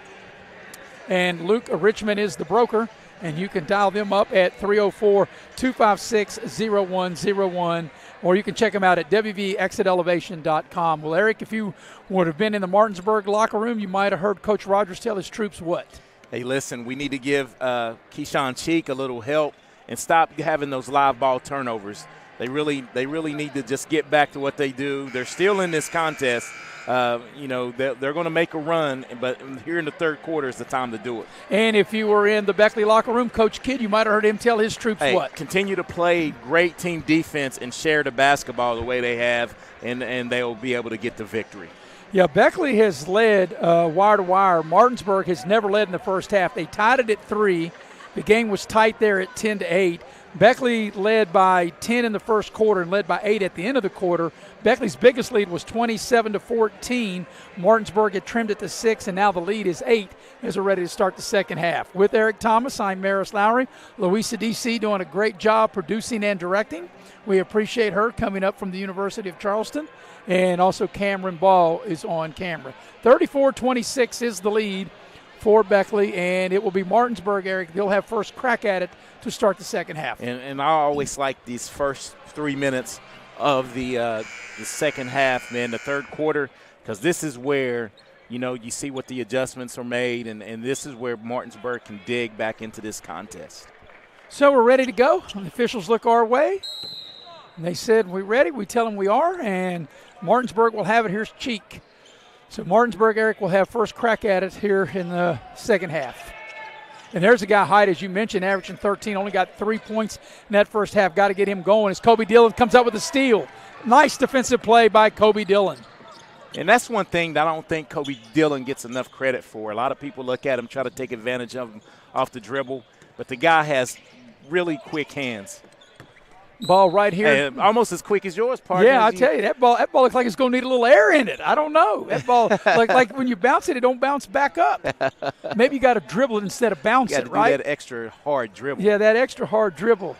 And Luke Richmond is the broker. And you can dial them up at 304-256-0101, or you can check them out at wvexitelevation.com. Well, Eric, if you would have been in the Martinsburg locker room, you might have heard Coach Rogers tell his troops what? Hey, listen, we need to give Keyshawn Cheek a little help and stop having those live ball turnovers. They really need to just get back to what they do. They're still in this contest. They're going to make a run, but here in the third quarter is the time to do it. And if you were in the Beckley locker room, Coach Kidd, you might have heard him tell his troops what? Continue to play great team defense and share the basketball the way they have, and they'll be able to get the victory. Yeah, Beckley has led wire to wire. Martinsburg has never led in the first half. They tied it at 3. The game was tight there at 10-8. Beckley led by 10 in the first quarter and led by 8 at the end of the quarter. Beckley's biggest lead was 27-14. Martinsburg had trimmed it to 6, and now the lead is 8 as we're ready to start the second half. With Eric Thomas, I'm Maris Lowry. Louisa D.C. doing a great job producing and directing. We appreciate her coming up from the University of Charleston. And also Cameron Ball is on camera. 34-26 is the lead for Beckley, and it will be Martinsburg, Eric. They'll have first crack at it to start the second half. And I always like these first 3 minutes of the second half, man, the third quarter, because this is where, you see what the adjustments are made, and this is where Martinsburg can dig back into this contest. So we're ready to go. The officials look our way. And they said, we ready? We tell them we are, and Martinsburg will have it. Here's Cheek. So Martinsburg, Eric, will have first crack at it here in the second half. And there's a guy, Hyde, as you mentioned, averaging 13, only got 3 points in that first half. Got to get him going as Kobe Dillon comes up with a steal. Nice defensive play by Kobe Dillon. And that's one thing that I don't think Kobe Dillon gets enough credit for. A lot of people look at him, try to take advantage of him off the dribble, but the guy has really quick hands. Ball right here. And almost as quick as yours, partner. Yeah, I tell you, that ball looks like it's going to need a little air in it. I don't know. That ball, like when you bounce it, it don't bounce back up. Maybe you got to dribble it instead of bounce it, right? You got to do that extra hard dribble. Yeah, that extra hard dribble.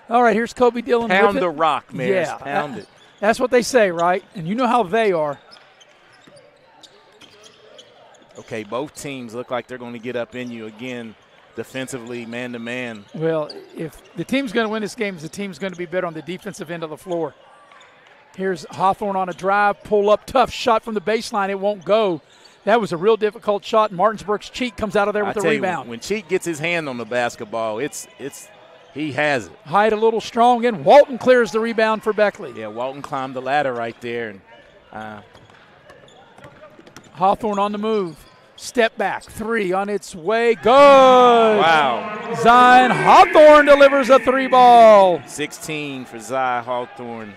All right, here's Kobe Dillon. Pound the rock, man. Yeah, pound it. That's what they say, right? And you know how they are. Okay, both teams look like they're going to get up in you again. Defensively, man-to-man. Well, if the team's going to win this game, the team's going to be better on the defensive end of the floor. Here's Hawthorne on a drive, pull up, tough shot from the baseline. It won't go. That was a real difficult shot. Martinsburg's Cheek comes out of there with the rebound. When Cheek gets his hand on the basketball, he has it. Hyde a little strong, and Walton clears the rebound for Beckley. Yeah, Walton climbed the ladder right there. And Hawthorne on the move. Step back, 3 on its way, good. Wow. Zion Hawthorne delivers a 3-ball. 16 for Zy Hawthorne.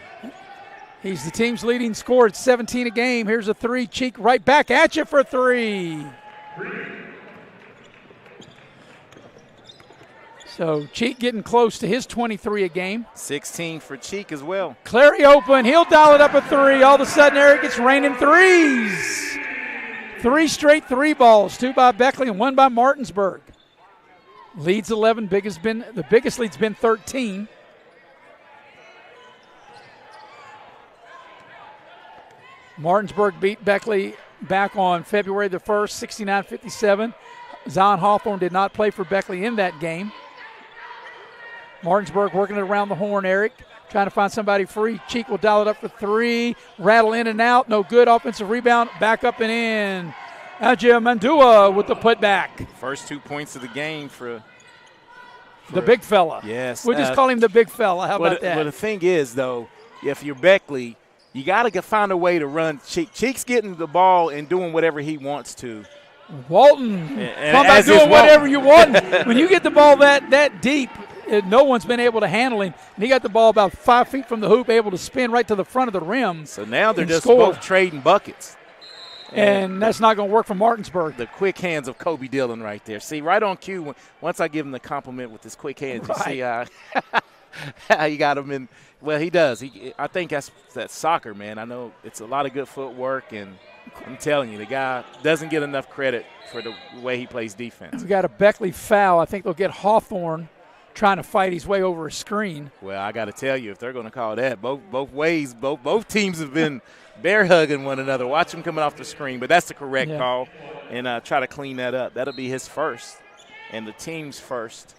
He's the team's leading scorer at 17 a game. Here's a 3. Cheek right back at you for 3. So Cheek getting close to his 23 a game. 16 for Cheek as well. Clary open. He'll dial it up a 3. All of a sudden, Eric, it's raining threes. 3 straight 3-balls, 2 by Beckley and 1 by Martinsburg. Leads 11. The biggest lead's been 13. Martinsburg beat Beckley back on February the 1st, 69-57. Zion Hawthorne did not play for Beckley in that game. Martinsburg working it around the horn, Eric, trying to find somebody free. Cheek will dial it up for 3. Rattle in and out. No good. Offensive rebound. Back up and in. Ajay Mandua with the putback. First 2 points of the game for the big fella. Yes. We'll just call him the big fella. How about that? Well, the thing is, though, if you're Beckley, you got to find a way to run. Cheek's getting the ball and doing whatever he wants to. Walton, talk about doing whatever you want. When you get the ball that deep, no one's been able to handle him. And he got the ball about 5 feet from the hoop, able to spin right to the front of the rim. So now they're just score. both trading buckets. And that's not going to work for Martinsburg. The quick hands of Kobe Dillon right there. See, right on cue, once I give him the compliment with his quick hands, you see how you got him in. Well, he does. I think that's soccer, man. I know it's a lot of good footwork, and I'm telling you, the guy doesn't get enough credit for the way he plays defense. We got a Beckley foul. I think they'll get Hawthorne trying to fight his way over a screen. Well, I got to tell you, if they're going to call that, both ways, both teams have been bear hugging one another. Watch him coming off the screen, but that's the correct call, and try to clean that up. That'll be his first and the team's first.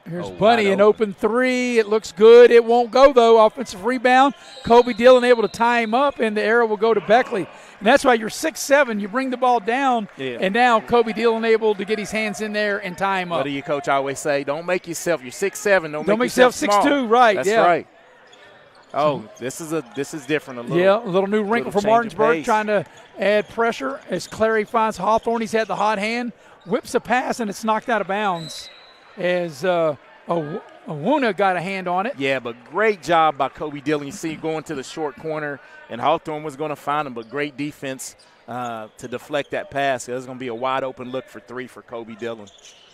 Here's Bunny, an open 3. It looks good. It won't go, though. Offensive rebound. Kobe Dillon able to tie him up, and the arrow will go to Beckley. And that's why you're 6'7". You bring the ball down, and now Kobe Dillon able to get his hands in there and tie him up. What do your coach always say? Don't make yourself – you're 6'7". Don't make yourself small. 6'2", right. That's right. Oh, this is different a little. A little new wrinkle for Martinsburg, trying to add pressure as Clary finds Hawthorne. He's had the hot hand, whips a pass, and it's knocked out of bounds as Awuna got a hand on it. Yeah, but great job by Kobe Dillon. You see going to the short corner, and Hawthorne was going to find him, but great defense to deflect that pass. There's going to be a wide-open look for 3 for Kobe Dillon.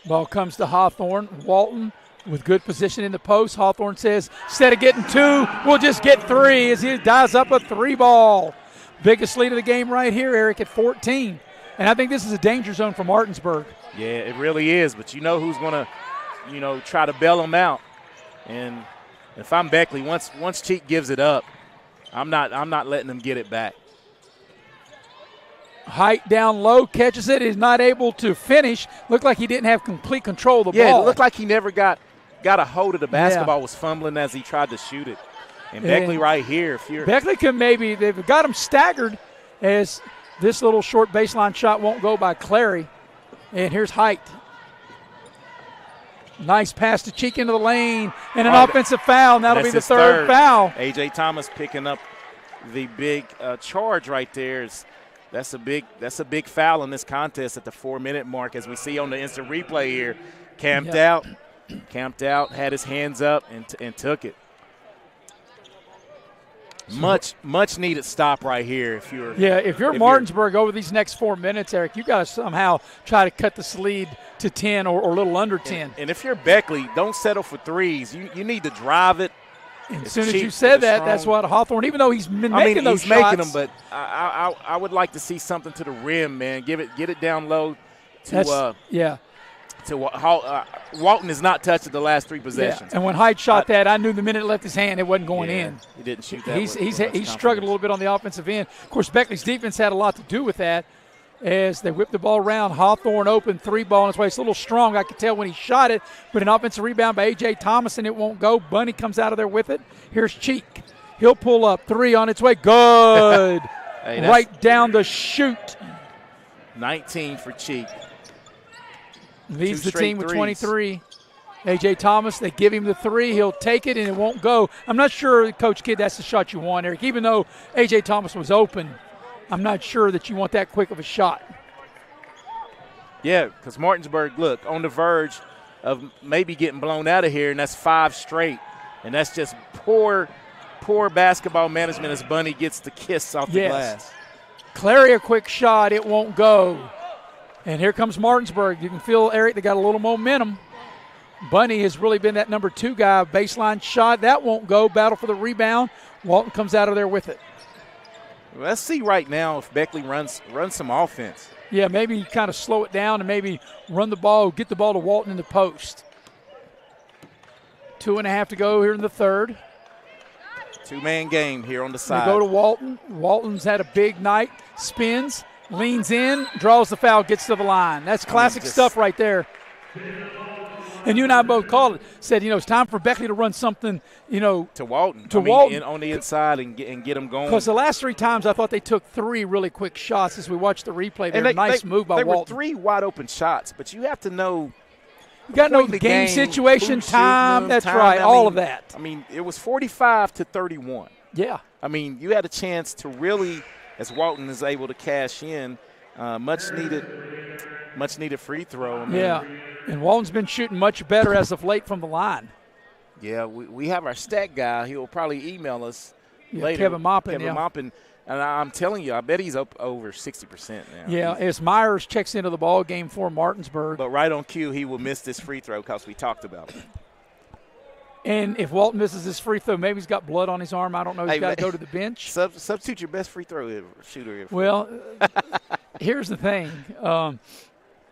Ball comes to Hawthorne. Walton with good position in the post. Hawthorne says, instead of getting 2, we'll just get 3 as he dials up a 3-ball. Biggest lead of the game right here, Eric, at 14. And I think this is a danger zone for Martinsburg. Yeah, it really is, but you know who's going to try to bail them out. And if I'm Beckley, once Cheek gives it up, I'm not letting them get it back. Height down low, catches it, is not able to finish. Looked like he didn't have complete control of the ball. Yeah, it looked like he never got a hold of the basketball, was fumbling as he tried to shoot it. And Beckley right here, Beckley can they've got him staggered as this little short baseline shot won't go by Clary. And here's Height. Nice pass to Cheek into the lane, and an offensive foul. And that'll be the third foul. A.J. Thomas picking up the big charge right there. That's a big foul in this contest at the 4-minute mark, as we see on the instant replay here. Camped out, had his hands up, and took it. Much needed stop right here. If you're Martinsburg over these next 4 minutes, Eric, you got to somehow try to cut this lead to 10 or a little under 10. And if you're Beckley, don't settle for threes. You need to drive it. As soon as you said that, that's what Hawthorne, even though he's been making those shots. He's making them, but I would like to see something to the rim, man. Get it down low to Walton has not touched it the last 3 possessions. And when Hyde shot that, I knew the minute it left his hand, it wasn't going in. He didn't shoot that. He's struggled a little bit on the offensive end. Of course, Beckley's defense had a lot to do with that as they whipped the ball around. Hawthorne open 3-ball on its way. It's a little strong, I could tell when he shot it, but an offensive rebound by A.J. Thomas, and it won't go. Bunny comes out of there with it. Here's Cheek. He'll pull up. 3 on its way. Good. Right down the chute. 19 for Cheek. Leads the team with 23. A.J. Thomas, they give him the 3. He'll take it, and it won't go. I'm not sure, Coach Kidd, that's the shot you want, Eric. Even though A.J. Thomas was open, I'm not sure that you want that quick of a shot. Yeah, because Martinsburg, look, on the verge of maybe getting blown out of here, and that's 5 straight. And that's just poor basketball management as Bunny gets the kiss off the glass. Clary, a quick shot. It won't go. And here comes Martinsburg. You can feel, Eric, they got a little momentum. Bunny has really been that number 2 guy. Baseline shot. That won't go. Battle for the rebound. Walton comes out of there with it. Let's see right now if Beckley runs some offense. Yeah, maybe kind of slow it down and maybe run the ball, get the ball to Walton in the post. 2.5 to go here in the third. 2-man game here on the side. They go to Walton. Walton's had a big night. Spins, leans in, draws the foul, gets to the line. That's classic stuff right there. And you and I both called it. Said, it's time for Beckley to run something, to Walton. Walton. On the inside and get them going. Because the last 3 times I thought they took 3 really quick shots as we watched the replay. Nice move by Walton. They were 3 wide open shots, but you have to know. You got to know the game situation, time. That's right, all of that. I mean, it was 45-31. Yeah. I mean, you had a chance to really, as Walton is able to cash in, much needed free throw. And Walton's been shooting much better as of late from the line. Yeah, we have our stat guy. He'll probably email us later. Kevin Moppin. And I'm telling you, I bet he's up over 60% now. Yeah, as Myers checks into the ball game for Martinsburg. But right on cue, he will miss this free throw because we talked about it. And if Walton misses this free throw, maybe he's got blood on his arm. I don't know. He's got to go to the bench. Substitute your best free throw shooter. Well, here's the thing.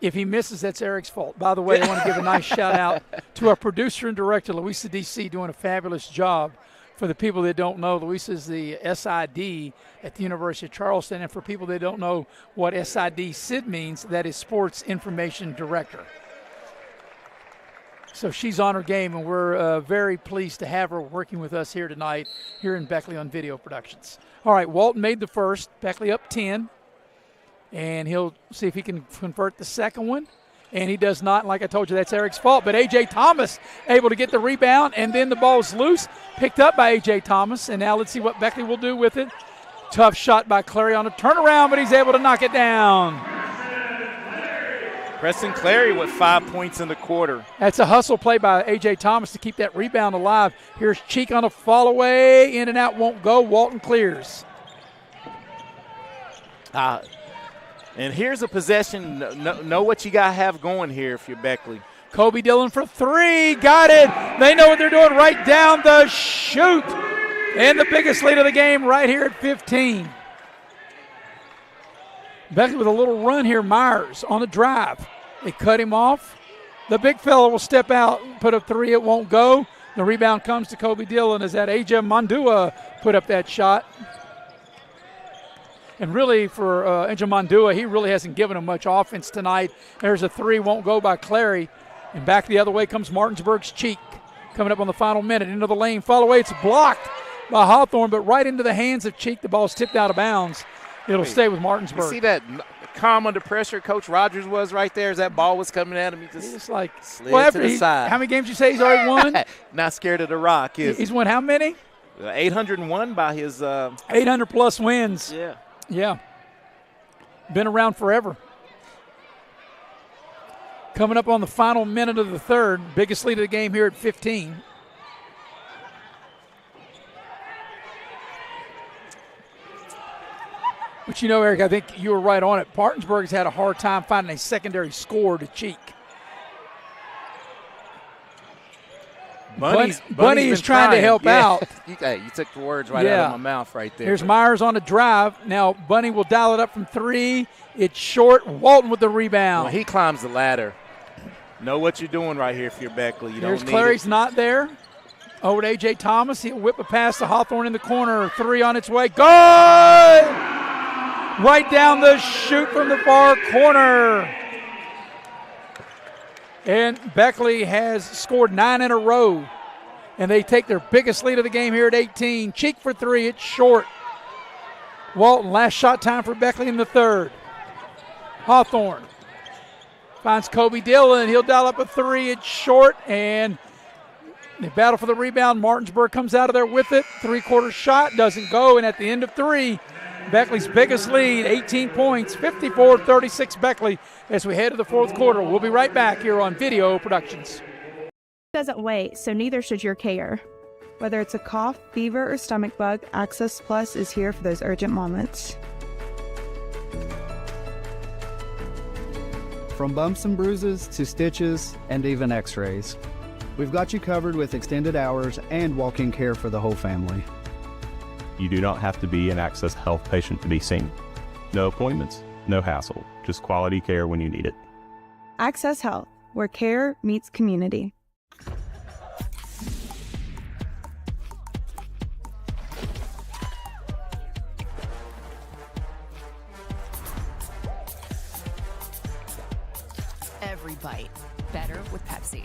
If he misses, that's Eric's fault. By the way, I want to give a nice shout-out to our producer and director, Louisa D.C., doing a fabulous job. For the people that don't know, Louisa is the SID at the University of Charleston. And for people that don't know what SID means, that is Sports Information Director. So she's on her game, and we're very pleased to have her working with us here tonight here in Beckley on Video Productions. All right, Walton made the first. Beckley up 10. And he'll see if he can convert the second one. And he does not. Like I told you, that's Eric's fault. But A.J. Thomas able to get the rebound, and then the ball's loose, picked up by A.J. Thomas. And now let's see what Beckley will do with it. Tough shot by Clary on a turnaround, but he's able to knock it down. Preston Clary with 5 points in the quarter. That's a hustle play by A.J. Thomas to keep that rebound alive. Here's Cheek on a fall away. In and out won't go. Walton clears. And here's a possession. Know what you got to have going here if you're Beckley. Kobe Dillon for 3. Got it. They know what they're doing right down the chute. And the biggest lead of the game right here at 15. Beckley with a little run here. Myers on the drive. They cut him off. The big fella will step out, put up 3. It won't go. The rebound comes to Kobe Dillon as that Aja Mandua put up that shot. And really for Angel Mondua, he really hasn't given him much offense tonight. There's a 3, won't go by Clary. And back the other way comes Martinsburg's Cheek. Coming up on the final minute, into the lane, fall away. It's blocked by Hawthorne, but right into the hands of Cheek. The ball's tipped out of bounds. It'll stay with Martinsburg. You see that calm under pressure Coach Rogers was right there as that ball was coming at him? He just like slid to the side. How many games you say he's already won? Not scared of the rock, is He's won how many? 801 by his 800-plus wins. Yeah. Been around forever. Coming up on the final minute of the third. Biggest lead of the game here at 15. But Eric, I think you were right on it. Martinsburg's had a hard time finding a secondary score to Cheek. Bunny is trying to help out. You took the words right out of my mouth right there. Here's Myers on a drive. Now Bunny will dial it up from 3. It's short. Walton with the rebound. Well, he climbs the ladder. Know what you're doing right here if you're Beckley. Here's Clary's not there. Over to A.J. Thomas. He'll whip a pass to Hawthorne in the corner. 3 on its way. Good! Right down the chute from the far corner. And Beckley has scored 9 in a row. And they take their biggest lead of the game here at 18. Cheek for 3. It's short. Walton, last shot time for Beckley in the third. Hawthorne finds Kobe Dillon. He'll dial up a 3. It's short. And they battle for the rebound. Martinsburg comes out of there with it. 3-quarter shot. Doesn't go. And at the end of 3, Beckley's biggest lead, 18 points, 54-36 Beckley as we head to the fourth quarter. We'll be right back here on Video Productions. Doesn't wait, so neither should your care. Whether it's a cough, fever, or stomach bug, Access Plus is here for those urgent moments. From bumps and bruises to stitches and even x-rays, we've got you covered with extended hours and walk-in care for the whole family. You do not have to be an Access Health patient to be seen. No appointments, no hassle, just quality care when you need it. Access Health, where care meets community. Every bite better with Pepsi.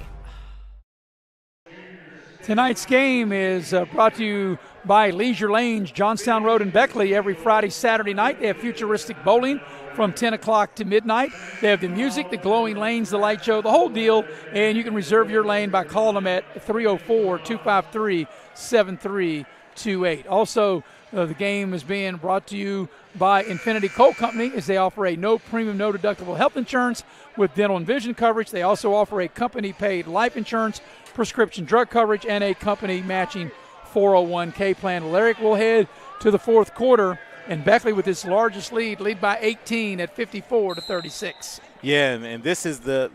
Tonight's game is brought to you by Leisure Lanes, Johnstown Road in Beckley. Every Friday, Saturday night, they have futuristic bowling from 10 o'clock to midnight. They have the music, the glowing lanes, the light show, the whole deal, and you can reserve your lane by calling them at 304-253-7328. Also, the game is being brought to you by Infinity Coal Company as they offer a no premium, no deductible health insurance with dental and vision coverage. They also offer a company-paid life insurance, prescription drug coverage, and a company matching 401k plan. Lyric will head to the fourth quarter, and Beckley with its largest lead by 18 at 54-36. Yeah, and this is the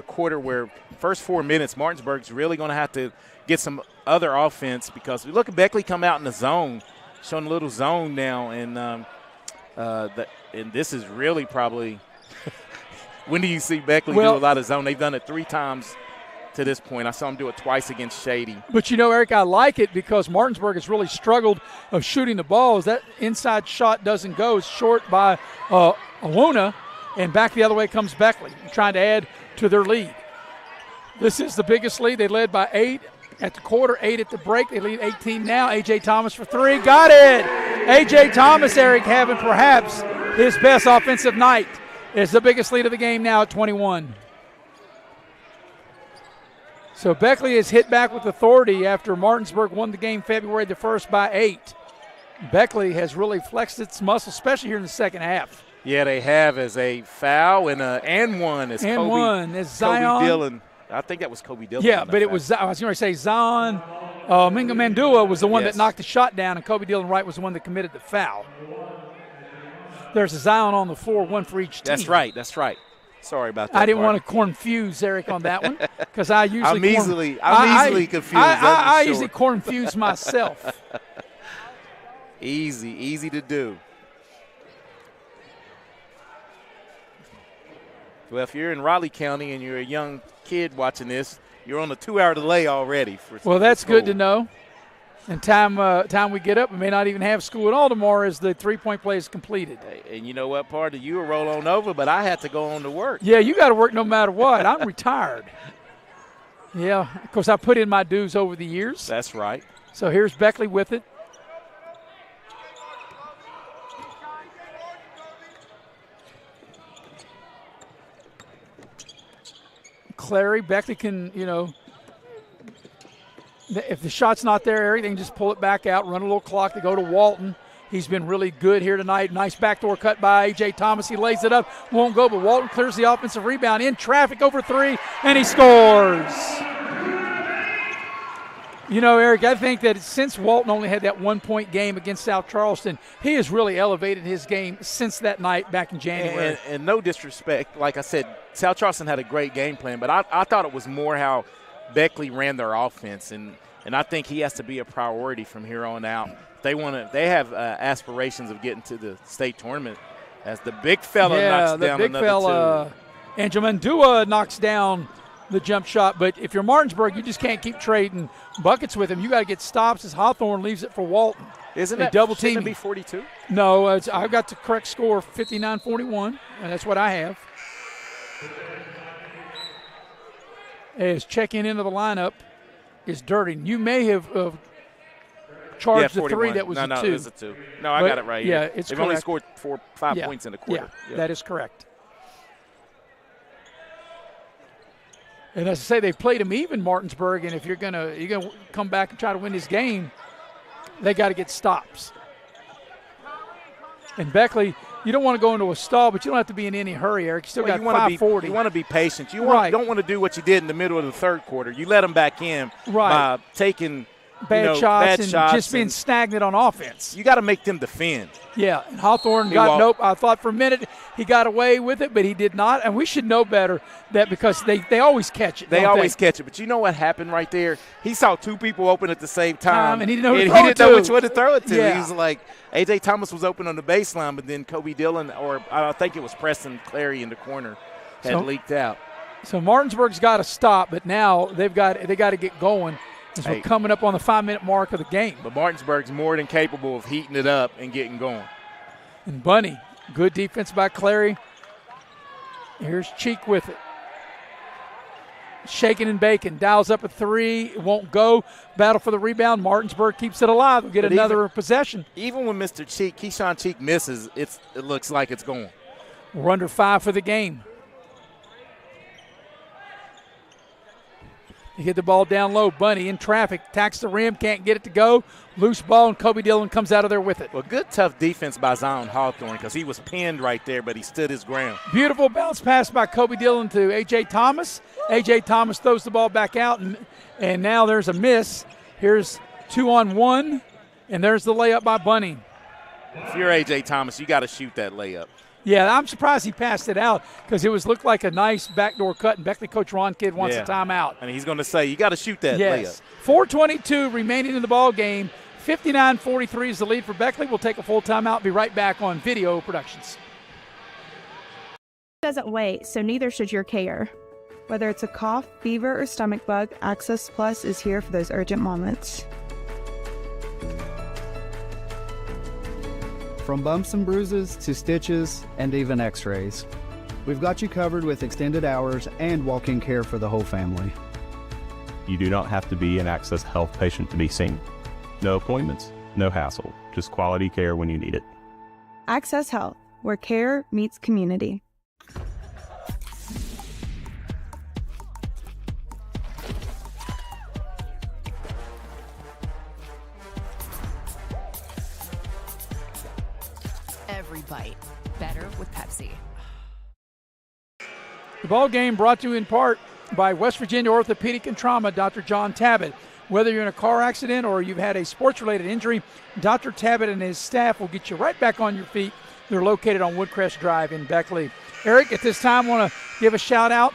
quarter where first 4 minutes, Martinsburg's really going to have to get some other offense because we look at Beckley come out in the zone, showing a little zone now, and this is really probably when do you see Beckley do a lot of zone? They've done it 3 times to this point. I saw him do it twice against Shady. But, Eric, I like it because Martinsburg has really struggled of shooting the balls. That inside shot doesn't go. It's short by Aluna, and back the other way comes Beckley, trying to add to their lead. This is the biggest lead. They led by 8 at the quarter, 8 at the break. They lead 18 now. A.J. Thomas for 3. Got it! A.J. Thomas, Eric, having perhaps his best offensive night. It's the biggest lead of the game now at 21. So Beckley is hit back with authority after Martinsburg won the game February the 1st by 8. Beckley has really flexed its muscle, especially here in the second half. Yeah, they have as a foul and one as Kobe Zion Dillon. I think that was Kobe Dillon. Yeah, but it was, I was going to say Zion Minga Mandua was the one that knocked the shot down, and Kobe Dillon Wright was the one that committed the foul. There's a Zion on the floor, one for each team. That's right. Sorry about that. I didn't want to confuse Eric on that one because I usually I'm easily confused. I usually confuse myself. Easy to do. Well, if you're in Raleigh County and you're a young kid watching this, you're on a 2-hour delay already. Well, that's good to know. And time we get up, we may not even have school at all tomorrow as the three-point play is completed. And you know what, part of you will roll on over, but I had to go on to work. Yeah, you got to work no matter what. I'm retired. Yeah, of course, I put in my dues over the years. That's right. So here's Beckley with it. Clary, Beckley can, if the shot's not there, Eric, they can just pull it back out, run a little clock to go to Walton. He's been really good here tonight. Nice backdoor cut by A.J. Thomas. He lays it up, won't go, but Walton clears the offensive rebound in traffic over 3, and he scores. Eric, I think that since Walton only had that 1-point game against South Charleston, he has really elevated his game since that night back in January. And no disrespect, like I said, South Charleston had a great game plan, but I thought it was more how Beckley ran their offense, and I think he has to be a priority from here on out. They have aspirations of getting to the state tournament as the big fella knocks down another 2. Angel Mandua knocks down the jump shot, but if you're Martinsburg, you just can't keep trading buckets with him. You got to get stops as Hawthorne leaves it for Walton. Isn't it double team? Shouldn't it be 42? No, I've got the correct score, 59-41, and that's what I have. As checking into the lineup is Dirty. You may have charged the 3 that was a 2. No, it was a 2. No, I got it right here. Yeah, it's They've correct. only scored 5 points in the quarter. Yeah, that is correct. And as I say, they've played them even, Martinsburg, and if you're gonna come back and try to win this game, they got to get stops. And Beckley, you don't want to go into a stall, but you don't have to be in any hurry, Eric. You still got 5:40. You want to be patient. You Right. don't want to do what you did in the middle of the third quarter. You let them back in by taking bad shots and just being stagnant on offense. You got to make them defend. Yeah, and Hawthorne nope. I thought for a minute he got away with it, but he did not. And we should know better that because they always catch it. They always catch it. But you know what happened right there? He saw two people open at the same time. And he didn't know, he didn't know which one to throw it to. Yeah. He was like, A.J. Thomas was open on the baseline, but then Kobe Dillon, or I think it was Preston Clary in the corner, had leaked out. So Martinsburg's got to stop, but now they got to get going. As we're coming up on the 5-minute mark of the game. But Martinsburg's more than capable of heating it up and getting going. And Bunny, good defense by Clary. Here's Cheek with it. Shaking and baking. Dials up a three. It won't go. Battle for the rebound. Martinsburg keeps it alive. We'll get another possession. Even when Mr. Cheek, Keyshawn Cheek misses, it looks like it's going. We're under 5 for the game. You get the ball down low. Bunny in traffic. Tacks the rim. Can't get it to go. Loose ball, and Kobe Dillon comes out of there with it. Well, good, tough defense by Zion Hawthorne because he was pinned right there, but he stood his ground. Beautiful bounce pass by Kobe Dillon to A.J. Thomas. A.J. Thomas throws the ball back out, and now there's a miss. Here's 2-on-1, and there's the layup by Bunny. If you're A.J. Thomas, you got to shoot that layup. Yeah, I'm surprised he passed it out because it looked like a nice backdoor cut, and Beckley coach Ron Kidd wants a timeout. And he's going to say, you got to shoot that layup. 4:22 remaining in the ball game. 59-43 is the lead for Beckley. We'll take a full timeout. Be right back on Video Productions. Doesn't wait, so neither should your care. Whether it's a cough, fever, or stomach bug, Access Plus is here for those urgent moments. From bumps and bruises to stitches and even x-rays, we've got you covered with extended hours and walk-in care for the whole family. You do not have to be an Access Health patient to be seen. No appointments, no hassle, just quality care when you need it. Access Health, where care meets community. Every bite better with Pepsi. The ball game brought to you in part by West Virginia Orthopedic and Trauma, Dr. John Tabbitt. Whether you're in a car accident or you've had a sports-related injury, Dr. Tabbitt and his staff will get you right back on your feet. They're located on Woodcrest Drive in Beckley. Eric, at this time, I want to give a shout-out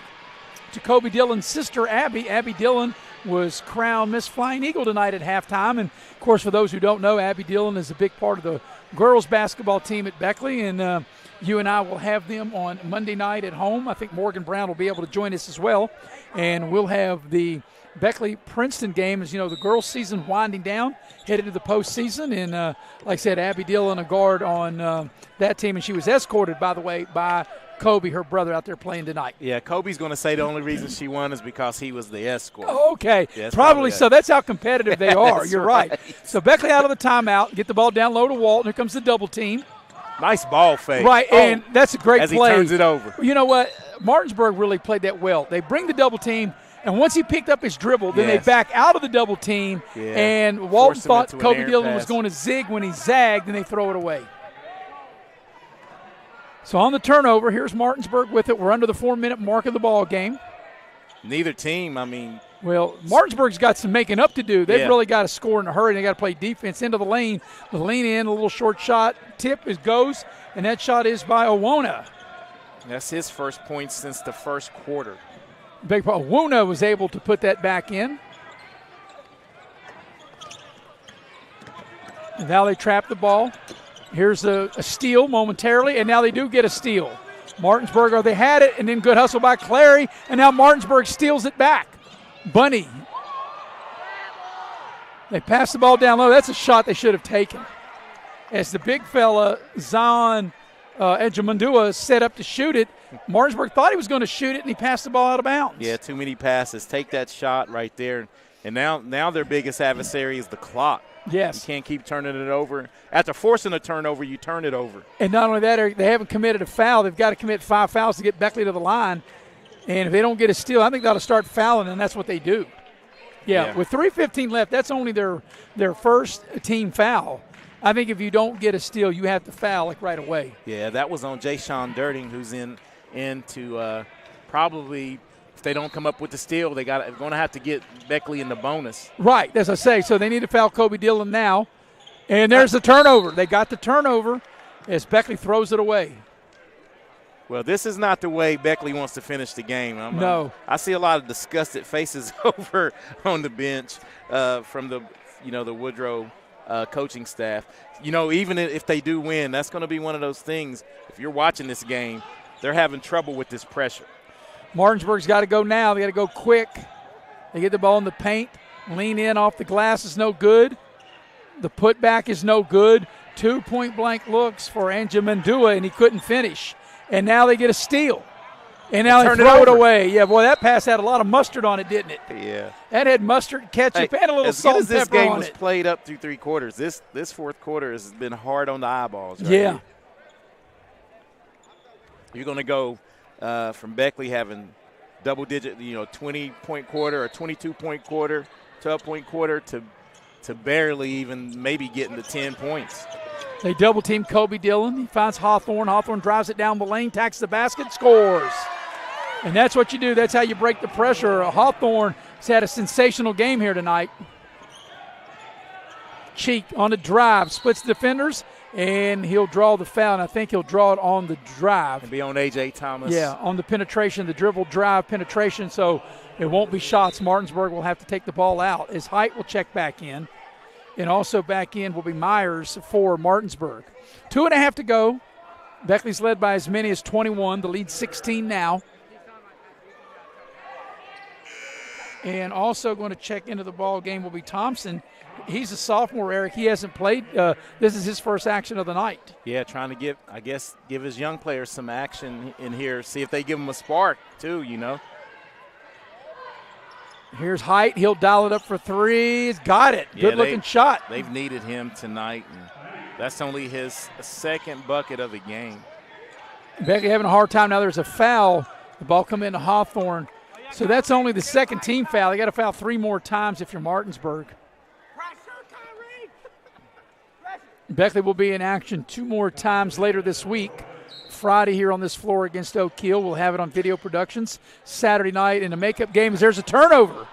to Kobe Dillon's sister, Abby. Abby Dillon was crowned Miss Flying Eagle tonight at halftime. And, of course, for those who don't know, Abby Dillon is a big part of the girls basketball team at Beckley. And you and I will have them on Monday night at home. I think Morgan Brown will be able to join us as well. And we'll have the Beckley-Princeton game. As you know, the girls' season winding down, headed to the postseason. And like I said, Abby Dillon, a guard on that team. And she was escorted, by the way, by Kobe, her brother, out there playing tonight. Yeah, Kobe's going to say the only reason she won is because he was the escort. Oh, okay, yeah, probably so. That's how competitive they are. You're right. So Beckley out of the timeout, get the ball down low to Walton. Here comes the double team. Nice ball fake. Right, and that's a great as play. As he turns it over. You know what? Martinsburg really played that well. They bring the double team, and once he picked up his dribble, then they back out of the double team, and Walton thought Kobe Dillon was going to zig when he zagged, and they throw it away. So on the turnover, here's Martinsburg with it. We're under the 4-minute mark of the ball game. Neither team, I mean. Well, Martinsburg's got some making up to do. They've really got to score in a hurry. They got to play defense into the lane. The lean in, a little short shot. Tip goes, and that shot is by Owona. That's his first point since the first quarter. Owona was able to put that back in. And now they trap the ball. Here's a steal momentarily, and now they do get a steal. Martinsburg, they had it, and then good hustle by Clary, and now Martinsburg steals it back. Bunny. They pass the ball down low. That's a shot they should have taken. As the big fella, Zion Ejimundua, set up to shoot it, Martinsburg thought he was going to shoot it, and he passed the ball out of bounds. Yeah, too many passes. Take that shot right there. And now their biggest adversary is the clock. Yes. You can't keep turning it over. After forcing a turnover, you turn it over. And not only that, Eric, they haven't committed a foul. They've got to commit 5 fouls to get Beckley to the line. And if they don't get a steal, I think they ought to start fouling, and that's what they do. Yeah. With 3:15 left, that's only their first team foul. I think if you don't get a steal, you have to foul like right away. Yeah, that was on Jayshawn Dirting, who's into probably, if they don't come up with the steal, they're going to have to get Beckley in the bonus. Right, as I say. So they need to foul Kobe Dillon now. And there's the turnover. They got the turnover as Beckley throws it away. Well, this is not the way Beckley wants to finish the game. No. I see a lot of disgusted faces over on the bench from the Woodrow coaching staff. Even if they do win, that's going to be one of those things. If you're watching this game, they're having trouble with this pressure. Martinsburg's got to go now. They got to go quick. They get the ball in the paint. Lean in off the glass is no good. The putback is no good. 2 point-blank looks for Anjamandua, and he couldn't finish. And now they get a steal. And now they throw it away. Yeah, boy, that pass had a lot of mustard on it, didn't it? Yeah. That had mustard, ketchup, and a little salt and pepper on it. As good as this game was played up through 3 quarters, this fourth quarter has been hard on the eyeballs. Right Yeah. here. You're going to go from Beckley having double-digit, 20-point quarter or 22-point quarter, 12-point quarter to barely even maybe getting to 10 points. They double-team Kobe Dillon. He finds Hawthorne. Hawthorne drives it down the lane, tacks the basket, scores. And that's what you do. That's how you break the pressure. Hawthorne has had a sensational game here tonight. Cheek on the drive, splits the defenders, and he'll draw the foul, and I think he'll draw it on the drive. And be on A.J. Thomas. Yeah, on the penetration, the dribble drive penetration, so it won't be shots. Martinsburg will have to take the ball out. His height will check back in. And also back in will be Myers for Martinsburg. 2.5 to go. Beckley's led by as many as 21. The lead 16 now. And also going to check into the ball game will be Thompson. He's a sophomore, Eric. He hasn't played. This is his first action of the night. Yeah, trying to give his young players some action in here. See if they give him a spark too, Here's Height. He'll dial it up for 3. He's got it. Good-looking shot. They've needed him tonight, and that's only his second bucket of the game. Beckley having a hard time. Now there's a foul. The ball come into Hawthorne. So that's only the second team foul. They got to foul 3 more times if you're Martinsburg. Beckley will be in action 2 more times later this week. Friday here on this floor against Oak Hill. We'll have it on Video Productions. Saturday night in the makeup game there's a turnover.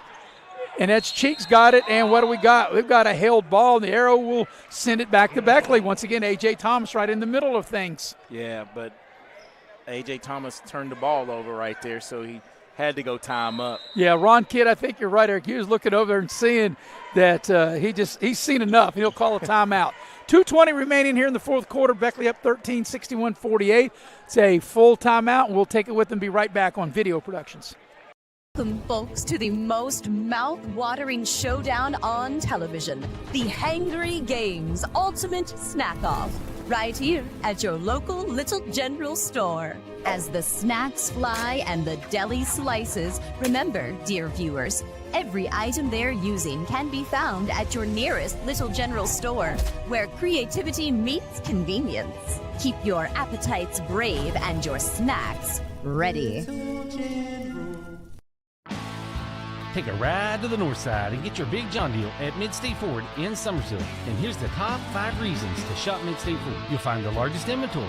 And that's Cheeks got it. And what do we got? We've got a held ball. And the arrow will send it back to Beckley. Once again, A.J. Thomas right in the middle of things. Yeah, but A.J. Thomas turned the ball over right there, so he had to go time up. Yeah, Ron Kidd, I think you're right, Eric. He was looking over there and seeing that he's seen enough. He'll call a timeout. 2:20 remaining here in the fourth quarter. Beckley up 13, 61-48. It's a full timeout, and we'll take it with them. Be right back on Video Productions. Welcome, folks, to the most mouth-watering showdown on television, the Hangry Games Ultimate Snack-Off, right here at your local Little General store. As the snacks fly and the deli slices, remember, dear viewers, every item they're using can be found at your nearest Little General store, where creativity meets convenience. Keep your appetites brave and your snacks ready. Take a ride to the north side and get your big John deal at Mid-State Ford in Summersville. And here's the top 5 reasons to shop Mid-State Ford. You'll find the largest inventory,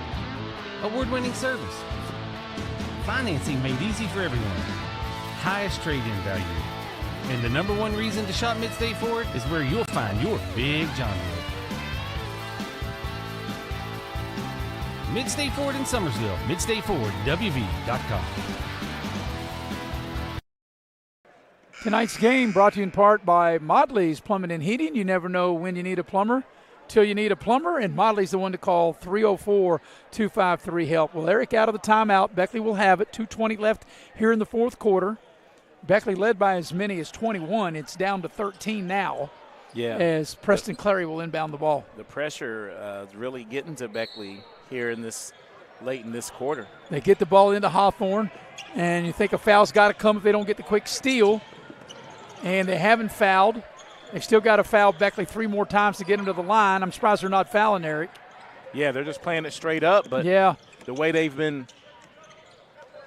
award-winning service, financing made easy for everyone, highest trade-in value. And the number 1 reason to shop Mid-State Ford is where you'll find your big John deal. Mid-State Ford in Summersville, MidStateFordWV.com. Tonight's game brought to you in part by Modley's Plumbing and Heating. You never know when you need a plumber till you need a plumber, and Modley's the one to call, 304-253-HELP. Well, Eric out of the timeout. Beckley will have it. 2:20 left here in the fourth quarter. Beckley led by as many as 21. It's down to 13 now. Yeah. As Preston Clary will inbound the ball. The pressure is really getting to Beckley here in this late in this quarter. They get the ball into Hawthorne, and you think a foul's got to come if they don't get the quick steal. And they haven't fouled. They still got to foul Beckley 3 more times to get him to the line. I'm surprised they're not fouling, Eric. Yeah, they're just playing it straight up. But yeah, the way they've been.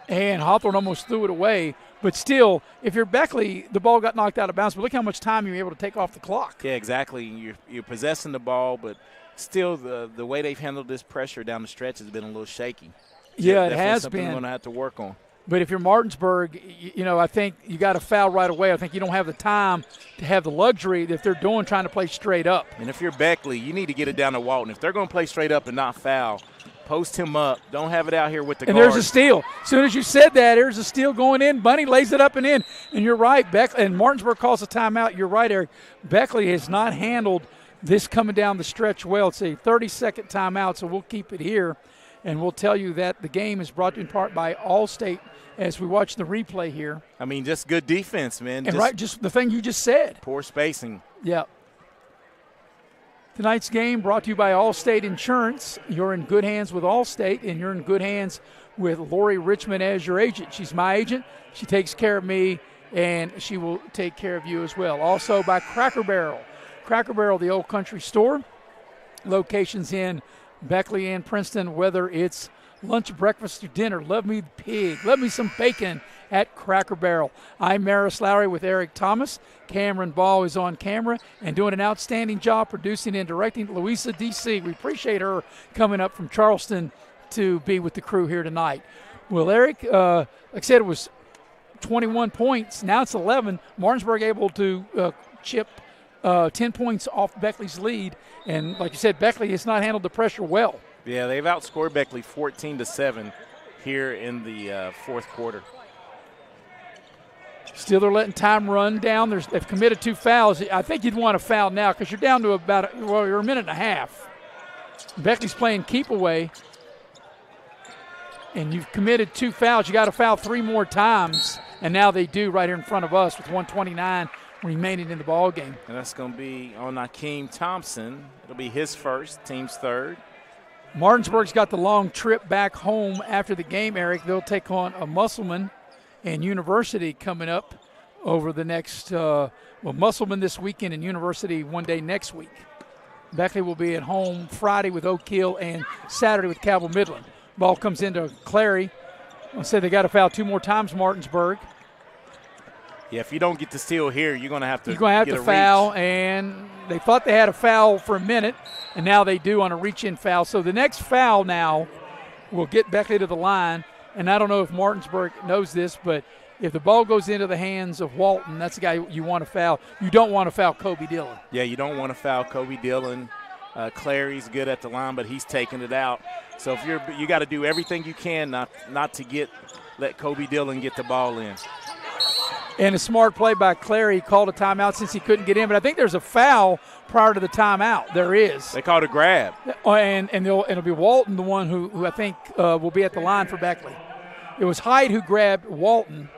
And Hawthorne almost threw it away. But still, if you're Beckley, the ball got knocked out of bounds. But look how much time you were able to take off the clock. Yeah, exactly. You're possessing the ball, but still the way they've handled this pressure down the stretch has been a little shaky. Yeah, it has something been. We're going to have to work on. But if you're Martinsburg, I think you got to foul right away. I think you don't have the time to have the luxury that they're trying to play straight up. And if you're Beckley, you need to get it down to Walton. If they're going to play straight up and not foul, post him up. Don't have it out here with the guards. And there's a steal. As soon as you said that, there's a steal going in. Bunny lays it up and in. And you're right, and Martinsburg calls a timeout. You're right, Eric. Beckley has not handled this coming down the stretch well. It's a 30-second timeout, so we'll keep it here. And we'll tell you that the game is brought to you in part by Allstate as we watch the replay here. I mean, just good defense, man. And just the thing you just said. Poor spacing. Yeah. Tonight's game brought to you by Allstate Insurance. You're in good hands with Allstate, and you're in good hands with Lori Richmond as your agent. She's my agent. She takes care of me, and she will take care of you as well. Also by Cracker Barrel. Cracker Barrel, the old country store. Locations in Beckley and Princeton, whether it's lunch, breakfast, or dinner. Love me the pig. Love me some bacon at Cracker Barrel. I'm Maris Lowry with Eric Thomas. Cameron Ball is on camera and doing an outstanding job producing and directing. Louisa D.C., we appreciate her coming up from Charleston to be with the crew here tonight. Well, Eric, like I said, it was 21 points. Now it's 11. Martinsburg able to chip 10 points off Beckley's lead. And like you said, Beckley has not handled the pressure well. Yeah, they've outscored Beckley 14-7 here in the fourth quarter. Still, they're letting time run down. They've committed 2 fouls. I think you'd want to foul now because you're down to you're a minute and a half. Beckley's playing keep away, and you've committed 2 fouls. You got to foul 3 more times, and now they do right here in front of us with 1:29 remaining in the ball game. And that's going to be on Akeem Thompson. It'll be his first, team's third. Martinsburg's got the long trip back home after the game, Eric. They'll take on a Musselman and University coming up over the next, Musselman this weekend and University one day next week. Beckley will be at home Friday with Oak Hill and Saturday with Cabell Midland. Ball comes into Clary. I'll say they got to foul 2 more times, Martinsburg. Yeah, if you don't get the steal here, you're going to have to You're going to have to foul, and they thought they had a foul for a minute, and now they do on a reach-in foul. So the next foul now will get Beckley to the line, and I don't know if Martinsburg knows this, but if the ball goes into the hands of Walton, that's the guy you want to foul. You don't want to foul Kobe Dillon. Yeah, you don't want to foul Kobe Dillon. Clary's good at the line, but he's taking it out. So if you got to do everything you can not to let Kobe Dillon get the ball in. And a smart play by Clary. He called a timeout since he couldn't get in. But I think there's a foul prior to the timeout. There is. They called a grab. And it'll be Walton, the one who I think will be at the line for Beckley. It was Hyde who grabbed Walton.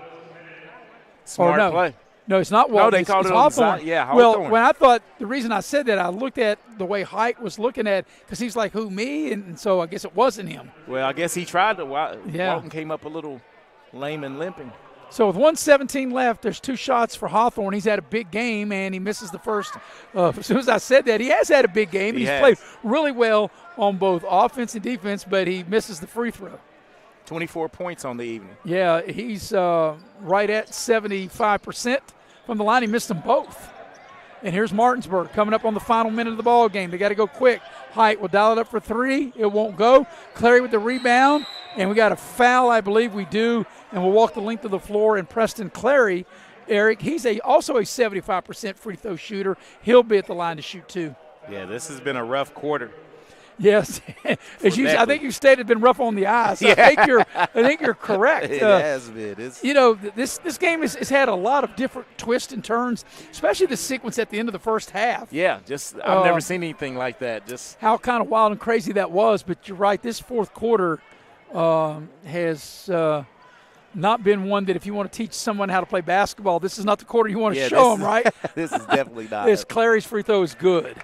Smart play. No, it's not Walton. No, they called it on the side. Yeah, Hawthorne. Well, when I thought the reason I said that, I looked at the way Hyde was looking at because he's like, who, me? And so I guess it wasn't him. Well, I guess he tried to. Yeah. Walton came up a little lame and limping. So with 1:17 left, there's 2 shots for Hawthorne. He's had a big game, and he misses the first. As soon as I said that, he has had a big game. He's played really well on both offense and defense, but he misses the free throw. 24 points on the evening. Yeah, he's right at 75% from the line. He missed them both. And here's Martinsburg coming up on the final minute of the ball game. They got to go quick. Height will dial it up for 3. It won't go. Clary with the rebound. And we got a foul, I believe we do. And we'll walk the length of the floor. And Preston Clary, Eric, he's also a 75% free throw shooter. He'll be at the line to shoot 2. Yeah, this has been a rough quarter. Yes, I think you stated it's been rough on the eyes. So Yeah. I think you're correct. It has been. This game has had a lot of different twists and turns, especially the sequence at the end of the first half. Yeah, I've never seen anything like that. Just how kind of wild and crazy that was. But you're right. This fourth quarter has not been one that if you want to teach someone how to play basketball, this is not the quarter you want to show them, right? This is definitely not. This Clary's free throw is good.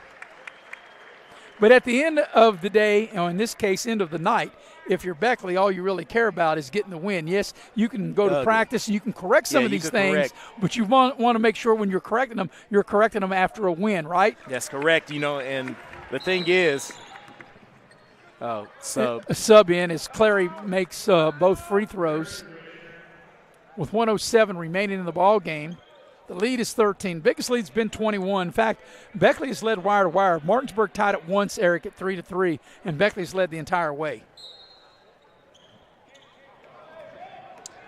But at the end of the day, or in this case, end of the night, if you're Beckley, all you really care about is getting the win. Yes, you can go to practice and you can correct some of these things, but you want to make sure when you're correcting them after a win, right? That's correct. And the thing is, a sub in as Clary makes both free throws with 1:07 remaining in the ball game. The lead is 13. Biggest lead's been 21. In fact, Beckley has led wire to wire. Martinsburg tied it once, Eric, at 3-3, and Beckley's led the entire way.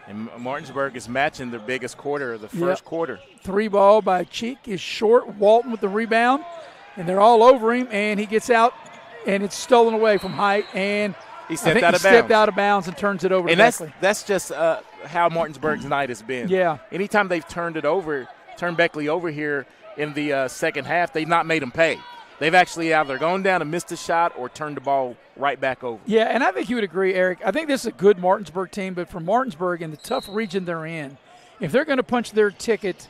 And Martinsburg is matching their biggest quarter of the first quarter. 3 ball by Cheek is short. Walton with the rebound, and they're all over him, and he gets out, and it's stolen away from height, and he stepped out of bounds and turns it over to Beckley. That's just how Martinsburg's night has been. Yeah. Anytime they've turned Beckley over here in the second half, they've not made him pay. They've actually either gone down and missed a shot or turned the ball right back over. Yeah, and I think you would agree, Eric. I think this is a good Martinsburg team, but for Martinsburg in the tough region they're in, if they're going to punch their ticket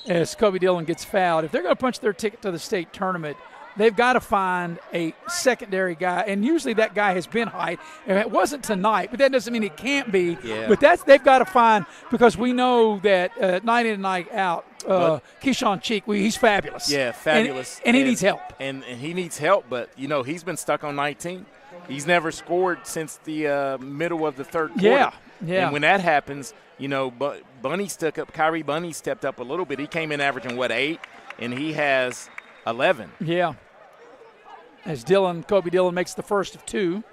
as Kobe Dillon gets fouled, if they're going to punch their ticket to the state tournament, they've got to find a secondary guy, and usually that guy has been height. And it wasn't tonight, but that doesn't mean it can't be. Yeah. But they've got to find, because we know that night in and night out, Keyshawn Cheek, he's fabulous. Yeah, fabulous. And he needs help. And he needs help, but, he's been stuck on 19. He's never scored since the middle of the third quarter. Yeah. And when that happens, Kyrie Bunny stepped up a little bit. He came in averaging, 8? And he has 11. Yeah. As Kobe Dillon makes the first of 2,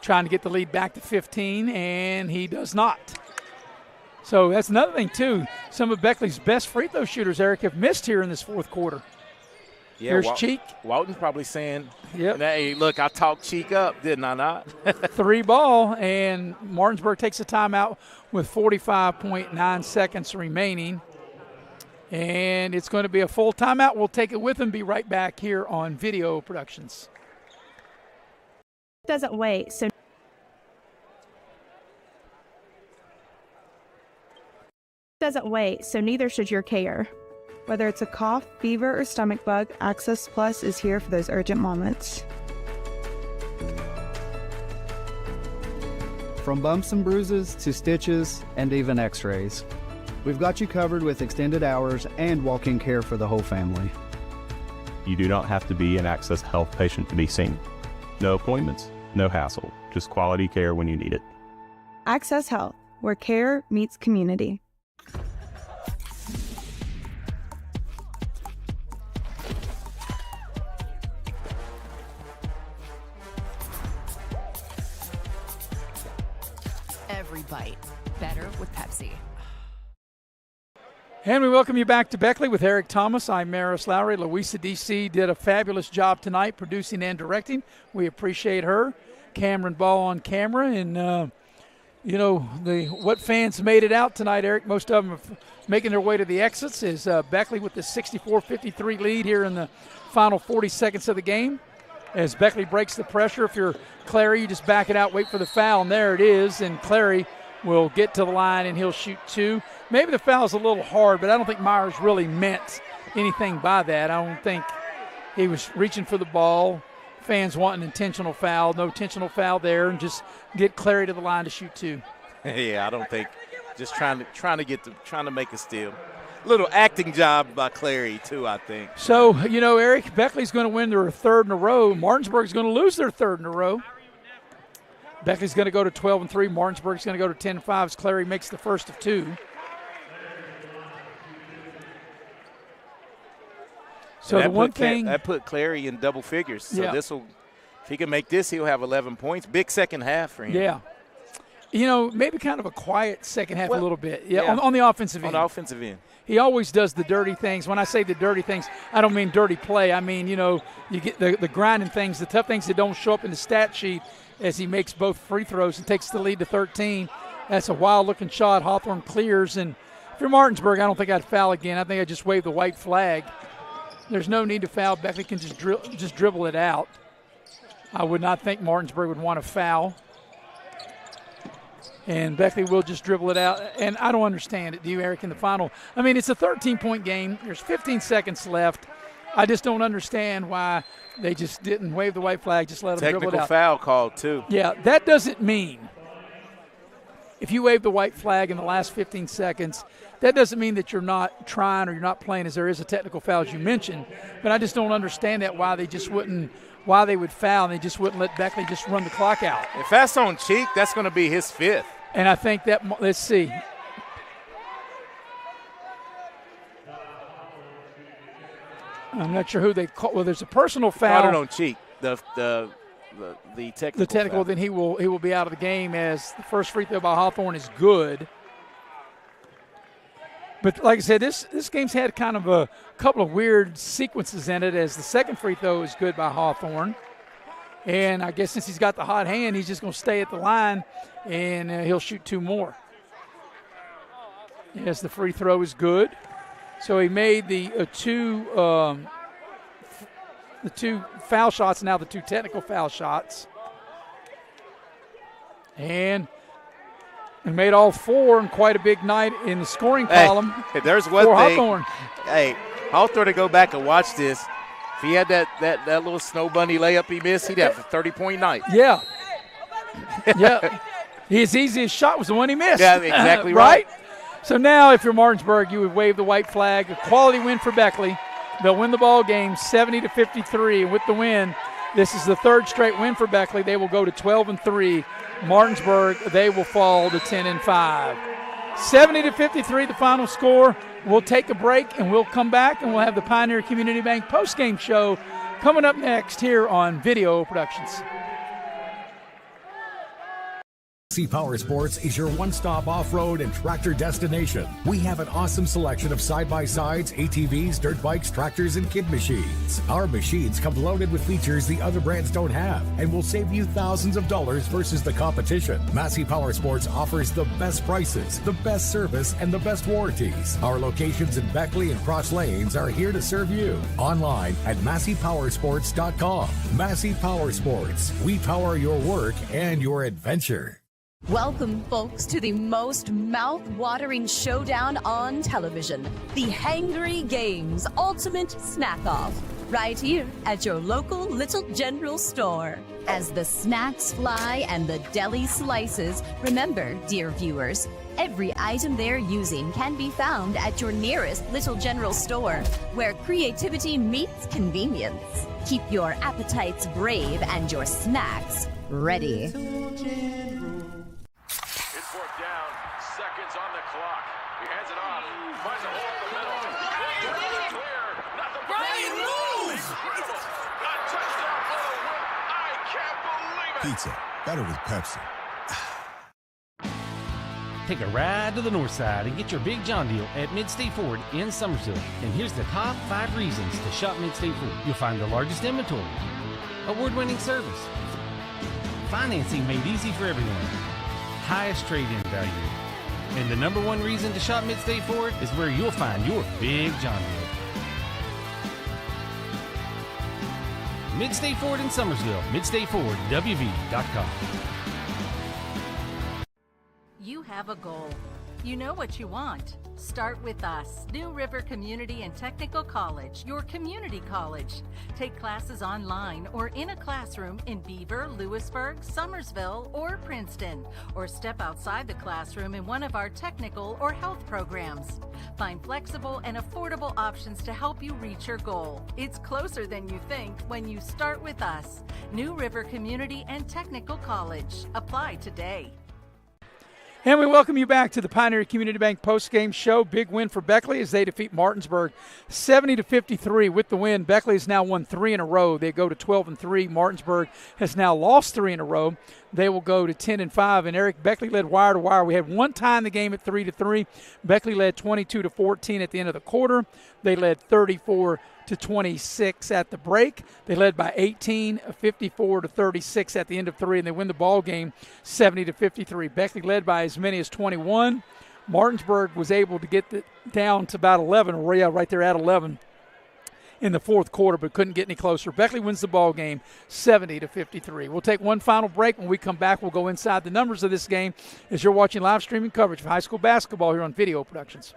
trying to get the lead back to 15, and he does not. So that's another thing, too. Some of Beckley's best free throw shooters, Eric, have missed here in this fourth quarter. Yeah, here's Cheek. Walton's probably saying, yep. Hey, look, I talked Cheek up, didn't I not? 3 ball, and Martinsburg takes a timeout with 45.9 seconds remaining. And it's going to be a full timeout. We'll take it with them. Be right back here on Video Productions. Doesn't wait, so neither should your care. Whether it's a cough, fever, or stomach bug, Access Plus is here for those urgent moments. From bumps and bruises to stitches and even x-rays, we've got you covered with extended hours and walk-in care for the whole family. You do not have to be an Access Health patient to be seen. No appointments, no hassle, just quality care when you need it. Access Health, where care meets community. Every bite better with Pepsi. And we welcome you back to Beckley with Eric Thomas. I'm Maris Lowry. Louisa D.C. did a fabulous job tonight producing and directing. We appreciate her. Cameron Ball on camera. And, what fans made it out tonight, Eric, most of them are making their way to the exits, is Beckley with the 64-53 lead here in the final 40 seconds of the game. As Beckley breaks the pressure, if you're Clary, you just back it out, wait for the foul, and there it is. And Clary will get to the line, and he'll shoot 2. Maybe the foul's a little hard, but I don't think Myers really meant anything by that. I don't think he was reaching for the ball. Fans want an intentional foul. No intentional foul there, and just get Clary to the line to shoot 2. Yeah, I don't think. Just trying to make a steal. Little acting job by Clary, too, I think. So, Eric, Beckley's going to win their 3rd in a row. Martinsburg's going to lose their 3rd in a row. Beckley's going to go to 12-3. Martinsburg's going to go to 10-5 as Clary makes the first of 2. So the one thing that put Clary in double figures. So if he can make this, he'll have 11 points. Big second half for him. Yeah. Maybe kind of a quiet second half a little bit. Yeah. On the offensive end. On the offensive end. He always does the dirty things. When I say the dirty things, I don't mean dirty play. I mean, you get the grinding things, the tough things that don't show up in the stat sheet as he makes both free throws and takes the lead to 13. That's a wild-looking shot. Hawthorne clears. And if you're Martinsburg, I don't think I'd foul again. I think I'd just wave the white flag. There's no need to foul. Beckley can just dribble it out. I would not think Martinsburg would want to foul. And Beckley will just dribble it out. And I don't understand it, do you, Eric, in the final? I mean, it's a 13-point game. There's 15 seconds left. I just don't understand why they just didn't wave the white flag, just let them dribble it out. Technical foul called, too. Yeah, that doesn't mean if you wave the white flag in the last 15 seconds, that doesn't mean that you're not trying or you're not playing, as there is a technical foul, as you mentioned. But I just don't understand that, why they would foul and they just wouldn't let Beckley just run the clock out. If that's on Cheek, that's going to be his 5th. And I think that, let's see. I'm not sure who they call. Well, there's a personal foul. Caught it on cheek. The technical. The technical. Foul. Then he will be out of the game as the first free throw by Hawthorne is good. But like I said, this game's had kind of a couple of weird sequences in it, as the second free throw is good by Hawthorne. And I guess since he's got the hot hand, he's just going to stay at the line, and he'll shoot 2 more. Yes, the free throw is good. So he made the two foul shots, now the 2 technical foul shots. And made all 4 in quite a big night in the scoring column. Hey, there's one for thing. Hawthorne. Hey, Hawthorne to go back and watch this. If he had that little snow bunny layup he missed, he'd have a 30-point night. Yeah. Yeah. His easiest shot was the one he missed. Yeah, exactly right. So now if you're Martinsburg, you would wave the white flag. A quality win for Beckley. They'll win the ball game 70-53. And with the win, this is the 3rd straight win for Beckley. They will go to 12-3. Martinsburg, they will fall to 10-5. 70-53, the final score. We'll take a break, and we'll come back, and we'll have the Pioneer Community Bank postgame show coming up next here on Video Productions. Massey Power Sports is your one-stop off-road and tractor destination. We have an awesome selection of side-by-sides, ATVs, dirt bikes, tractors, and kid machines. Our machines come loaded with features the other brands don't have and will save you thousands of dollars versus the competition. Massey Power Sports offers the best prices, the best service, and the best warranties. Our locations in Beckley and Cross Lanes are here to serve you. Online at MasseyPowersports.com. Massey Power Sports. We power your work and your adventure. Welcome, folks, to the most mouth-watering showdown on television, the Hangry Games Ultimate Snack-Off, right here at your local Little General store. As the snacks fly and the deli slices, remember, dear viewers, every item they're using can be found at your nearest Little General store, where creativity meets convenience. Keep your appetites brave and your snacks ready. Seconds on the clock. He hands it off. Finds a hole in the middle. Clear. Nothing but incredible. A touchdown for the win. I can't believe it. Pizza. Better with Pepsi. Take a ride to the north side and get your big John deal at Mid-State Ford in Summersville. And here's the top 5 reasons to shop Mid-State Ford. You'll find the largest inventory, award-winning service, financing made easy for everyone, highest trade-in value. And the number 1 reason to shop Mid-State Ford is where you'll find your big John deal. Mid-State Ford in Summersville. MidStateFordWV.com. You have a goal. You know what you want. Start with us, New River Community and Technical College, your community college. Take classes online or in a classroom in Beaver, Lewisburg, Summersville, or Princeton, or step outside the classroom in one of our technical or health programs. Find flexible and affordable options to help you reach your goal. It's closer than you think when you start with us, New River Community and Technical College. Apply today. And we welcome you back to the Pioneer Community Bank postgame show. Big win for Beckley as they defeat Martinsburg 70-53. With the win, Beckley has now won 3 in a row. They go to 12-3. Martinsburg has now lost 3 in a row. They will go to 10-5. And Eric, Beckley led wire to wire. We had one tie in the game at 3-3. Beckley led 22-14 at the end of the quarter. They led 34-26 at the break. They led by 18, 54-36 at the end of 3, and they win the ball game 70-53. Beckley led by as many as 21. Martinsburg was able to get down to about 11, or right there at 11 in the fourth quarter, but couldn't get any closer. Beckley wins the ball game 70-53. We'll take one final break. When we come back, we'll go inside the numbers of this game as you're watching live streaming coverage of high school basketball here on Video Productions.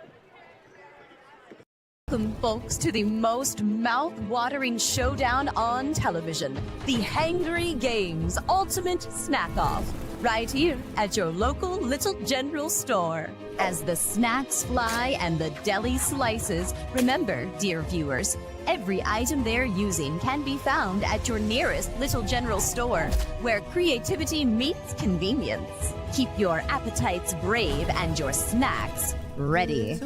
Welcome, folks, to the most mouth-watering showdown on television, the Hangry Games Ultimate Snack-Off, right here at your local Little General store. As the snacks fly and the deli slices, remember, dear viewers, every item they're using can be found at your nearest Little General store, where creativity meets convenience. Keep your appetites brave and your snacks ready.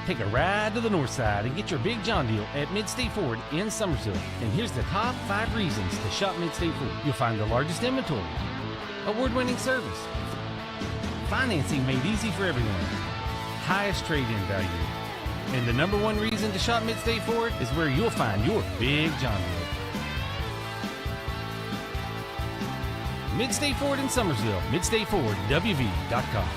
Take a ride to the north side and get your big John deal at Mid-State Ford in Summersville. And here's the top 5 reasons to shop Mid-State Ford. You'll find the largest inventory, award-winning service, financing made easy for everyone, highest trade-in value. And the number 1 reason to shop Mid-State Ford is where you'll find your big John deal. Mid-State Ford in Summersville, MidStateFordWV.com.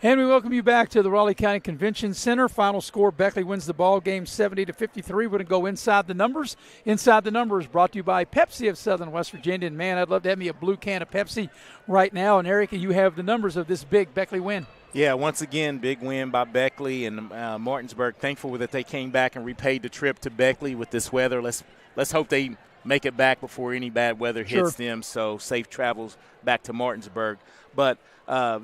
And we welcome you back to the Raleigh County Convention Center. Final score, Beckley wins the ball game 70-53. We're going to go inside the numbers. Inside the numbers brought to you by Pepsi of Southern West Virginia. And, man, I'd love to have me a blue can of Pepsi right now. And, Eric, you have the numbers of this big Beckley win. Yeah, once again, big win by Beckley and Martinsburg. Thankful that they came back and repaid the trip to Beckley with this weather. Let's hope they make it back before any bad weather hits them, so safe travels back to Martinsburg. But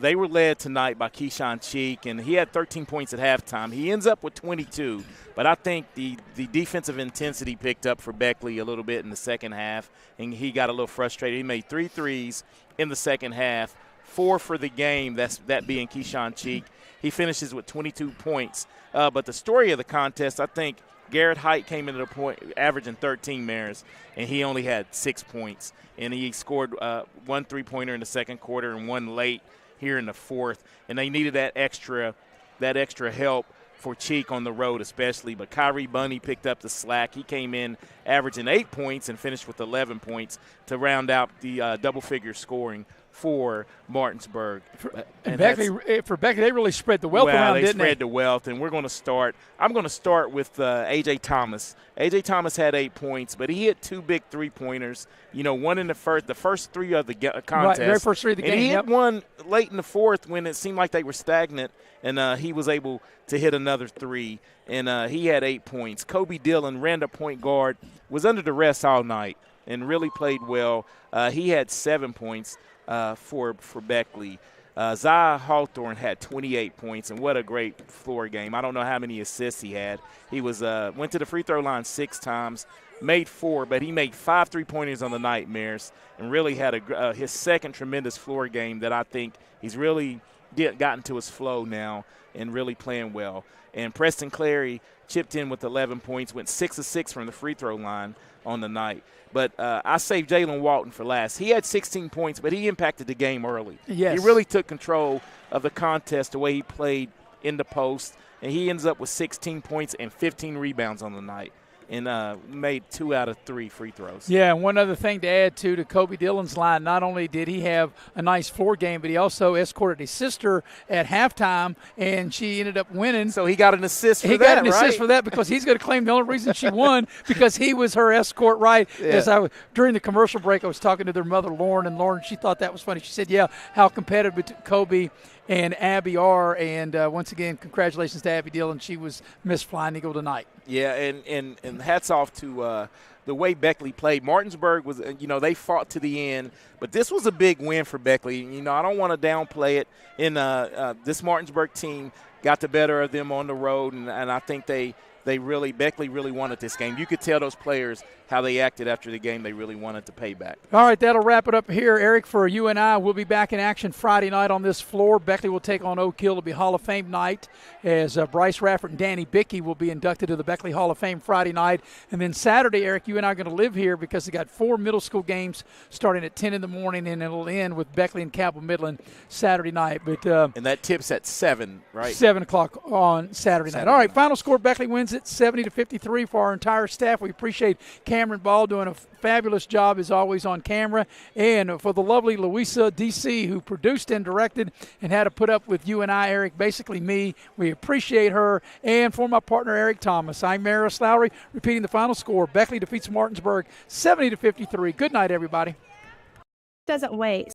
they were led tonight by Keyshawn Cheek, and he had 13 points at halftime. He ends up with 22, but I think the defensive intensity picked up for Beckley a little bit in the second half, and he got a little frustrated. He made 3 threes in the second half, 4 for the game, that being Keyshawn Cheek. He finishes with 22 points. But the story of the contest, I think, Garrett Height came into the point averaging 13 mares, and he only had 6 points. And he scored 1 3-pointer in the second quarter and 1 late here in the fourth. And they needed that extra help for Cheek on the road especially. But Kyrie Bunny picked up the slack. He came in averaging 8 points and finished with 11 points to round out the double-figure scoring for Martinsburg. And for Beckley, they really spread the wealth around, didn't they? They spread the wealth, and I'm going to start with A.J. Thomas. A.J. Thomas had 8 points, but he hit 2 big three-pointers, one in the first 3 of the contest. Right, very first 3 of the game. And he hit one late in the fourth when it seemed like they were stagnant, and he was able to hit another 3, and he had 8 points. Kobe Dillon, random point guard, was under duress all night and really played well. He had 7 points. For Beckley. Zai Hawthorne had 28 points, and what a great floor game. I don't know how many assists he had. He went to the free throw line 6 times, made 4, but he made 5 3-pointers on the night, Mares, and really had his second tremendous floor game that I think he's really gotten to his flow now and really playing well. And Preston Clary chipped in with 11 points, went 6 of 6 from the free throw line on the night. But I saved Jalen Walton for last. He had 16 points, but he impacted the game early. Yes. He really took control of the contest the way he played in the post, and he ends up with 16 points and 15 rebounds on the night. And made 2 out of 3 free throws. Yeah, and one other thing to add to Kobe Dillon's line, not only did he have a nice floor game, but he also escorted his sister at halftime, and she ended up winning. So he got an assist for that, He got an assist for that because he's going to claim the only reason she won because he was her escort, right? Yeah. During the commercial break, I was talking to their mother, Lauren, and Lauren, she thought that was funny. She said, yeah, how competitive Kobe and Abby are, and once again, congratulations to Abby Dillon. She was Miss Flying Eagle tonight. Yeah, and hats off to the way Beckley played. Martinsburg was, they fought to the end, but this was a big win for Beckley. I don't want to downplay it. This Martinsburg team got the better of them on the road, and I think Beckley really wanted this game. You could tell those players how they acted after the game. They really wanted to pay back. All right, that'll wrap it up here, Eric, for you and I. We'll be back in action Friday night on this floor. Beckley will take on Oak Hill. It'll be Hall of Fame night as Bryce Rafford and Danny Bickey will be inducted to the Beckley Hall of Fame Friday night. And then Saturday, Eric, you and I are going to live here because they got 4 middle school games starting at 10 in the morning, and it'll end with Beckley and Campbell Midland Saturday night. But and that tips at 7, right? 7 o'clock on Saturday night. All right, final score, Beckley wins it 70-53 for our entire staff. We appreciate Cameron Ball doing a fabulous job as always on camera, and for the lovely Louisa DC who produced and directed and had to put up with you and I, Eric, basically me. We appreciate her. And for my partner Eric Thomas, I'm Maris Lowry, repeating the final score. Beckley defeats Martinsburg 70-53. Good night, everybody. Doesn't wait.